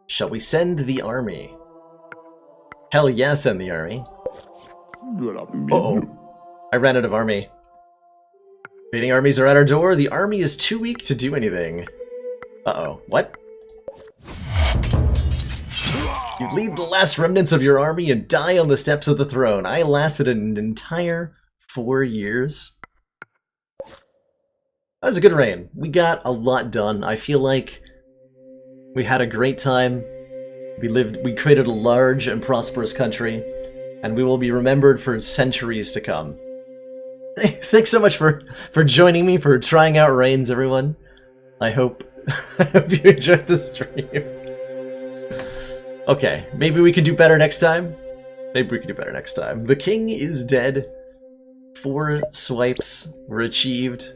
Shall we send the army? Hell yeah, send the army. Uh-oh. I ran out of army. Invading armies are at our door. The army is too weak to do anything. Uh-oh. What? You lead the last remnants of your army and die on the steps of the throne. I lasted an entire 4 years. That was a good reign. We got a lot done. I feel like we had a great time. We created a large and prosperous country, and we will be remembered for centuries to come. Thanks so much for joining me, for trying out reigns, everyone. I hope you enjoyed the stream. Okay, maybe we can do better next time. Maybe we can do better next time. The king is dead. 4 swipes were achieved.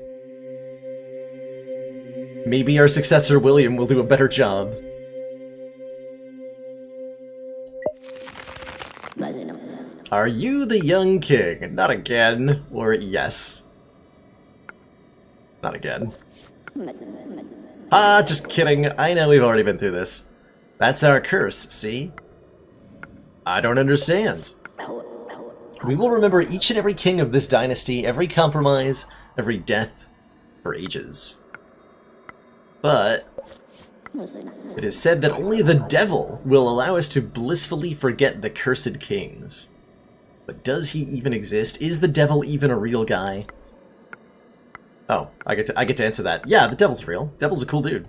Maybe our successor, William, will do a better job. Are you the young king? Not again. Or yes. Not again. Ah, just kidding. I know we've already been through this. That's our curse, see? I don't understand. We will remember each and every king of this dynasty, every compromise, every death, for ages. But it is said that only the devil will allow us to blissfully forget the cursed kings. But does he even exist? Is the devil even a real guy? Oh, I get to answer that. Yeah, the devil's real. Devil's a cool dude.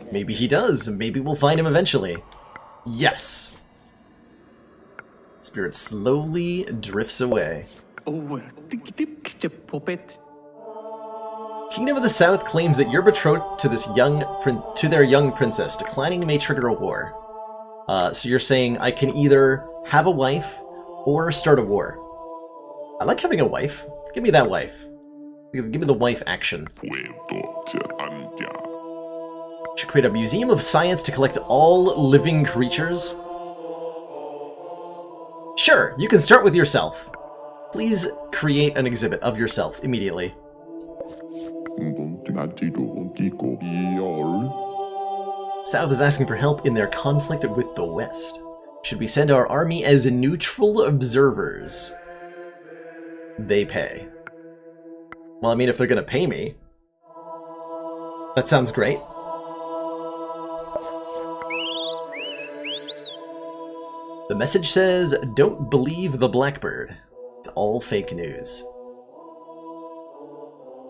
Maybe he does. Maybe we'll find him eventually. Yes. It's spirit slowly drifts away. Kingdom of the South claims that you're betrothed to their young princess. Declining may trigger a war. So you're saying I can either have a wife or start a war. I like having a wife. Give me that wife. Give me the wife action. Should create a museum of science to collect all living creatures. Sure, you can start with yourself. Please create an exhibit of yourself immediately. South is asking for help in their conflict with the West. Should we send our army as neutral observers? They pay. Well, I mean, if they're gonna pay me, that sounds great. The message says, don't believe the Blackbird. It's all fake news.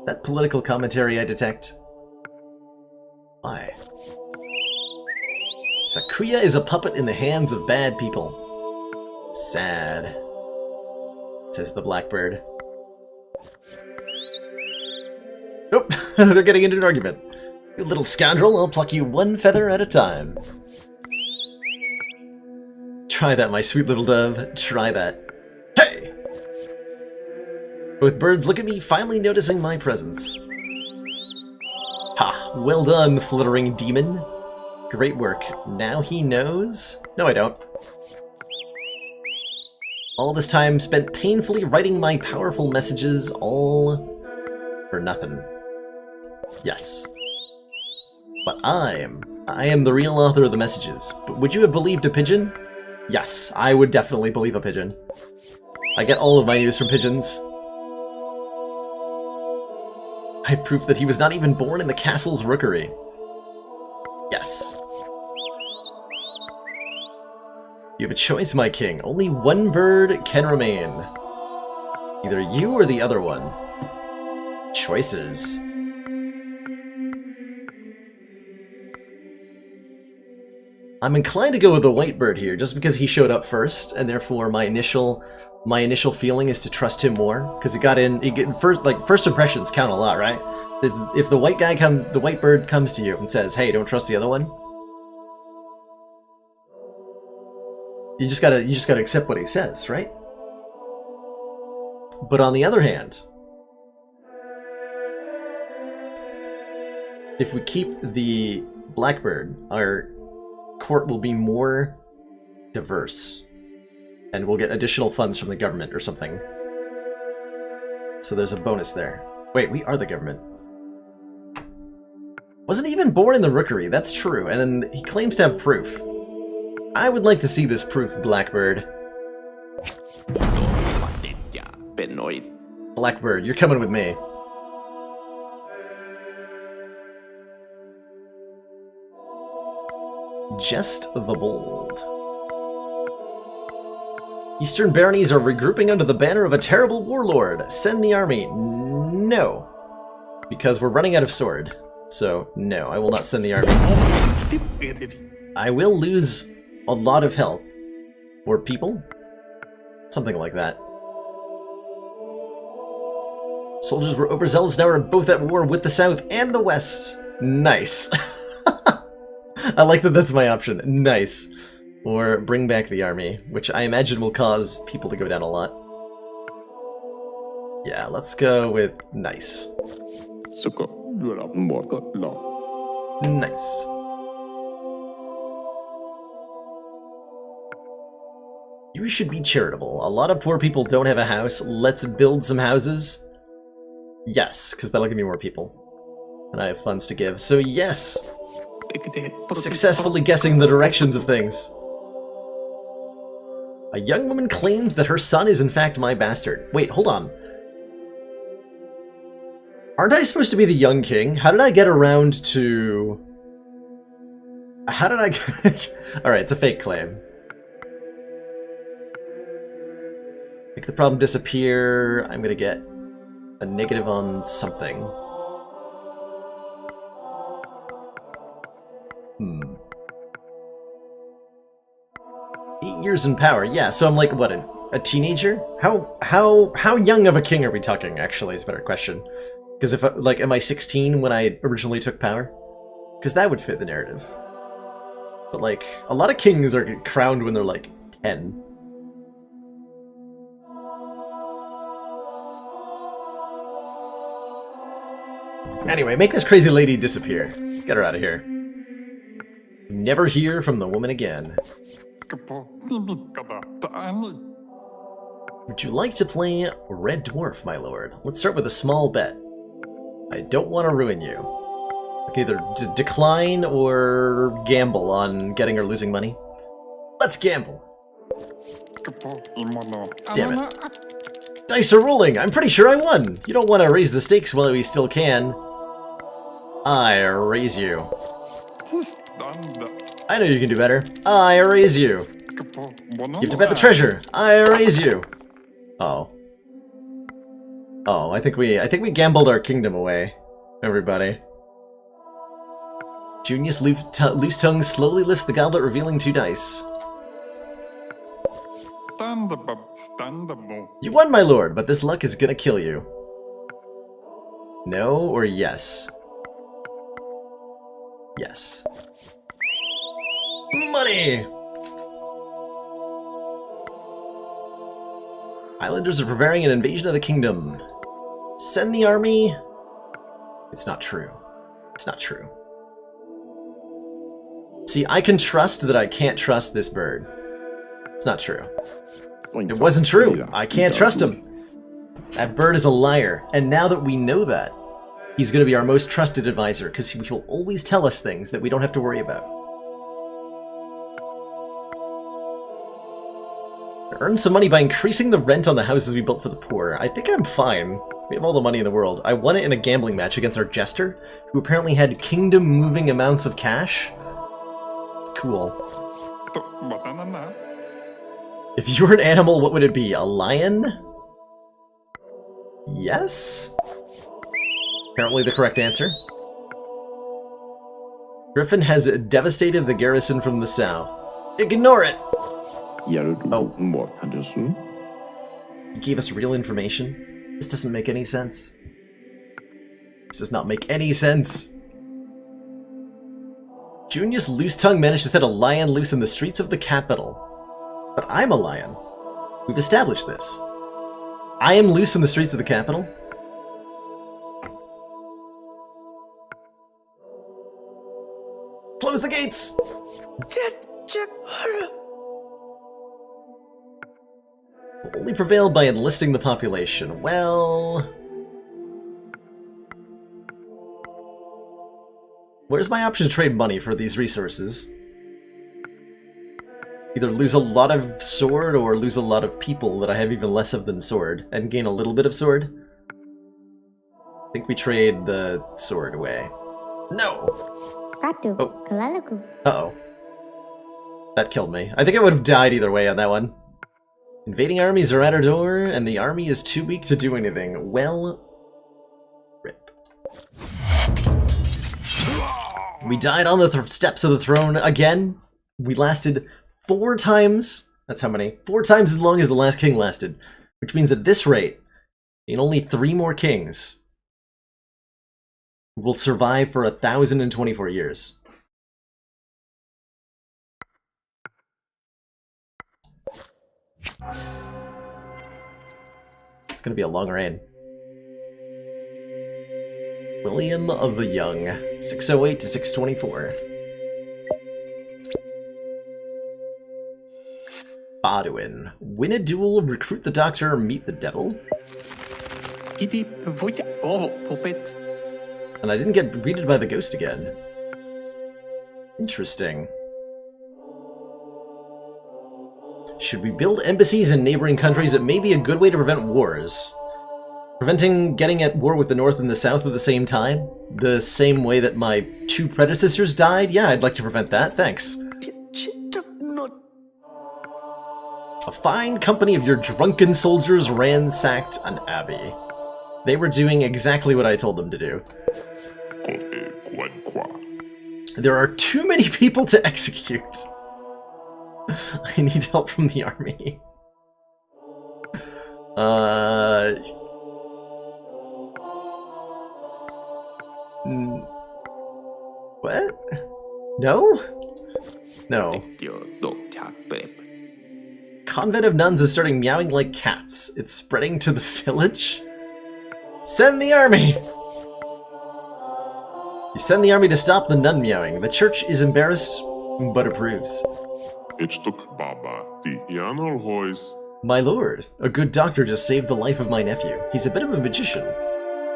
That political commentary I detect. Why? Sakuya is a puppet in the hands of bad people. Sad, says the Blackbird. Nope, they're getting into an argument. You little scoundrel, I'll pluck you one feather at a time. Try that, my sweet little dove. Try that. Hey! Both birds look at me, finally noticing my presence. Ha! Well done, fluttering demon. Great work. Now he knows? No, I don't. All this time spent painfully writing my powerful messages, all for nothing. Yes. But I am the real author of the messages. But would you have believed a pigeon? Yes, I would definitely believe a pigeon. I get all of my news from pigeons. I have proof that he was not even born in the castle's rookery. Yes. You have a choice, my king. Only one bird can remain. Either you or the other one. Choices. I'm inclined to go with the white bird here, just because he showed up first, and therefore my initial feeling is to trust him more, because first impressions count a lot, right? If the white bird comes to you and says, "Hey, don't trust the other one," you just gotta accept what he says, right? But on the other hand, if we keep the Blackbird, our court will be more diverse, and we'll get additional funds from the government or something. So there's a bonus there. Wait, we are the government. Wasn't even born in the rookery, that's true, and he claims to have proof. I would like to see this proof, Blackbird. Blackbird, you're coming with me. Jest the Bold. Eastern baronies are regrouping under the banner of a terrible warlord. Send the army. No. Because we're running out of sword. So, no, I will not send the army. I will lose a lot of health. Or people? Something like that. Soldiers were overzealous, now are both at war with the South and the West. Nice. I like that that's my option. Nice. Or bring back the army, which I imagine will cause people to go down a lot. Yeah, let's go with nice. Nice. You should be charitable. A lot of poor people don't have a house. Let's build some houses. Yes, because that'll give me more people. And I have funds to give. So yes! Successfully guessing the directions of things. A young woman claims that her son is in fact my bastard. Wait, hold on. Aren't I supposed to be the young king? How did I get around to... How did I... Alright, it's a fake claim. Make the problem disappear. I'm gonna get a negative on something. 8 years in power. Yeah, so I'm like, what, a teenager? How young of a king are we talking, actually, is a better question. Because if, like, am I 16 when I originally took power? Because that would fit the narrative. But, like, a lot of kings are crowned when they're, like, 10. Anyway, make this crazy lady disappear. Get her out of here. Never hear from the woman again. Would you like to play Red Dwarf, my lord? Let's start with a small bet. I don't want to ruin you. I can either decline or gamble on getting or losing money. Let's gamble. Damn it. Dice are rolling! I'm pretty sure I won! You don't want to raise the stakes while we still can. I raise you. I know you can do better. I raise you. You have to bet the treasure. I raise you. Oh. Oh, I think we gambled our kingdom away, everybody. Junius Loose Tongue slowly lifts the goblet, revealing 2 dice. You won, my lord, but this luck is gonna kill you. No or yes? Yes. Money! Islanders are preparing an invasion of the kingdom. Send the army? It's not true. It's not true. See, I can trust that I can't trust this bird. It's not true. It wasn't true. I can't trust him. That bird is a liar. And now that we know that, he's going to be our most trusted advisor, because he will always tell us things that we don't have to worry about. Earn some money by increasing the rent on the houses we built for the poor. I think I'm fine. We have all the money in the world. I won it in a gambling match against our jester, who apparently had kingdom-moving amounts of cash. Cool. If you were an animal, what would it be? A lion? Yes? Apparently the correct answer. Griffin has devastated the garrison from the south. Ignore it! Oh. He gave us real information? This doesn't make any sense. This does not make any sense. Junius Loose Tongue managed to set a lion loose in the streets of the capital. But I'm a lion. We've established this. I am loose in the streets of the capital? Close the gates! Only prevailed by enlisting the population. Well... where's my option to trade money for these resources? Either lose a lot of sword or lose a lot of people that I have even less of than sword, and gain a little bit of sword. I think we trade the sword away. No! Oh. Uh-oh. That killed me. I think I would have died either way on that one. Invading armies are at our door, and the army is too weak to do anything. Well... rip. We died on the steps of the throne again. We lasted 4 times. That's how many? 4 times as long as the last king lasted. Which means at this rate, in only 3 more kings, will survive for 1,024 years. It's gonna be a long reign. William of the Young, 608 to 624. Baduin. Win a duel, recruit the doctor, meet the devil. And I didn't get greeted by the ghost again. Interesting. Should we build embassies in neighboring countries? It may be a good way to prevent wars. Preventing getting at war with the North and the South at the same time? The same way that my 2 predecessors died? Yeah, I'd like to prevent that, thanks. A fine company of your drunken soldiers ransacked an abbey. They were doing exactly what I told them to do. There are too many people to execute. I need help from the army. What? No? No. Convent of Nuns is starting meowing like cats. It's spreading to the village? Send the army! You send the army to stop the nun meowing. The church is embarrassed, but approves. My lord, a good doctor just saved the life of my nephew. He's a bit of a magician.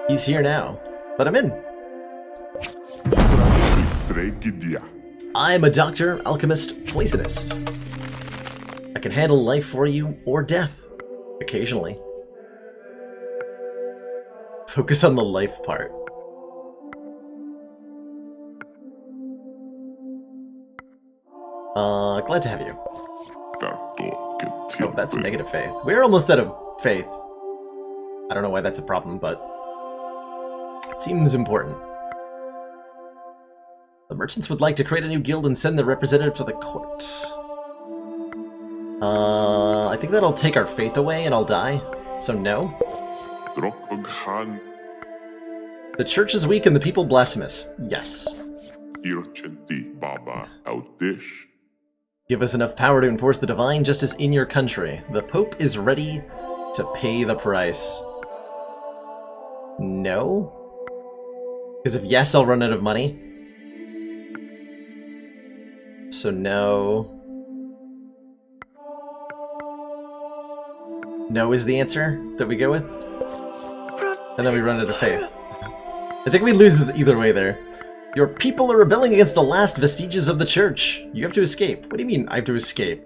He's here now. Let him in. I'm a doctor, alchemist, poisonist. I can handle life for you, or death. Occasionally. Focus on the life part. Glad to have you. Oh, that's negative faith. We're almost out of faith. I don't know why that's a problem, but it seems important. The merchants would like to create a new guild and send their representative to the court. I think that'll take our faith away and I'll die. So no. The church is weak and the people blasphemous. Yes. Give us enough power to enforce the divine justice in your country. The Pope is ready to pay the price. No? Because if yes, I'll run out of money. So no. No is the answer that we go with? And then we run out of faith. I think we lose either way there. Your people are rebelling against the last vestiges of the church. You have to escape. What do you mean, I have to escape?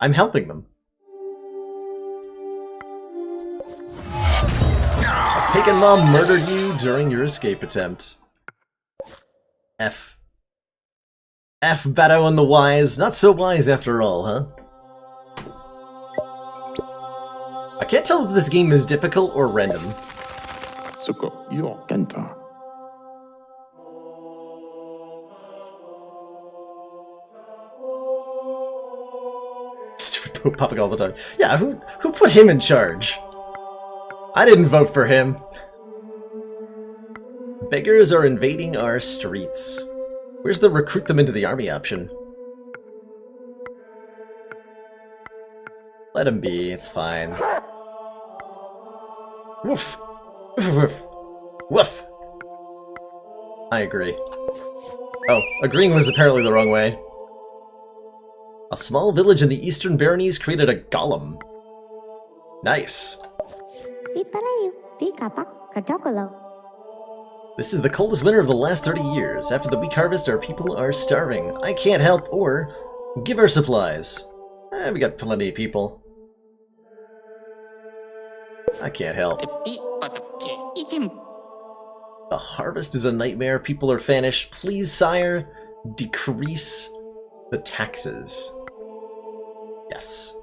I'm helping them. A pagan mob murdered you during your escape attempt. F. F. Bato and the wise. Not so wise after all, huh? I can't tell if this game is difficult or random. Stupid Pope popping all the time. Yeah, who put him in charge? I didn't vote for him. Beggars are invading our streets. Where's the recruit them into the army option? Let him be, it's fine. Woof! Woof woof! Woof! I agree. Oh, agreeing was apparently the wrong way. A small village in the Eastern Baronies created a golem. Nice. This is the coldest winter of the last 30 years. After the weak harvest, our people are starving. I can't help or give our supplies. We got plenty of people. I can't help. The harvest is a nightmare. People are famished. Please, sire, decrease the taxes. Yes.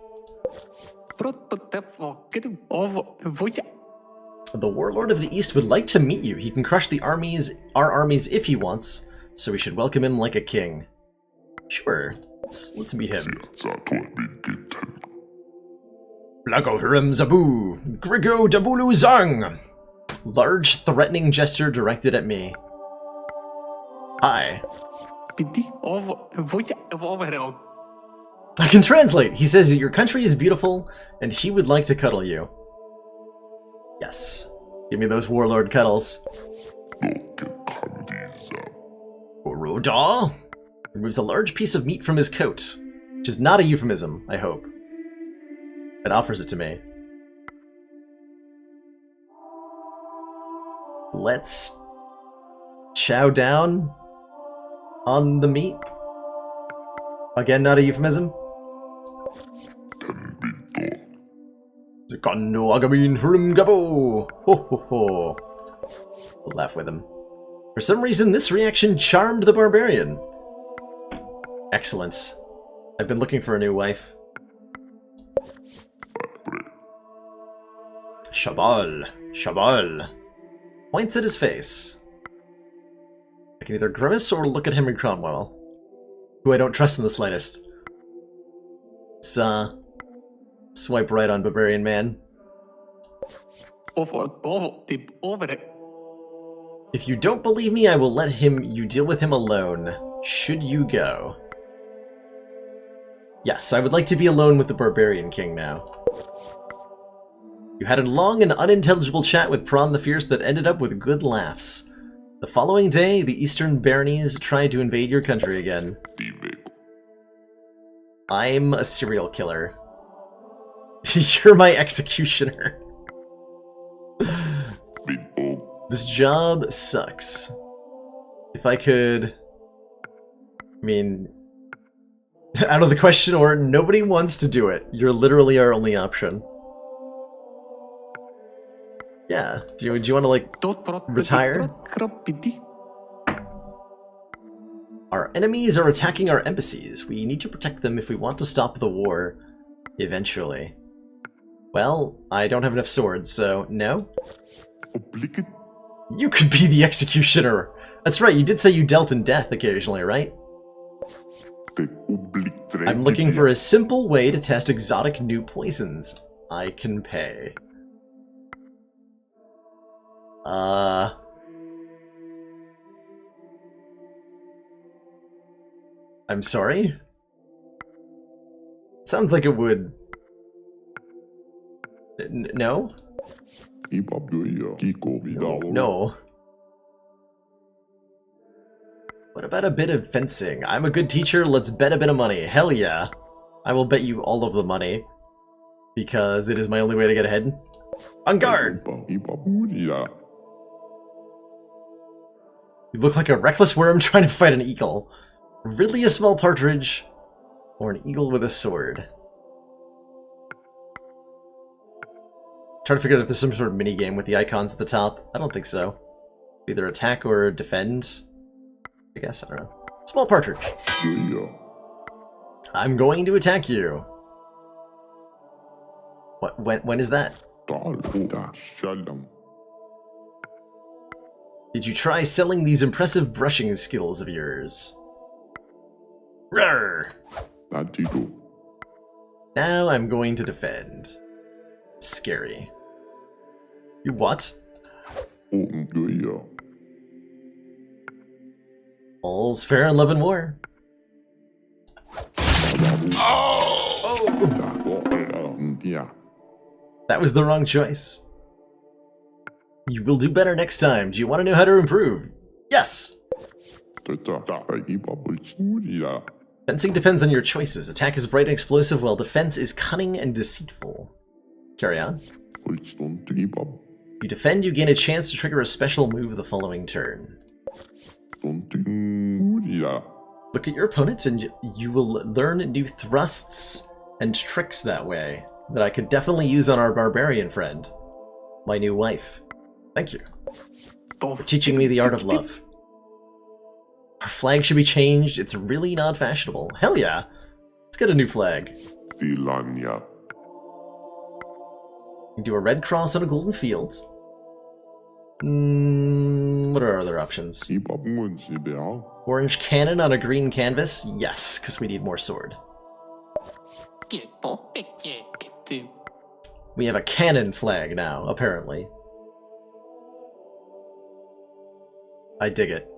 The warlord of the east would like to meet you. He can crush our armies if he wants, so we should welcome him like a king. Sure, let's meet him. Blago Hiram Zabu, Grigo Dabulu Zang. Large threatening gesture directed at me. Hi. I can translate. He says that your country is beautiful and he would like to cuddle you. Yes. Give me those warlord cuddles. Oroda removes a large piece of meat from his coat, which is not a euphemism, I hope. And offers it to me. Let's chow down on the meat. Again, not a euphemism. We'll laugh with him. For some reason, this reaction charmed the barbarian. Excellent. I've been looking for a new wife. Shabal. Shabal. Points at his face. I can either grimace or look at Henry Cromwell, who I don't trust in the slightest. Let's swipe right on Barbarian Man.
Over it.
If you don't believe me, I will let you deal with him alone. Should you go? Yes, I would like to be alone with the Barbarian King now. You had a long and unintelligible chat with Prawn the Fierce that ended up with good laughs. The following day, the Eastern Baronies tried to invade your country again. I'm a serial killer. You're my executioner. This job sucks. If I could... I mean... out of the question, or nobody wants to do it. You're literally our only option. Yeah. Do you want to, like, retire? Our enemies are attacking our embassies. We need to protect them if we want to stop the war. Eventually. Well, I don't have enough swords, so no? You could be the executioner! That's right, you did say you dealt in death occasionally, right? I'm looking for a simple way to test exotic new poisons. I can pay. I'm sorry? Sounds like it would... No? No. What about a bit of fencing? I'm a good teacher, let's bet a bit of money. Hell yeah. I will bet you all of the money. Because it is my only way to get ahead. On guard! You look like a reckless worm trying to fight an eagle. Ridley a small partridge, or an eagle with a sword. Trying to figure out if there's some sort of mini-game with the icons at the top. I don't think so. Either attack or defend. I guess, I don't know. Small partridge. I'm going to attack you. What? When is that? Did you try selling these impressive brushing skills of yours? Rawr! Now I'm going to defend. Scary. You what? All's fair in love and war. Oh! That was the wrong choice. You will do better next time. Do you want to know how to improve? Yes! Fencing depends on your choices. Attack is bright and explosive, while defense is cunning and deceitful. Carry on. You defend, you gain a chance to trigger a special move the following turn. Look at your opponent and you will learn new thrusts and tricks that way that I could definitely use on our barbarian friend. My new wife. Thank you for teaching me the art of love. Our flag should be changed. It's really not fashionable. Hell yeah. Let's get a new flag. You do a red cross on a golden field. What are our other options? Orange cannon on a green canvas? Yes, because we need more sword. We have a cannon flag now, apparently. I dig it.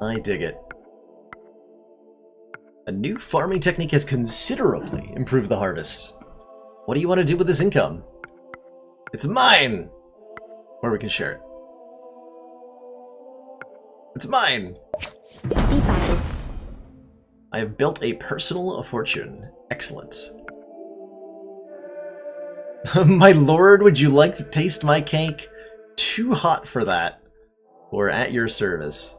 I dig it. A new farming technique has considerably improved the harvest. What do you want to do with this income? It's mine! Or we can share it. It's mine! I have built a personal fortune. Excellent. My lord, would you like to taste my cake? Too hot for that. Or at your service.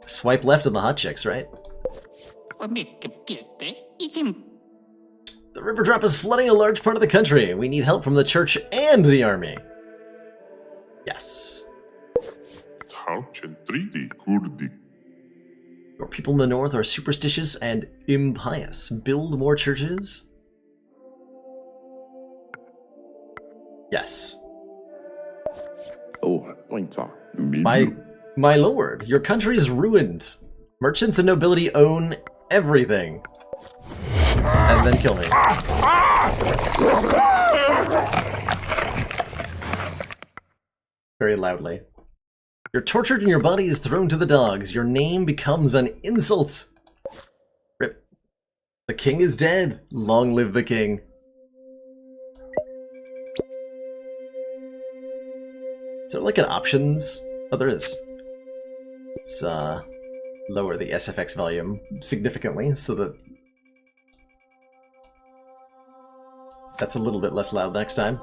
Swipe left on the hot chicks, right? The river drop is flooding a large part of the country. We need help from the church and the army. Yes. Your people in the north are superstitious and impious. Build more churches? Yes. My lord, your country is ruined. Merchants and nobility own everything. And then kill me. Very loudly. You're tortured and your body is thrown to the dogs. Your name becomes an insult. Rip. The king is dead. Long live the king. Is there like an options? Oh, there is. Let's lower the SFX volume significantly so that that's a little bit less loud next time.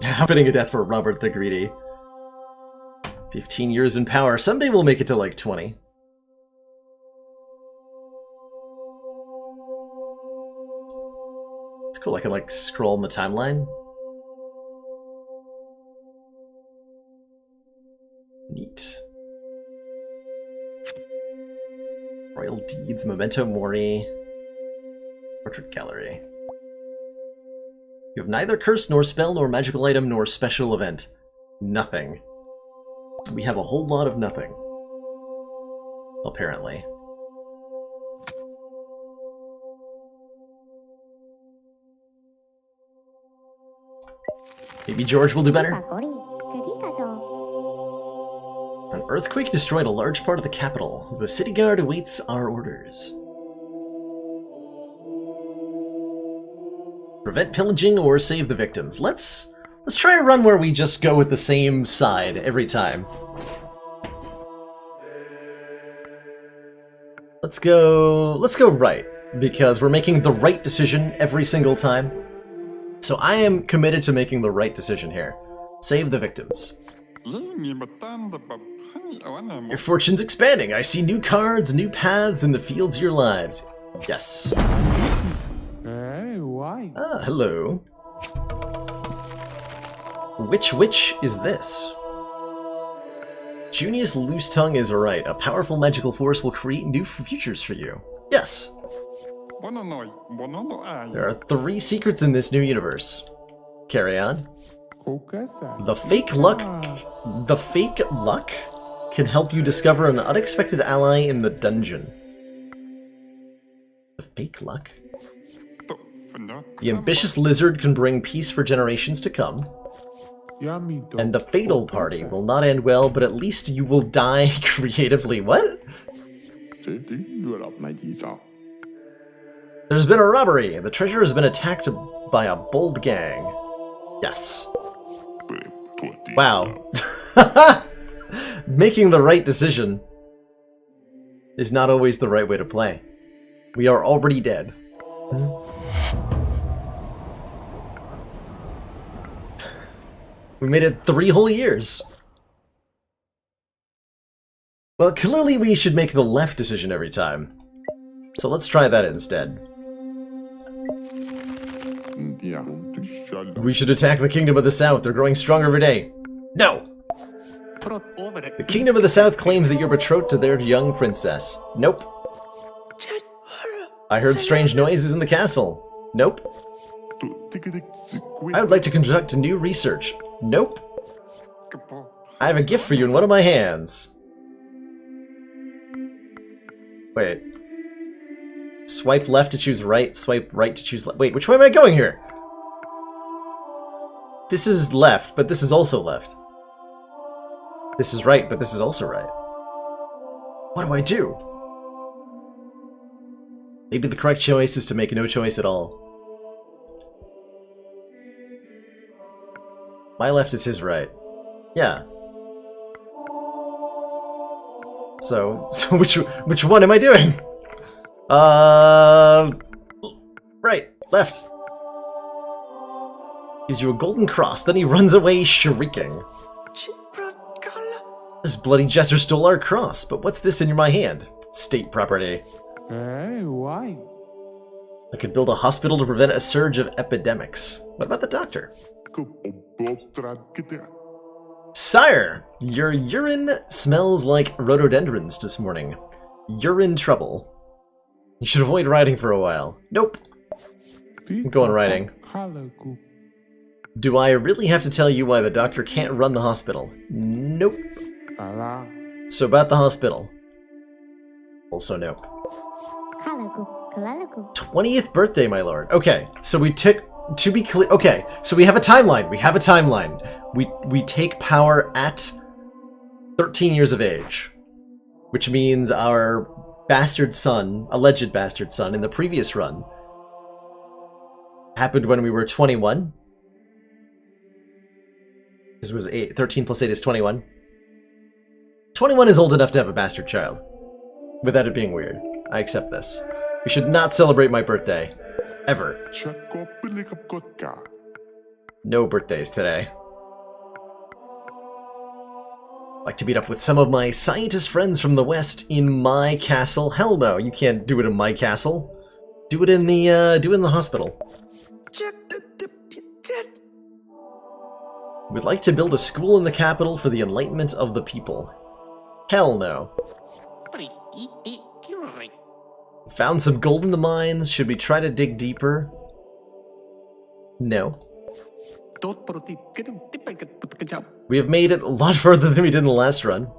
Happening a death for Robert the Greedy. 15 years in power. Someday we'll make it to like 20. It's cool, I can like scroll in the timeline. Neat. Royal Deeds, Memento Mori. Portrait Gallery. You have neither curse, nor spell, nor magical item, nor special event. Nothing. We have a whole lot of nothing. Apparently. Maybe George will do better? An earthquake destroyed a large part of the capital. The city guard awaits our orders. Prevent pillaging or save the victims. Let's try a run where we just go with the same side every time. Let's go right, because we're making the right decision every single time. So I am committed to making the right decision here. Save the victims. Your fortune's expanding. I see new cards, new paths in the fields of your lives. Yes.
Hey, why?
Ah, hello. Which witch is this? Junius Loose Tongue is right. A powerful magical force will create new futures for you. Yes. There are 3 secrets in this new universe. Carry on. The fake luck can help you discover an unexpected ally in the dungeon. The fake luck? The ambitious lizard can bring peace for generations to come. And the fatal party will not end well, but at least you will die creatively. What? There's been a robbery. The treasure has been attacked by a bold gang. Yes. Wow. Making the right decision is not always the right way to play. We are already dead. We made it 3 whole years. Well, clearly we should make the left decision every time. So let's try that instead. We should attack the Kingdom of the South. They're growing stronger every day. No! The Kingdom of the South claims that you're betrothed to their young princess. Nope. I heard strange noises in the castle. Nope. I would like to conduct new research. Nope. I have a gift for you in one of my hands. Wait. Swipe left to choose right, swipe right to choose left. Wait, which way am I going here? This is left, but this is also left. This is right, but this is also right. What do I do? Maybe the correct choice is to make no choice at all. My left is his right. Yeah. So which one am I doing? Right, left. Gives you a golden cross, then he runs away shrieking. This bloody jester stole our cross, but what's this in my hand? State property.
Hey, why?
I could build a hospital to prevent a surge of epidemics. What about the doctor? Sire, your urine smells like rhododendrons this morning. You're in trouble. You should avoid riding for a while. Nope. I'm going riding. Do I really have to tell you why the doctor can't run the hospital? Nope.
Ala.
So about the hospital. Also no. 20th birthday, my lord. Okay, so we took, to be clear, okay, so we have a timeline. We take power at 13 years of age, which means our bastard son, alleged bastard son, in the previous run happened when we were 21. This was 13 plus 8 is 21. 21 is old enough to have a bastard child, without it being weird. I accept this. We should not celebrate my birthday. Ever. No birthdays today. Like to meet up with some of my scientist friends from the West in my castle. Hell no, you can't do it in my castle. Do it in the hospital. We'd like to build a school in the capital for the enlightenment of the people. Hell no. Found some gold in the mines. Should we try to dig deeper? No. We have made it a lot further than we did in the last run.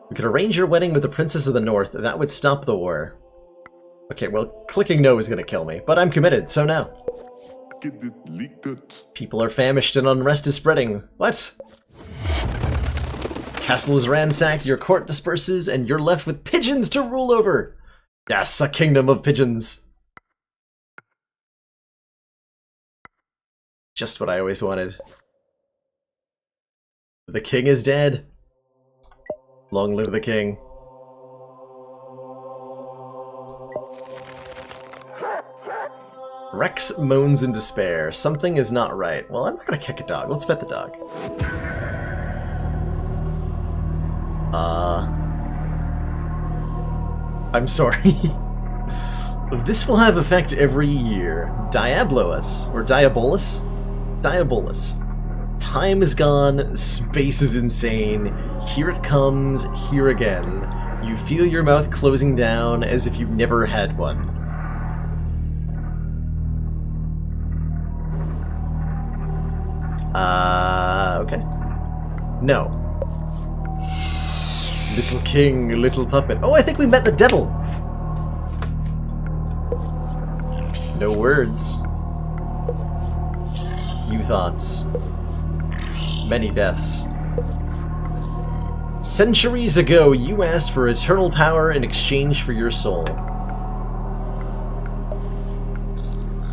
We could arrange your wedding with the Princess of the North. That would stop the war. Okay, well, clicking no is gonna kill me, but I'm committed, so no. People are famished and unrest is spreading. What? Castle is ransacked, your court disperses, and you're left with pigeons to rule over! Yes, a kingdom of pigeons. Just what I always wanted. The king is dead. Long live the king. Rex moans in despair. Something is not right. Well, I'm not gonna kick a dog. Let's pet the dog. I'm sorry. This will have effect every year. Diabolus. Or Diabolus? Diabolus. Time is gone, space is insane. Here it comes, here again. You feel your mouth closing down as if you never had one. Okay. No. Little king, little puppet. Oh, I think we met the devil! No words. Few thoughts. Many deaths. Centuries ago, you asked for eternal power in exchange for your soul.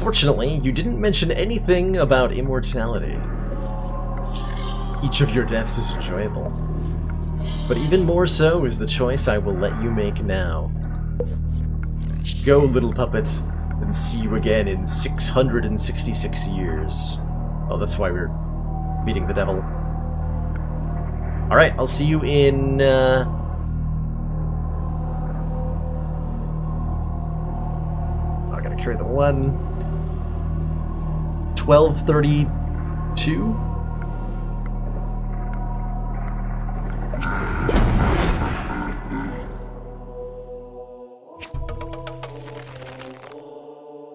Fortunately, you didn't mention anything about immortality. Each of your deaths is enjoyable. But even more so is the choice I will let you make now. Go, little puppet, and see you again in 666 years. Oh, that's why we're beating the devil. Alright, I'll see you in, I gotta carry the 1. 1232?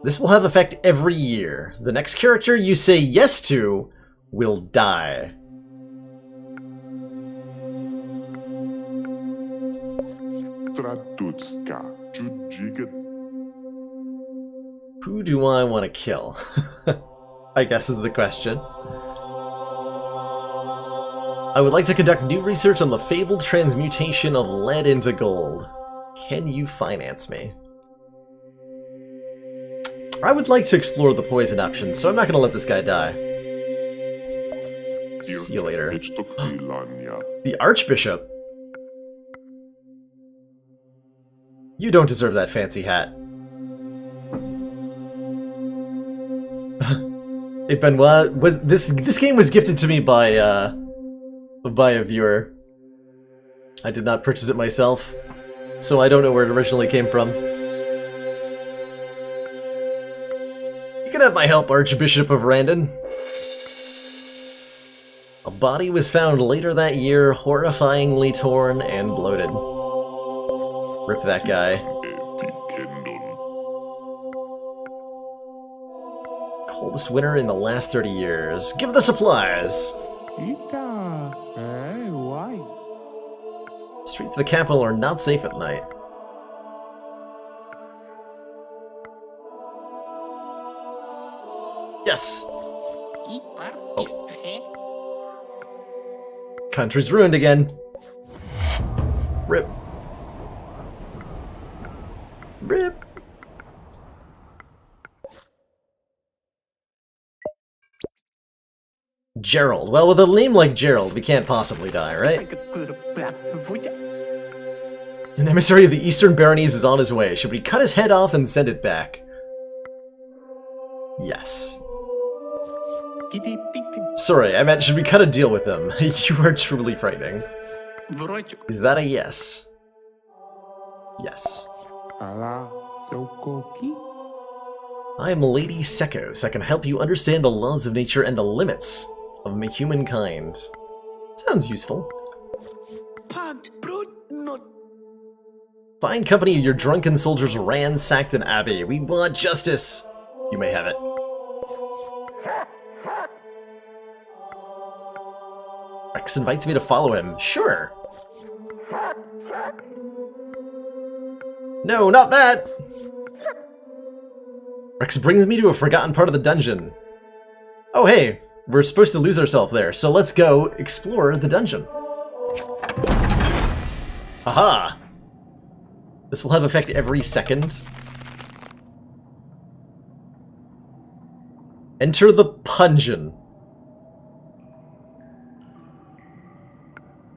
This will have effect every year. The next character you say yes to will die. Who do I want to kill? I guess is the question. I would like to conduct new research on the fabled transmutation of lead into gold. Can you finance me? I would like to explore the poison options, so I'm not gonna let this guy die. See you later. The Archbishop? You don't deserve that fancy hat. Hey Benoit, was this game was gifted to me by a viewer. I did not purchase it myself, so I don't know where it originally came from. You can have my help, Archbishop of Randon. A body was found later that year, horrifyingly torn and bloated. Rip that guy. Coldest winter in the last 30 years. Give the supplies!
Ita. Hey, why?
Streets of the capital are not safe at night. Yes! Country's ruined again. Rip. Rip. Gerald. Well, with a name like Gerald, we can't possibly die, right? An emissary of the Eastern Baronies is on his way. Should we cut his head off and send it back? Yes. Sorry, I meant should we cut a deal with them? You are truly frightening. Is that a yes? Yes.
Ala. Sokoki.
I am Lady Sekos. I can help you understand the laws of nature and the limits of humankind. Sounds useful. Fine company, your drunken soldiers ransacked an abbey. We want justice. You may have it. Rex invites me to follow him. Sure. No, not that! Rex brings me to a forgotten part of the dungeon. Oh hey, we're supposed to lose ourselves there, so let's go explore the dungeon. Aha! This will have effect every second. Enter the Pungeon.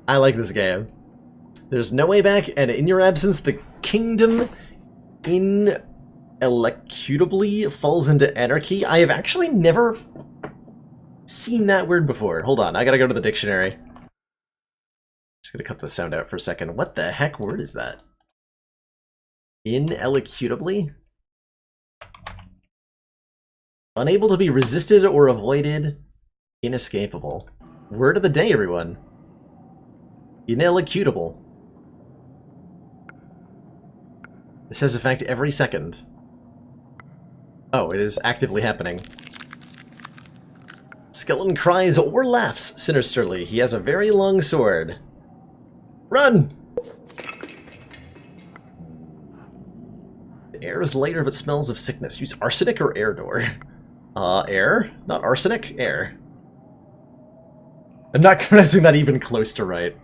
I like this game. There's no way back, and in your absence, the kingdom ineluctably falls into anarchy. I have actually never seen that word before. Hold on, I gotta go to the dictionary. Just gonna cut the sound out for a second. What the heck word is that? Ineluctably? Unable to be resisted or avoided. Inescapable. Word of the day, everyone. Ineluctable. This has effect every second. Oh, it is actively happening. Skeleton cries or laughs sinisterly. He has a very long sword. Run! The air is lighter but smells of sickness. Use arsenic or air door? Air? Not arsenic? Air. I'm not pronouncing that even close to right.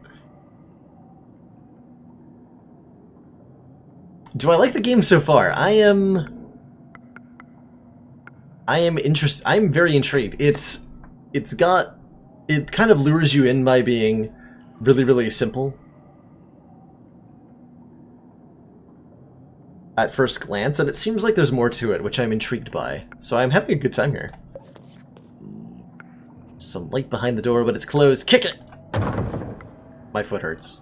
Do I like the game so far? I am interested. I'm very intrigued. It kind of lures you in by being really, really simple at first glance, and it seems like there's more to it, which I'm intrigued by. So I'm having a good time here. Some light behind the door, but it's closed. Kick it! My foot hurts.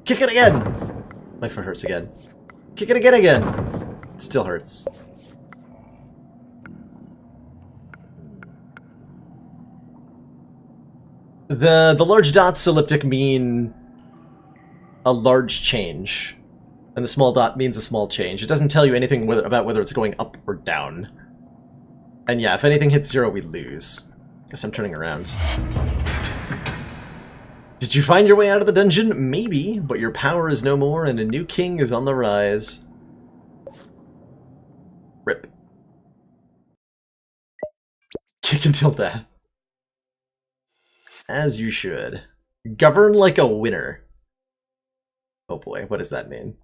Kick it again! My foot hurts again. Kick it again! It still hurts. The large dots elliptic mean a large change, and the small dot means a small change. It doesn't tell you anything about whether it's going up or down. And yeah, if anything hits 0, we lose. Guess I'm turning around. Did you find your way out of the dungeon? Maybe, but your power is no more and a new king is on the rise. Rip. Kick until death. As you should. Govern like a winner. Oh boy, what does that mean?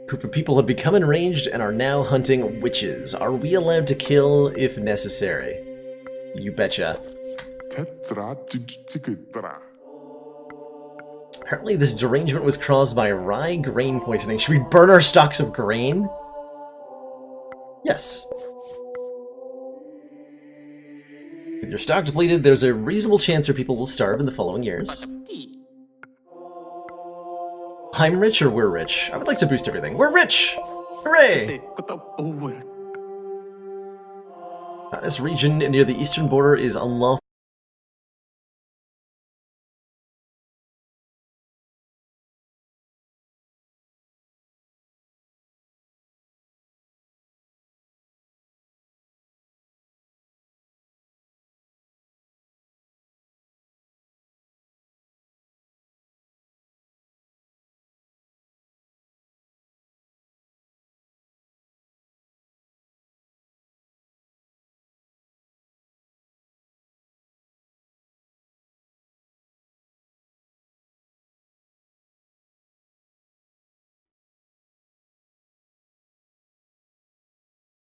Group of people have become enraged and are now hunting witches. Are we allowed to kill if necessary? You betcha. Apparently this derangement was caused by rye grain poisoning. Should we burn our stocks of grain? Yes. With your stock depleted, there's a reasonable chance your people will starve in the following years. I'm rich or we're rich? I would like to boost everything. We're rich! Hooray! This region near the eastern border is unlawful.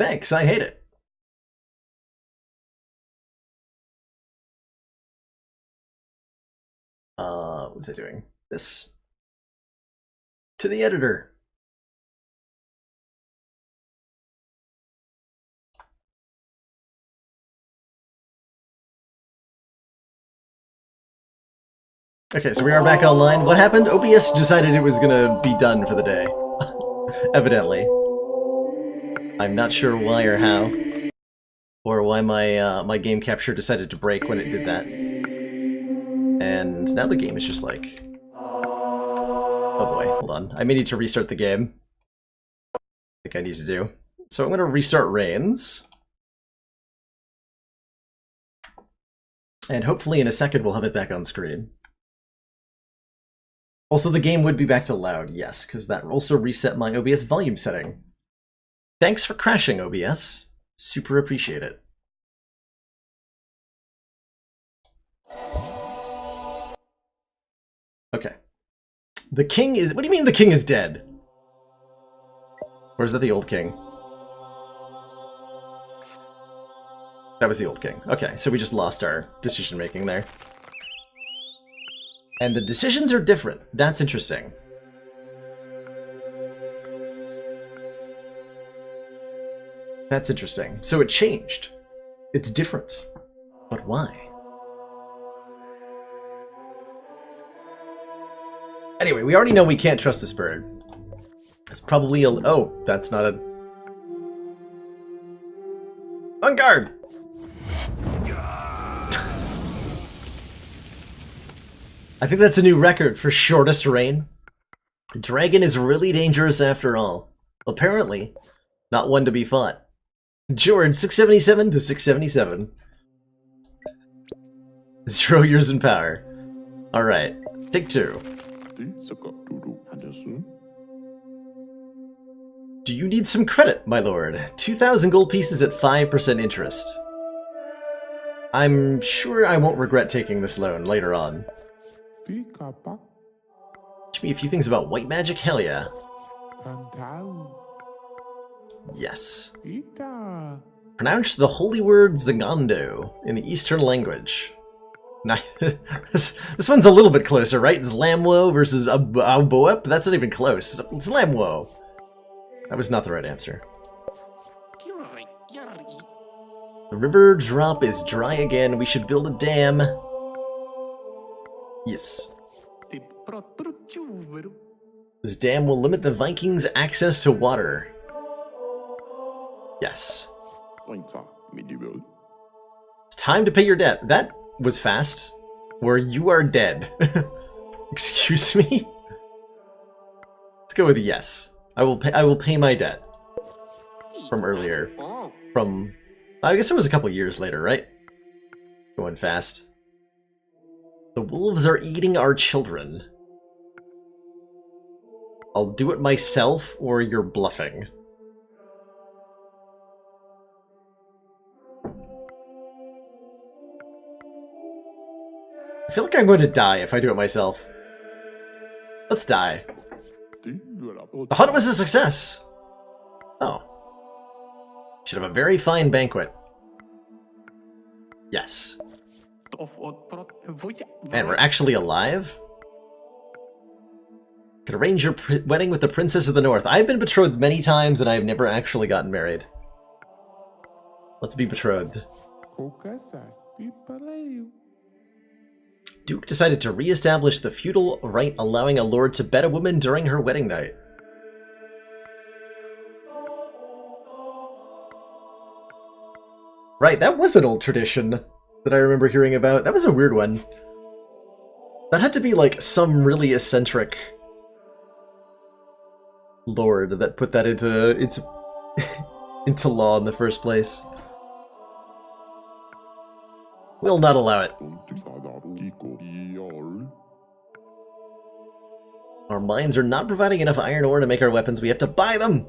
Thanks, I hate it. What was I doing? This. To the editor. Okay, so we are back online. What happened? OBS decided it was gonna be done for the day. Evidently. I'm not sure why or how. Or why my game capture decided to break when it did that. And now the game is just like... Oh boy, hold on. I may need to restart the game. I think I need to do. So I'm gonna restart Reigns. And hopefully in a second we'll have it back on screen. Also, the game would be back to loud, yes, because that also reset my OBS volume setting. Thanks for crashing, OBS. Super appreciate it. Okay. The king is... What do you mean the king is dead? Or is that the old king? That was the old king. Okay, so we just lost our decision-making there. And the decisions are different. That's interesting. That's interesting. So it changed. It's different. But why? Anyway, we already know we can't trust this bird. It's probably a... Oh, that's not a... On guard! I think that's a new record for shortest reign. Dragon is really dangerous after all. Apparently, not one to be fought. George, 677 to 677. 0 years in power. Alright, take 2. Do you need some credit, my lord? 2,000 gold pieces at 5% interest. I'm sure I won't regret taking this loan later on. Teach me a few things about white magic, hell yeah. Yes. Pronounce the holy word Zagando in the Eastern language. This one's a little bit closer, right? Zlamwo versus Aboep? That's not even close. Zlamwo. That was not the right answer. The river drop is dry again. We should build a dam. Yes. This dam will limit the Vikings' access to water. Yes. It's time to pay your debt. That was fast. Where you are dead. Excuse me? Let's go with a yes. I will pay my debt. From earlier. From... I guess it was a couple years later, right? Going fast. The wolves are eating our children. I'll do it myself, or you're bluffing. I feel like I'm going to die if I do it myself. Let's die. The hunt was a success! Oh. Should have a very fine banquet. Yes. Man, we're actually alive? Could arrange your wedding with the Princess of the North. I've been betrothed many times and I've never actually gotten married. Let's be betrothed. Duke decided to re-establish the feudal right allowing a lord to bed a woman during her wedding night. Right, that was an old tradition that I remember hearing about. That was a weird one. That had to be like some really eccentric lord that put that into into law in the first place. We'll not allow it. Our mines are not providing enough iron ore to make our weapons. We have to buy them!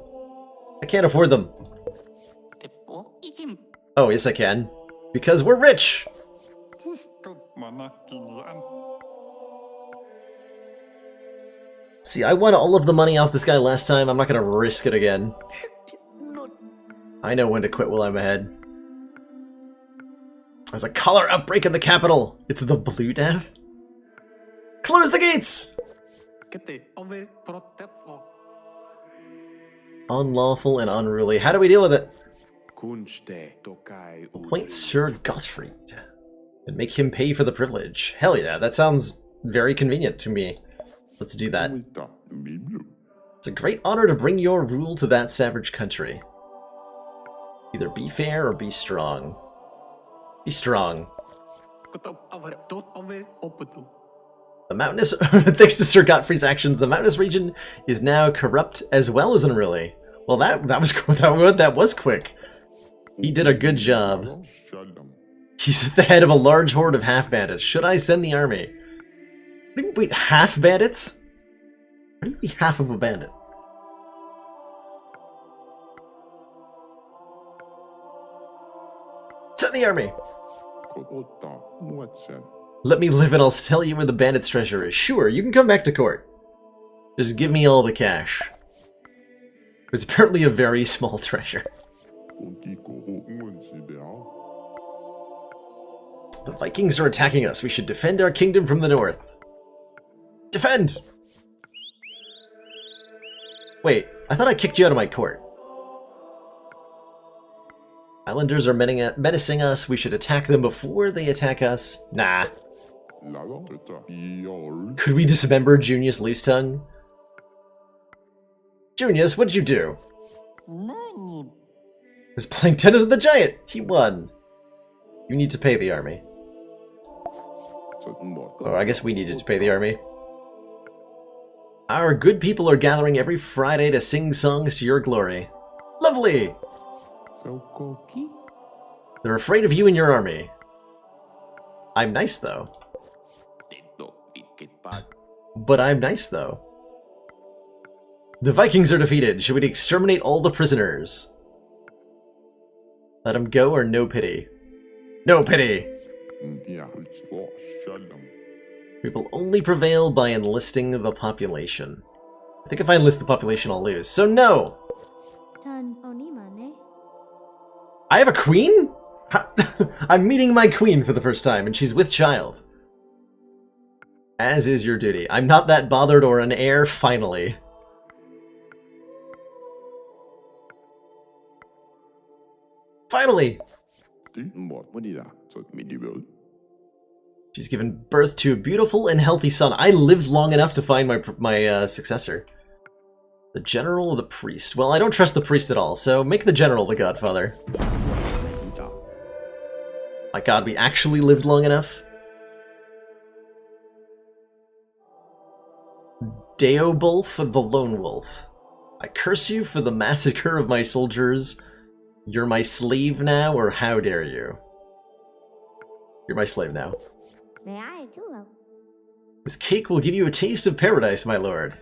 I can't afford them. Oh, yes I can. Because we're rich! See, I won all of the money off this guy last time. I'm not gonna risk it again. I know when to quit while I'm ahead. There's a cholera outbreak in the capital! It's the Blue Death? Close the gates! Unlawful and unruly. How do we deal with it? Appoint Sir Gottfried and make him pay for the privilege. Hell yeah, that sounds very convenient to me. Let's do that. It's a great honor to bring your rule to that savage country. Either be fair or be strong. Be strong. The mountainous, thanks to Sir Gottfried's actions, the mountainous region is now corrupt as well as unruly. Well, that was quick. He did a good job. He's at the head of a large horde of half bandits. Should I send the army? Wait, half bandits? How do you be half of a bandit? Send the army! Let me live and I'll tell you where the bandit's treasure is. Sure, you can come back to court. Just give me all the cash. It was apparently a very small treasure. The Vikings are attacking us. We should defend our kingdom from the north. Defend! Wait, I thought I kicked you out of my court. Islanders are menacing us. We should attack them before they attack us. Nah. Could we dismember Junius Loosetongue? Junius, what did you do? I was playing tennis with the giant. He won. You need to pay the army. Oh, I guess we needed to pay the army. Our good people are gathering every Friday to sing songs to your glory. Lovely! They're afraid of you and your army. I'm nice, though. But I'm nice, though. The Vikings are defeated. Should we exterminate all the prisoners? Let them go or no pity? No pity! We will only prevail by enlisting the population. I think if I enlist the population, I'll lose. So no! I have a queen? I'm meeting my queen for the first time, and she's with child. As is your duty. I'm not that bothered or an heir, finally. Finally! She's given birth to a beautiful and healthy son. I lived long enough to find my successor. The general or the priest? Well, I don't trust the priest at all, so make the general the godfather. My god, we actually lived long enough? Deobulf the Lone Wolf. I curse you for the massacre of my soldiers. You're my slave now, or how dare you? You're my slave now. This cake will give you a taste of paradise, my lord.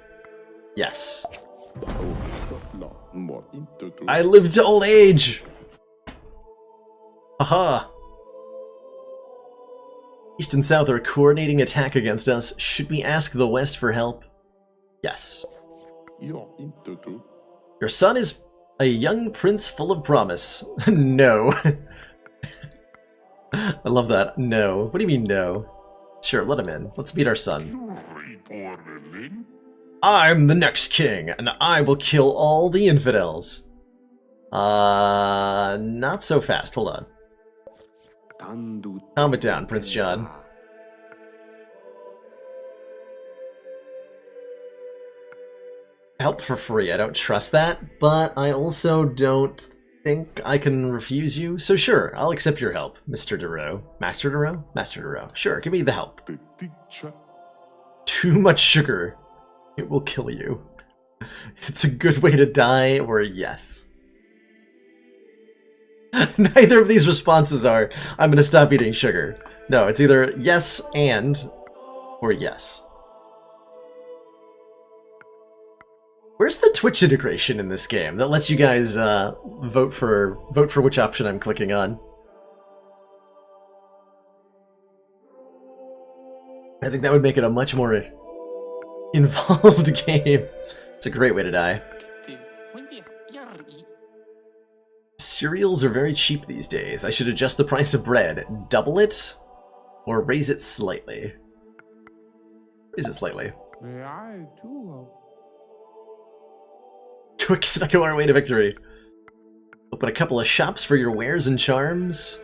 Yes. I lived to old age! Aha! East and South are coordinating attack against us. Should we ask the West for help? Yes. Your son is a young prince full of promise. No. I love that. No. What do you mean, no? Sure, let him in. Let's meet our son. I'm the next king, and I will kill all the infidels. Not so fast. Hold on. Calm it down, Prince John. Help for free. I don't trust that, but I also don't think I can refuse you. So sure, I'll accept your help, Mr. Duro. Master Duro? Master Duro. Sure, give me the help. Too much sugar. It will kill you. It's a good way to die, or yes. Neither of these responses are, I'm gonna stop eating sugar. No, it's either yes and, or yes. Where's the Twitch integration in this game that lets you guys vote for which option I'm clicking on? I think that would make it a much more involved game. It's a great way to die. Cereals are very cheap these days. I should adjust the price of bread. Double it? Or raise it slightly? Raise it slightly.
I too.
Quick snuckle our way to victory. Open a couple of shops for your wares and charms.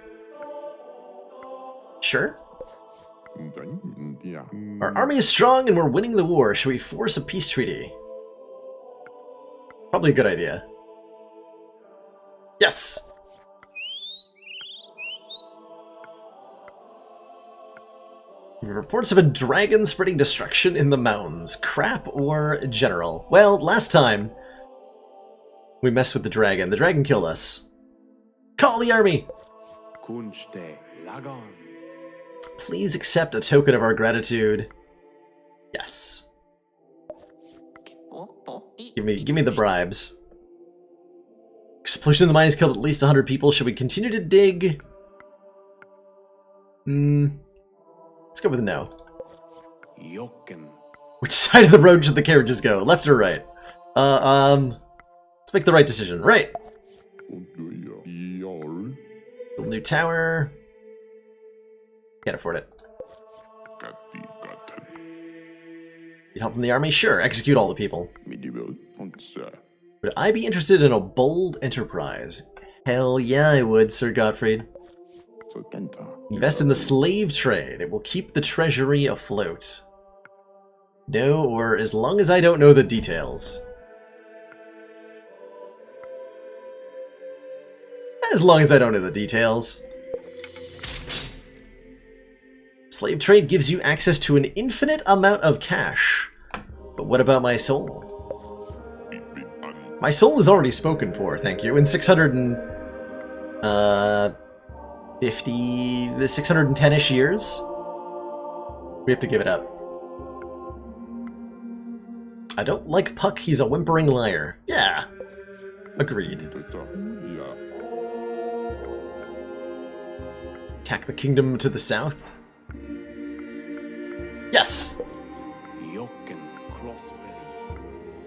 Sure. Our army is strong and we're winning the war. Should we force a peace treaty? Probably a good idea. Yes! Reports of a dragon spreading destruction in the mountains. Crap or general? Well, last time we messed with the dragon. The dragon killed us. Call the army!
Kunste Lagon.
Please accept a token of our gratitude. Yes. Give me the bribes. Explosion in the mine has killed at least 100 people. Should we continue to dig? Let's go with no.
Jokken.
Which side of the road should the carriages go? Left or right? Let's make the right decision. Right! Build a new tower. Can't afford it. Need help from the army? Sure, execute all the people. Would I be interested in a bold enterprise? Hell yeah, I would, Sir Gottfried. Invest in the slave trade. It will keep the treasury afloat. No, or as long as I don't know the details. As long as I don't know the details. Slave trade gives you access to an infinite amount of cash. But what about my soul? My soul is already spoken for, thank you. In 610-ish years? We have to give it up. I don't like Puck, he's a whimpering liar. Yeah. Agreed. Attack the kingdom to the south? Yes!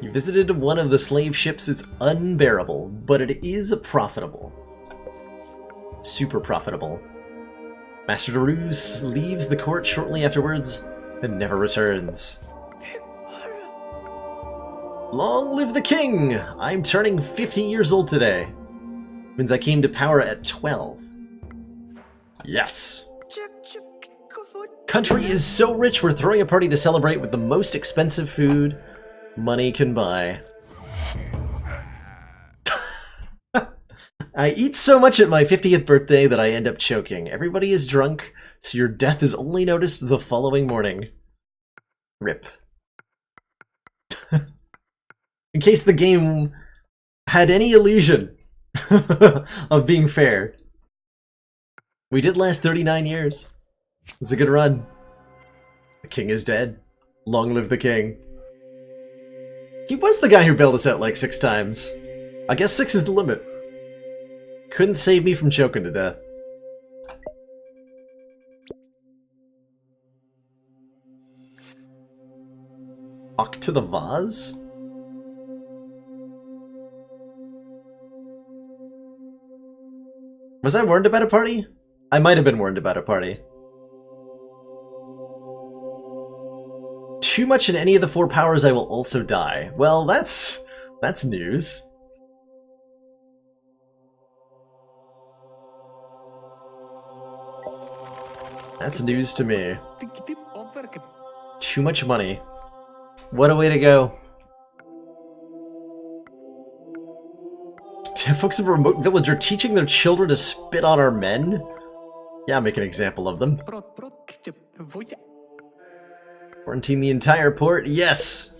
You visited one of the slave ships. It's unbearable, but it is profitable. Super profitable. Master Daruz leaves the court shortly afterwards and never returns. Long live the king! I'm turning 50 years old today. Means I came to power at 12. Yes! Country is so rich we're throwing a party to celebrate with the most expensive food money can buy. I eat so much at my 50th birthday that I end up choking. Everybody is drunk, so your death is only noticed the following morning. RIP. In case the game had any illusion of being fair. We did last 39 years. It's a good run. The king is dead. Long live the king. He was the guy who bailed us out like 6 times. I guess 6 is the limit. Couldn't save me from choking to death. Talk to the vase? Was I warned about a party? I might have been warned about a party. Too much in any of the 4 powers, I will also die. Well, that's news. That's news to me. Too much money. What a way to go. Folks in a remote village are teaching their children to spit on our men? Yeah, make an example of them. Quarantine the entire port? Yes!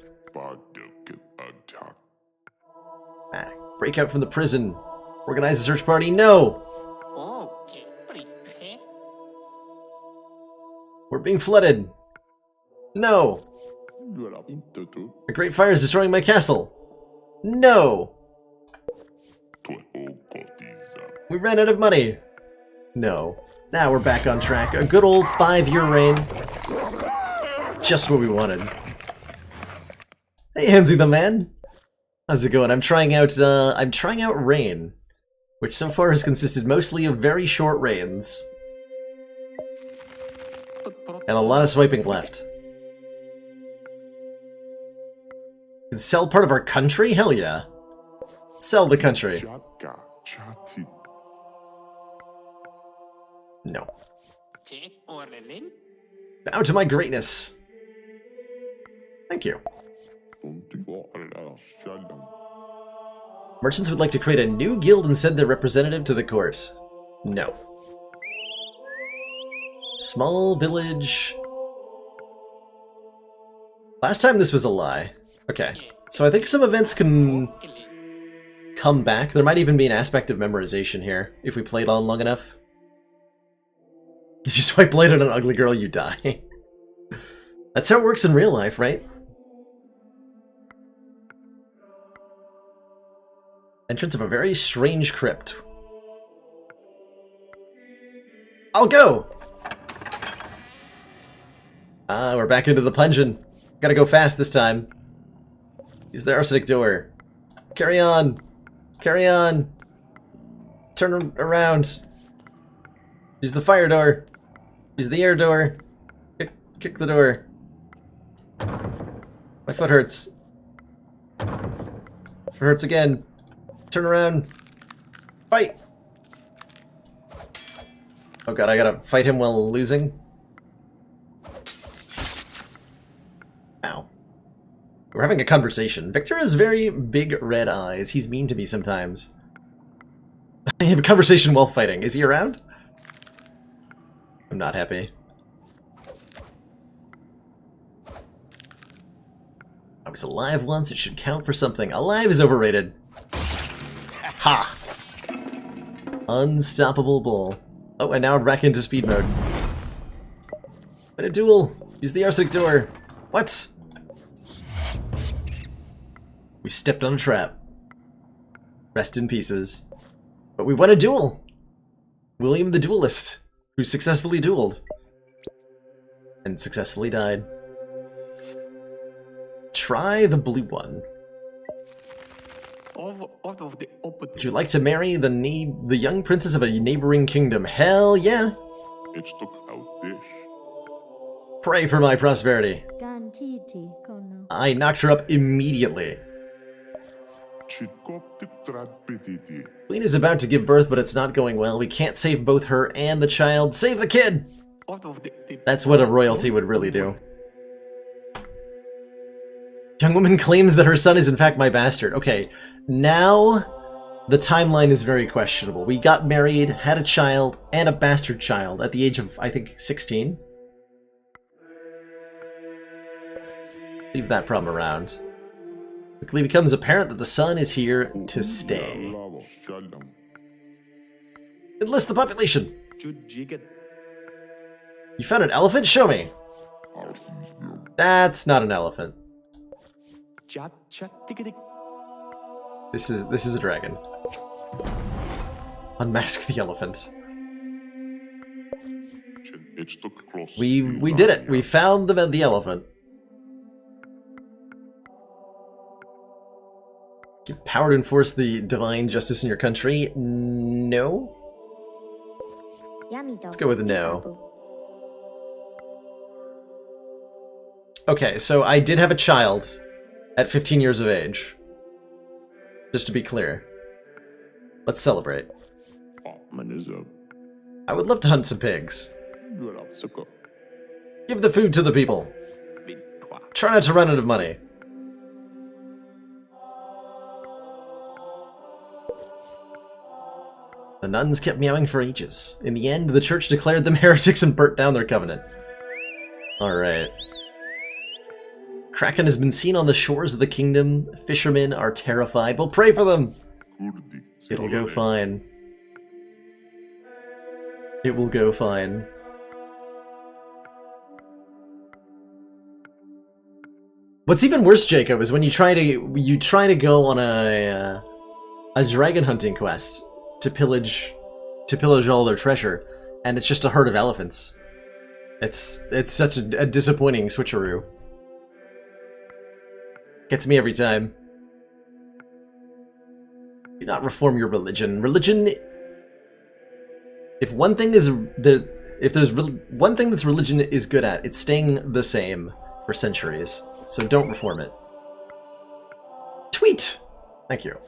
Break out from the prison. Organize a search party? No! We're being flooded. No! A great fire is destroying my castle. No! We ran out of money. No. Now we're back on track. A good old 5-year reign. Just what we wanted. Hey, Hansi the man. How's it going? I'm trying out Rain. which so far has consisted mostly of very short reigns. And a lot of swiping left. Sell part of our country? Hell yeah. Sell the country.
Jatka Chati.
No. Bow to my greatness. Thank you. Merchants would like to create a new guild and send their representative to the court. No. Small village. Last time this was a lie. Okay, so I think some events can come back. There might even be an aspect of memorization here, if we played on long enough. If you swipe late on an ugly girl, you die. That's how it works in real life, right? Entrance of a very strange crypt. I'll go! Ah, we're back into the dungeon. Gotta go fast this time. Use the arsenic door. Carry on! Carry on! Turn around! Use the fire door! Use the air door! Kick the door. My foot hurts. Foot hurts again. Turn around. Fight! Oh god, I gotta fight him while losing. Ow. We're having a conversation. Victor has very big red eyes. He's mean to me sometimes. I have a conversation while fighting. Is he around? I'm not happy. I was alive once. It should count for something. Alive is overrated. Ha! Unstoppable bull. Oh, and now I'm back into speed mode. But a duel! Use the arsenic door! What? We stepped on a trap. Rest in pieces. But we won a duel! William the Duelist, who successfully dueled. And successfully died. Try the blue one. Would you like to marry the young princess of a neighboring kingdom? Hell yeah! Pray for my prosperity. I knocked her up immediately. Queen is about to give birth, but it's not going well. We can't save both her and the child. Save the kid! That's what a royalty would really do. Young woman claims that her son is in fact my bastard. Okay, now the timeline is very questionable. We got married, had a child, and a bastard child at the age of, I think, 16? Leave that problem around. Quickly becomes apparent that the son is here to stay. Enlist the population! You found an elephant? Show me! That's not an elephant. This is a dragon. Unmask the elephant. We did it. We found the elephant. Give power to enforce the divine justice in your country? No. Let's go with a no. Okay, so I did have a child at 15 years of age. Just to be clear. Let's celebrate. I would love to hunt some pigs. Give the food to the people. Try not to run out of money. The nuns kept meowing for ages. In the end, the church declared them heretics and burnt down their covenant. Alright. Kraken has been seen on the shores of the kingdom. Fishermen are terrified. We'll pray for them! It'll go fine. It will go fine. What's even worse, Jacob, is when you try to go on a dragon hunting quest to pillage all their treasure, and it's just a herd of elephants. It's such a disappointing switcheroo. Gets me every time. Do not reform your religion. Religion... If one thing is... If there's one thing that's religion is good at, it's staying the same for centuries. So don't reform it. Tweet! Thank you.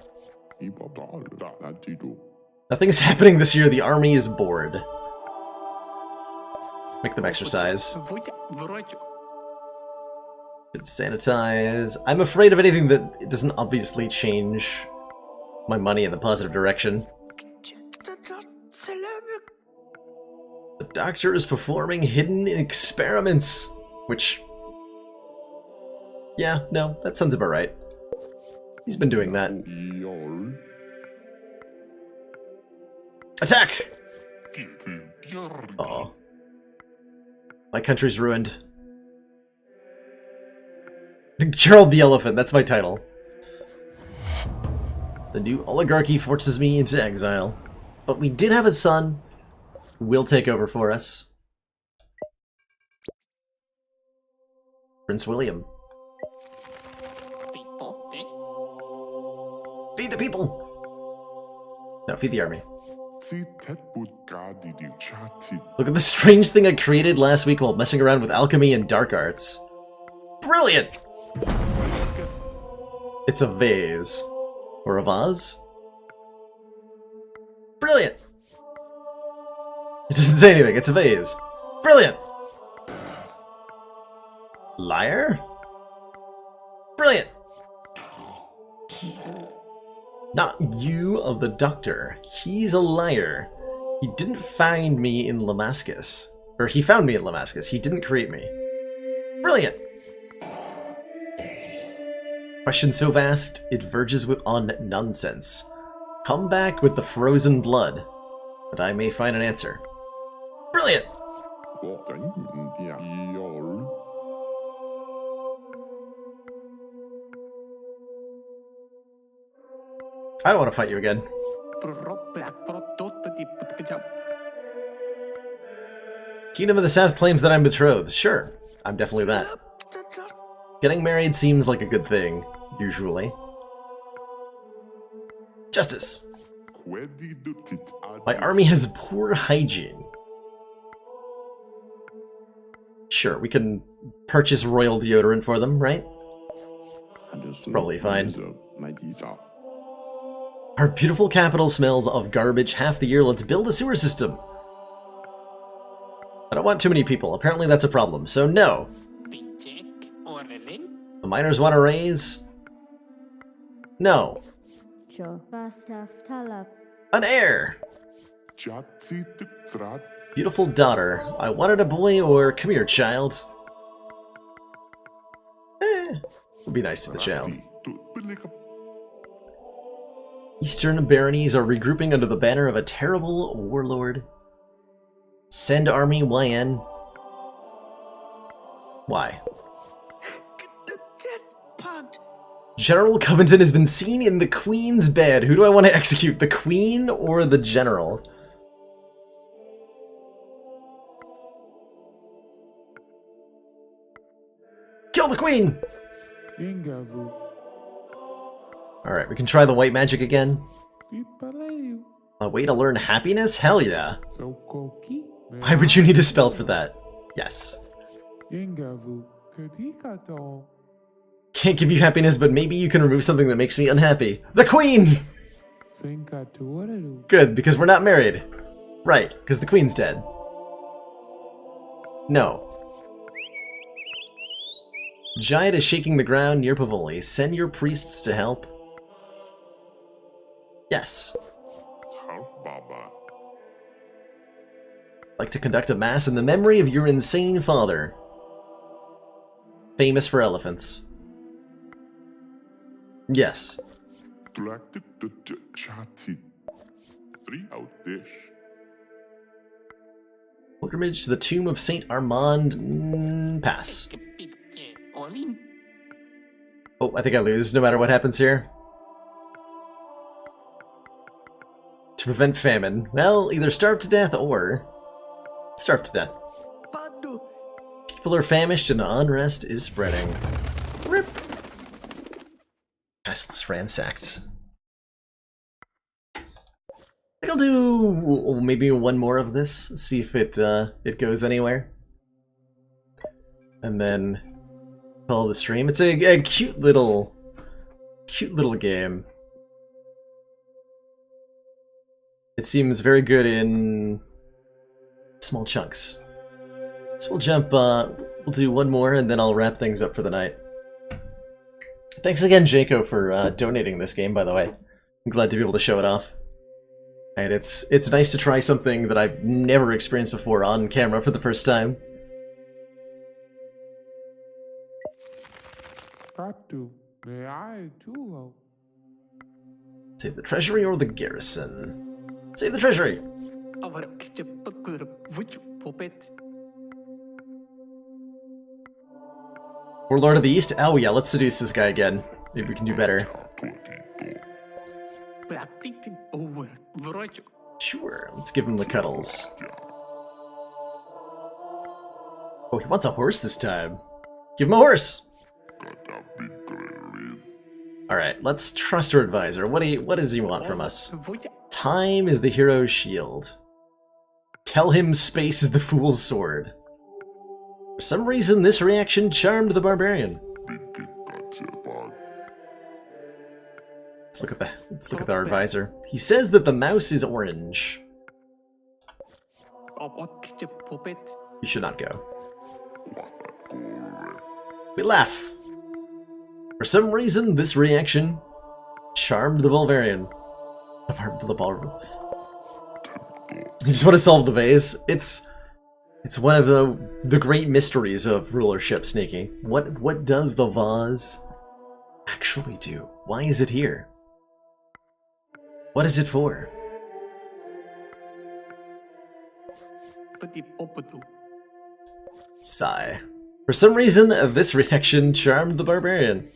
Nothing is happening this year. The army is bored. Make them exercise. Should sanitize. I'm afraid of anything that doesn't obviously change my money in the positive direction. The doctor is performing hidden experiments, which... Yeah, no, that sounds about right. He's been doing that. Attack! Aw. My country's ruined. Gerald the Elephant, that's my title. The new oligarchy forces me into exile. But we did have a son who will take over for us. Prince William. Feed the people! No, feed the army. Look at the strange thing I created last week while messing around with alchemy and dark arts. Brilliant! It's a vase. Or a vase? Brilliant! It doesn't say anything, it's a vase. Brilliant! Liar? Brilliant! Not you of the doctor. He's a liar. He didn't find me in Damascus. Or he found me in Damascus. He didn't create me. Brilliant! Question so vast, it verges on nonsense. Come back with the frozen blood, that I may find an answer. Brilliant! I don't want to fight you again. Kingdom of the South claims that I'm betrothed. Sure, I'm definitely that. Getting married seems like a good thing, usually. Justice! My army has poor hygiene. Sure, we can purchase royal deodorant for them, right? It's probably fine. Our beautiful capital smells of garbage half the year. Let's build a sewer system. I don't want too many people. Apparently that's a problem, so no. The miners want a raise? No. An heir! Beautiful daughter. I wanted a boy or come here, child. Would be nice to the child. Eastern baronies are regrouping under the banner of a terrible warlord. Send army YN. Why? General Covington has been seen in the Queen's bed. Who do I want to execute, the Queen or the General? Kill the Queen! Alright, we can try the white magic again. A way to learn happiness? Hell yeah. Why would you need a spell for that? Yes. Can't give you happiness, but maybe you can remove something that makes me unhappy. The Queen! Good, because we're not married. Right, because the Queen's dead. No. Giant is shaking the ground near Pavoli. Send your priests to help. Yes. Like to conduct a mass in the memory of your insane father. Famous for elephants. Yes. Pilgrimage to the tomb of Saint Armand. Pass. Oh, I think I lose no matter what happens here. To prevent famine. Well, either starve to death or... starve to death. People are famished and unrest is spreading. Rip. Restless ransacked. think I'll do maybe one more of this, see if it goes anywhere. And then call the stream. It's a cute little game. It seems very good in small chunks. So we'll jump, we'll do one more and then I'll wrap things up for the night. Thanks again, Jaco, for donating this game, by the way. I'm glad to be able to show it off. And it's nice to try something that I've never experienced before on camera for the first time.
Batu, may I too hope?
Save the treasury or the garrison? Save the treasury! Warlord of the East? Oh yeah, let's seduce this guy again. Maybe we can do better. Sure, let's give him the cuddles. Oh, he wants a horse this time. Give him a horse! Alright, let's trust our advisor. What does he want from us? Time is the hero's shield. Tell him space is the fool's sword. For some reason, this reaction charmed the barbarian. Let's look at our advisor. He says that the mouse is orange. You should not go. We laugh. For some reason, this reaction charmed the Bulgarian. You just want to solve the vase. It's one of the great mysteries of rulership, Sneaky. What does the vase actually do? Why is it here? What is it for? Sigh. For some reason, this reaction charmed the barbarian.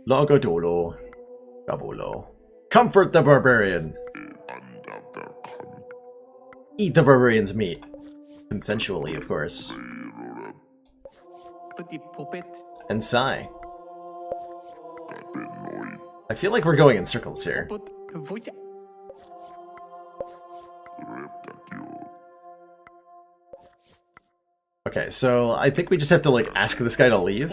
Lagodolo. Gabolo. Comfort the barbarian. Eat the barbarian's meat. Consensually, of course. And sigh. I feel like we're going in circles here. Okay, so I think we just have to, like, ask this guy to leave.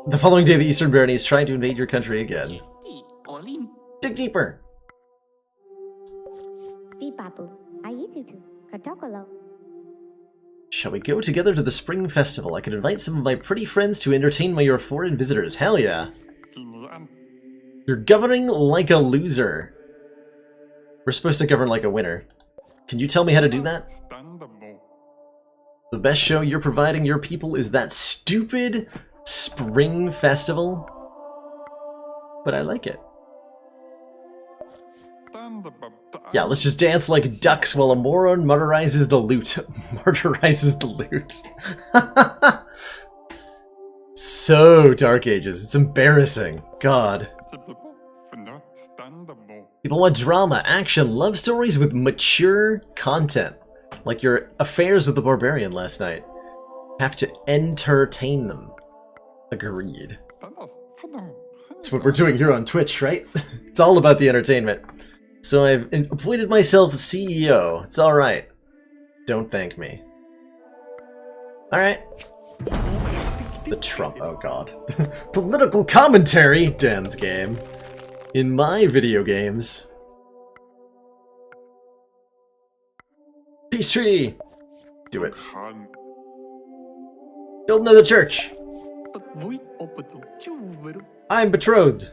The following day, the Eastern Baronies tried to invade your country again. Dig deeper! Shall we go together to the Spring Festival? I can invite some of my pretty friends to entertain your foreign visitors. Hell yeah! You're governing like a loser. We're supposed to govern like a winner. Can you tell me how to do that? The best show you're providing your people is that stupid Spring Festival? But I like it. Yeah, let's just dance like ducks while a moron martyrizes the loot. Martyrizes the loot. So Dark Ages. It's embarrassing. God. People want drama, action, love stories with mature content. Like your affairs with the barbarian last night. Have to entertain them. Agreed. That's what we're doing here on Twitch, right? It's all about the entertainment. So I've appointed myself CEO. It's alright. Don't thank me. Alright. The Trump, oh god. Political commentary, Dan's game. In my video games. Peace treaty! Do it. Build another church! I'm betrothed!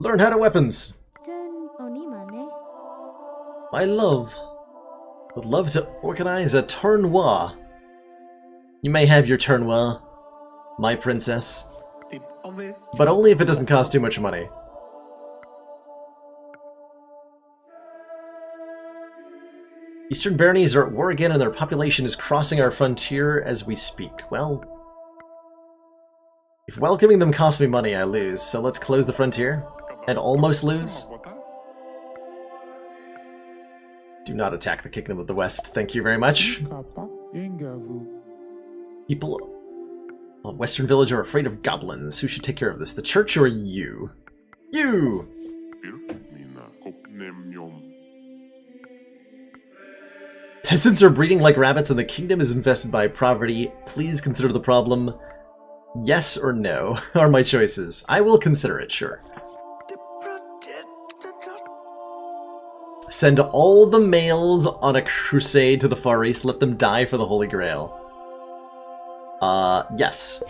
Learn how to weapons! My love would love to organize a tournoi. You may have your tournoi, my princess. But only if it doesn't cost too much money. Eastern Baronies are at war again and their population is crossing our frontier as we speak. Well, if welcoming them costs me money, I lose. So let's close the frontier and almost lose. Do not attack the Kingdom of the West. Thank you very much.
Ingavu.
People of Western Village are afraid of goblins. Who should take care of this? The church or you? You! Peasants are breeding like rabbits and the kingdom is infested by poverty. Please consider the problem. Yes or no are my choices. I will consider it, sure. Send all the males on a crusade to the Far East. Let them die for the Holy Grail. Yes.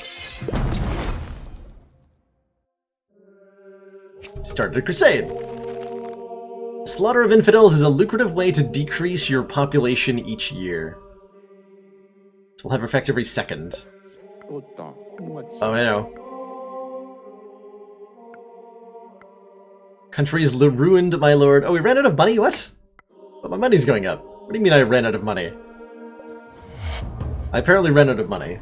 Started a crusade. Slaughter of infidels is a lucrative way to decrease your population each year. This will have effect every second. Oh no. Country's ruined, my lord. Oh, we ran out of money? What? But my money's going up. What do you mean I ran out of money? I apparently ran out of money.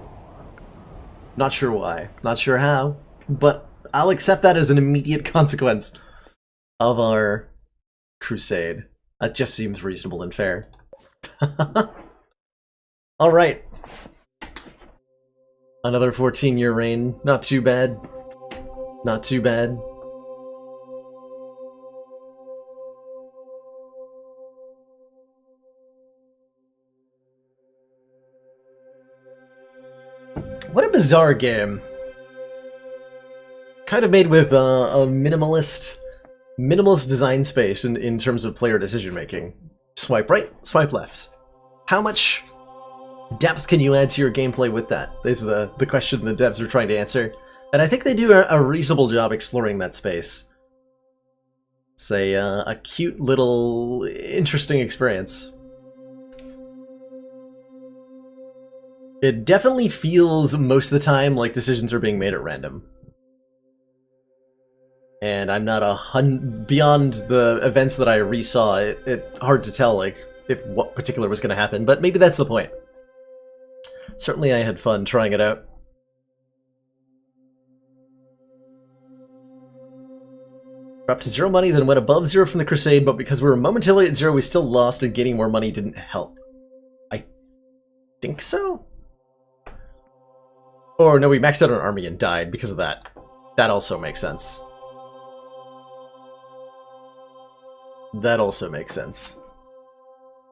Not sure why. Not sure how. But I'll accept that as an immediate consequence of our crusade. That just seems reasonable and fair. Alright. Another 14-year reign. Not too bad. Not too bad. What a bizarre game. Kind of made with a minimalist design space in terms of player decision making. Swipe right, swipe left. How much depth can you add to your gameplay with that? Is the question the devs are trying to answer. And I think they do a reasonable job exploring that space. It's a cute little interesting experience. It definitely feels most of the time like decisions are being made at random. And I'm not beyond the events that I resaw, it's hard to tell like if what particular was going to happen, but maybe that's the point. Certainly I had fun trying it out. We're up to 0 money, then went above 0 from the crusade, but because we were momentarily at 0, we still lost, and gaining more money didn't help. I think so? Or no, we maxed out our army and died because of that. That also makes sense. That also makes sense.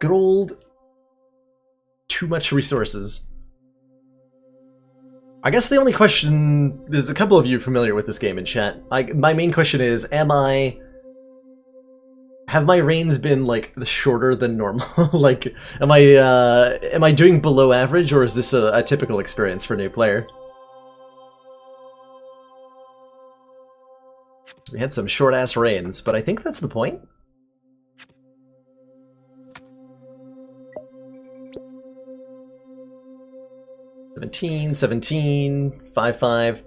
Good old... too much resources. I guess the only question... There's a couple of you familiar with this game in chat. My main question is, have my reigns been, like, shorter than normal? Like, am I doing below average, or is this a typical experience for a new player? We had some short-ass reigns, but I think that's the point. $17, 5-5,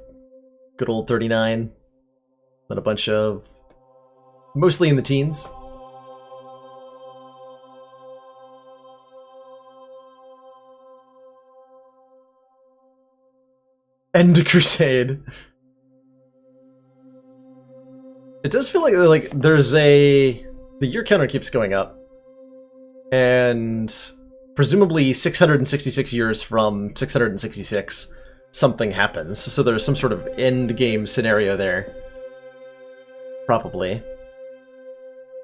good old 39. Then a bunch of... mostly in the teens. End a crusade. It does feel like there's a... the year counter keeps going up. And... presumably 666 years from 666, something happens. So there's some sort of end game scenario there. Probably.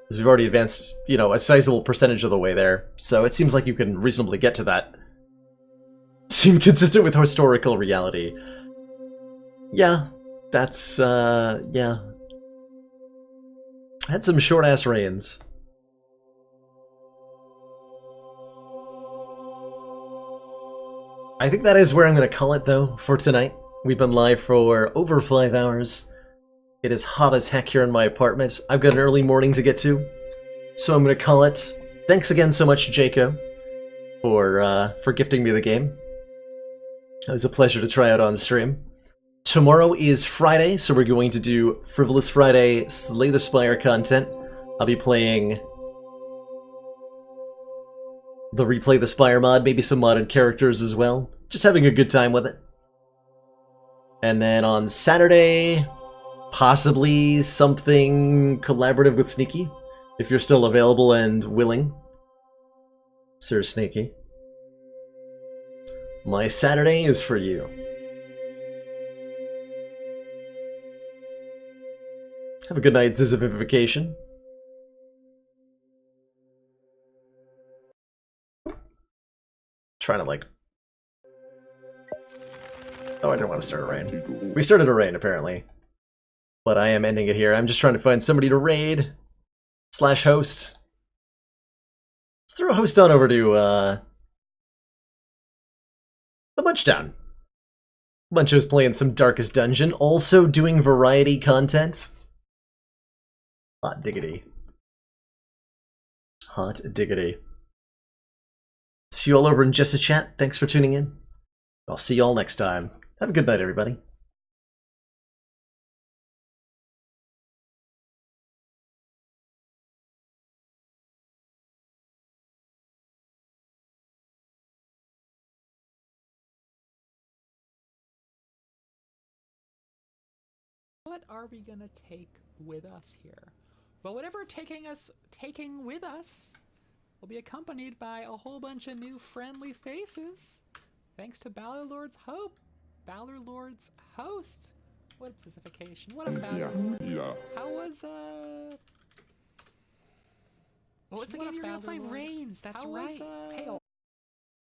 Because we've already advanced, you know, a sizable percentage of the way there. So it seems like you can reasonably get to that. Seem consistent with historical reality. Yeah, that's, yeah. Had some short-ass reigns. I think that is where I'm going to call it, though, for tonight. We've been live for over 5 hours. It is hot as heck here in my apartment. I've got an early morning to get to, so I'm going to call it. Thanks again so much, Jaco, for gifting me the game. It was a pleasure to try out on stream. Tomorrow is Friday, so we're going to do Frivolous Friday Slay the Spire content. I'll be playing the Replay the Spire mod, maybe some modded characters as well. Just having a good time with it. And then on Saturday, possibly something collaborative with Sneaky, if you're still available and willing. Sir Sneaky. My Saturday is for you. Have a good night, Zizification. Trying to like... Oh, I didn't want to start a raid. We started a raid, apparently. But I am ending it here. I'm just trying to find somebody to raid. / host. Let's throw a host on over to, the Munchtown. Muncho's playing some Darkest Dungeon, also doing variety content. Hot diggity. Hot diggity. See you all over in Jessa Chat. Thanks for tuning in. I'll see you all next time. Have a good night, everybody.
What are we gonna take with us here? Well, whatever taking with us will be accompanied by a whole bunch of new friendly faces. Thanks to Balorlord's Hope. Balorlord's host. What a specification. What a Balorlord.
Yeah.
How was what was the game you were gonna play? Reigns, that's right. Hey,